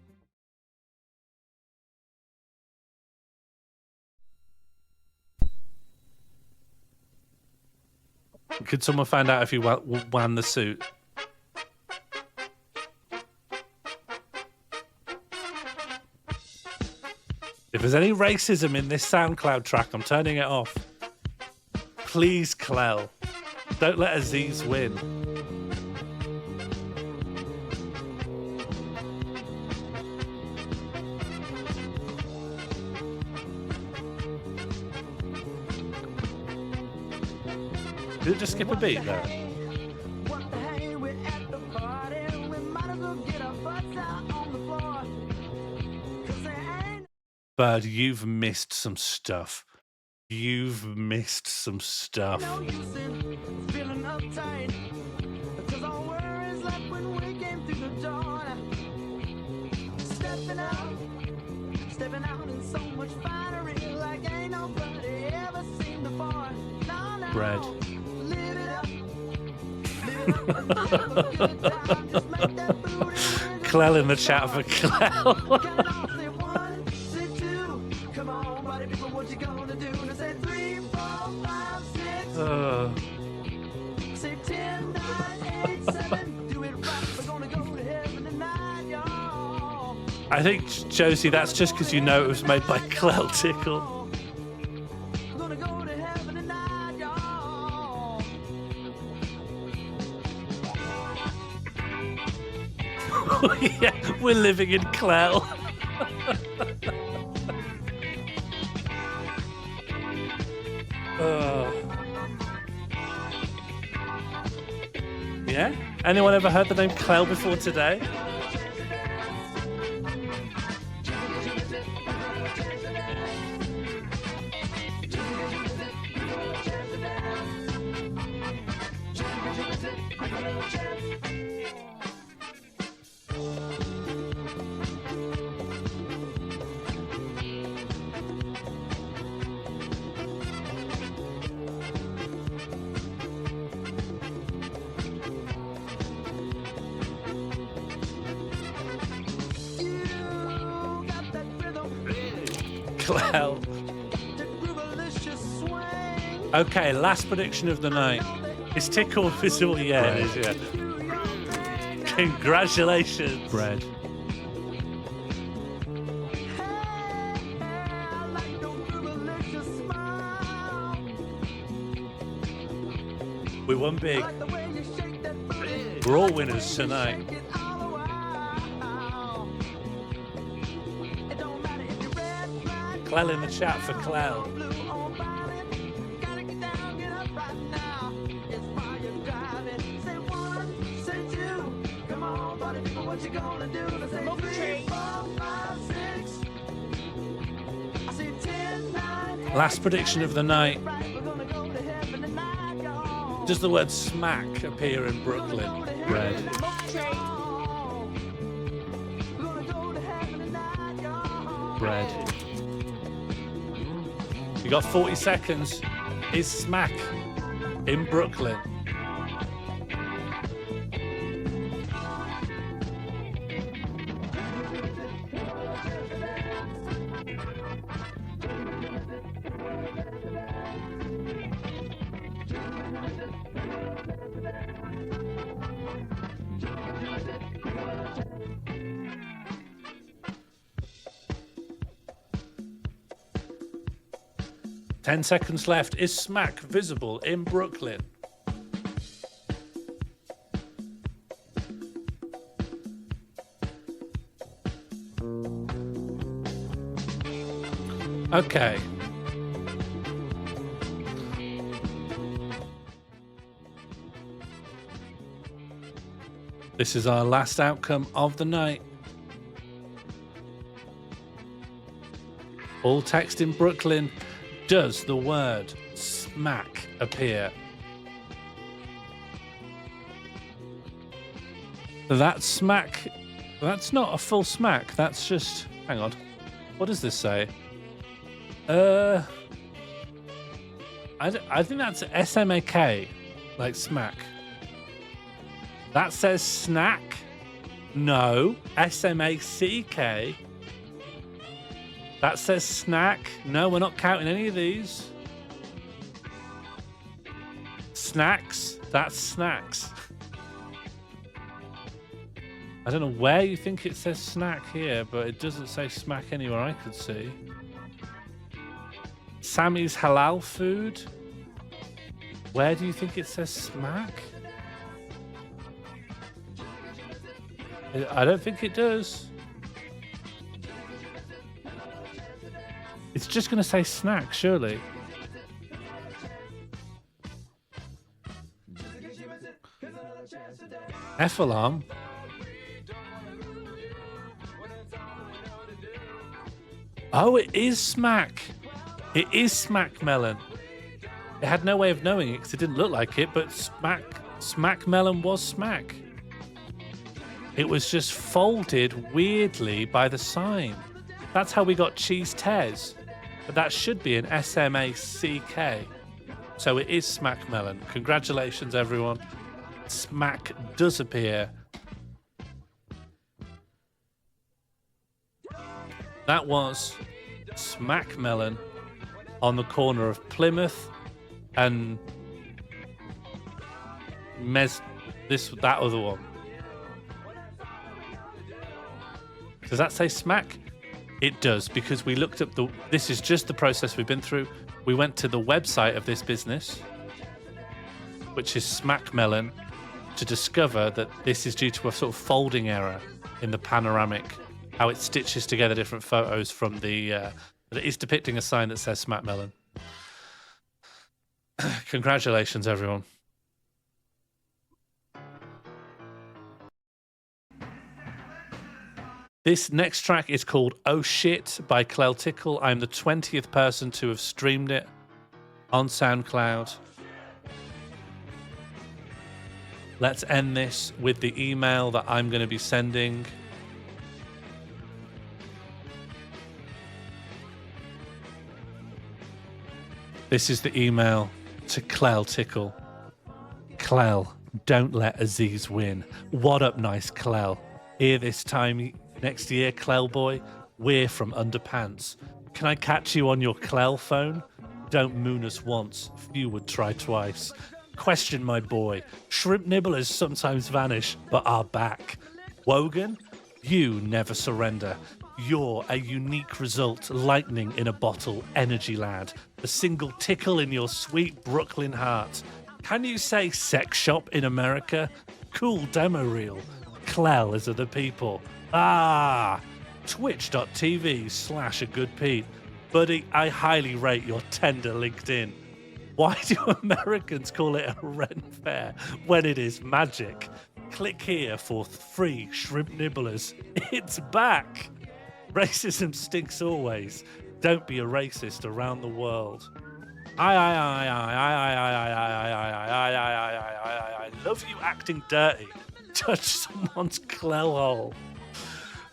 Could someone find out if he won the suit? If there's any racism in this SoundCloud track, I'm turning it off. Please, Clell. Don't let Aziz win. Did it just skip a beat there? Bird, you've missed some stuff. You've missed some stuff. Stepping out in so much finery like ain't nobody ever seen before. Bread. Clell in the chat for Clell. I think, Josie, that's just because you know it was made by Clell Tickle. Yeah, we're living in Clell. Yeah? Anyone ever heard the name Clell before today? Clell. Okay, last prediction of the night. Is Tickle visible? Yeah, it is, yeah. Congratulations. Bread. We won big. We're all winners tonight. Clell in the chat for Clell. Last prediction of the night. Does the word smack appear in Brooklyn? Bread. Bread. You got 40 seconds. Is smack in Brooklyn? Ten seconds left. Is smack visible in Brooklyn? Okay. This is our last outcome of the night. All text in Brooklyn. Does the word smack appear? That smack, that's not a full smack. That's just, hang on. What does this say? I think that's SMAK, like smack. That says snack. No, SMACK. That says snack. No, we're not counting any of these. Snacks. That's snacks. I don't know where you think it says snack here, but it doesn't say smack anywhere I could see. Sammy's halal food. Where do you think it says smack? I don't think it does. It's just going to say snack, surely. F alarm. Oh, it is smack. It is smack melon. It had no way of knowing it because it didn't look like it, but smack melon was smack. It was just folded weirdly by the sign. That's how we got cheese tears. But that should be an SMACK. So it is smack melon. Congratulations, everyone. Smack does appear. That was smack melon on the corner of Plymouth and that other one. Does that say smack? It does, because we looked up this is just the process we've been through. We went to the website of this business, which is Smack Melon, to discover that this is due to a sort of folding error in the panoramic, how it stitches together different photos from the, that it is depicting a sign that says Smack Melon. Congratulations, everyone. This next track is called Oh Shit by Clell Tickle. I'm the 20th person to have streamed it on SoundCloud. Let's end this with the email that I'm going to be sending. This is the email to Clell Tickle. Clell, don't let Aziz win. What up, nice Clell? Here this time next year, Clell boy, we're from Underpants. Can I catch you on your Clell phone? Don't moon us once, few would try twice. Question, my boy. Shrimp nibblers sometimes vanish, but are back. Wogan, you never surrender. You're a unique result, lightning in a bottle, energy lad. The single tickle in your sweet Brooklyn heart. Can you say sex shop in America? Cool demo reel. Clell is of the people. Ah! Twitch.tv/a good Pete. Buddy, I highly rate your tender LinkedIn. Why do Americans call it a Ren Fair when it is magic? Click here for free shrimp nibblers. It's back. Racism stinks always. Don't be a racist around the world. I love you acting dirty. Touch someone's Clell hole.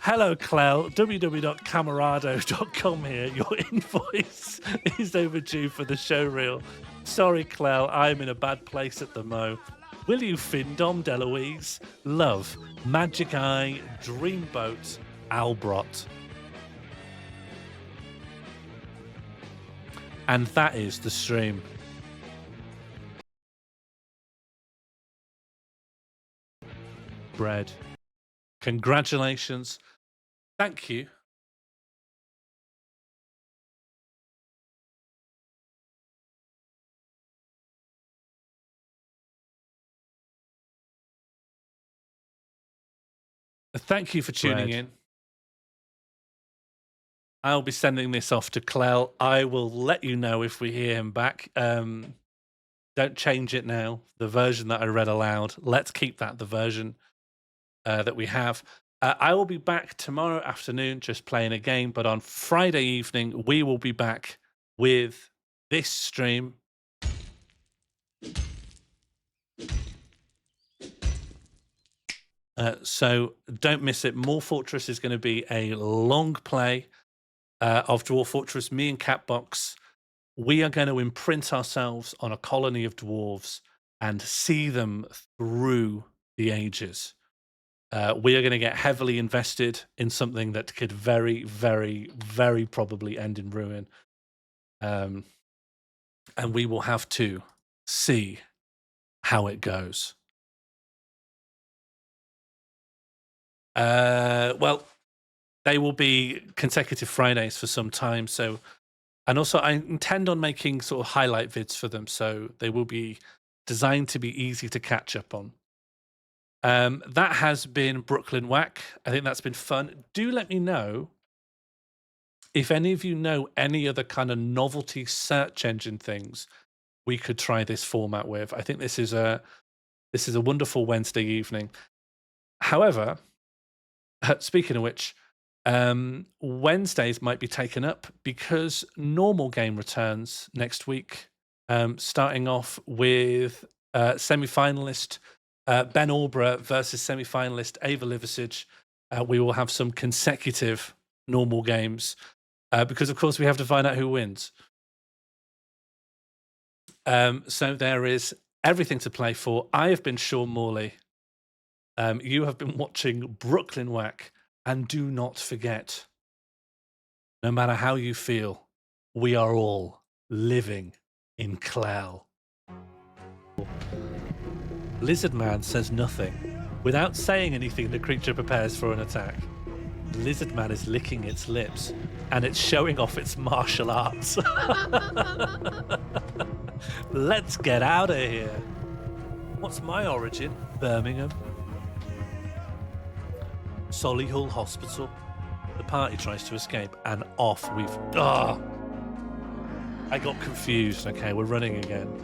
Hello, Clell. www.camarado.com here. Your invoice is overdue for the show reel. Sorry, Clell. I'm in a bad place at the mo. Will you Findom, Deloise? Love, Magic Eye, Dreamboat, Albrot. And that is the stream. Bread. Congratulations. Thank you. Thank you for tuning in. I'll be sending this off to Clell. I will let you know if we hear him back. Don't change it now. The version that I read aloud. Let's keep that the version that we have. I will be back tomorrow afternoon just playing a game, but on Friday evening, we will be back with this stream. So don't miss it. More Fortress is going to be a long play of Dwarf Fortress. Me and Catbox, we are going to imprint ourselves on a colony of dwarves and see them through the ages. We are going to get heavily invested in something that could very, very, very probably end in ruin. And we will have to see how it goes. Well, they will be consecutive Fridays for some time. So, and also I intend on making sort of highlight vids for them. So they will be designed to be easy to catch up on. That has been Brooklynwhack. I think that's been fun. Do let me know if any of you know any other kind of novelty search engine things we could try this format with. I think this is a wonderful Wednesday evening. However, speaking of which, Wednesdays might be taken up because normal game returns next week, starting off with semi-finalist Ben Albra versus semi-finalist Ava Liversidge. We will have some consecutive normal games because, of course, we have to find out who wins. So there is everything to play for. I have been Sean Morley. You have been watching Brooklynwhack. And do not forget, no matter how you feel, we are all living in Clell. Lizard Man says nothing. Without saying anything, the creature prepares for an attack. Lizard Man is licking its lips, and it's showing off its martial arts. Let's get out of here. What's my origin? Birmingham. Solihull Hospital. The party tries to escape, and off we've... I got confused. Okay, we're running again.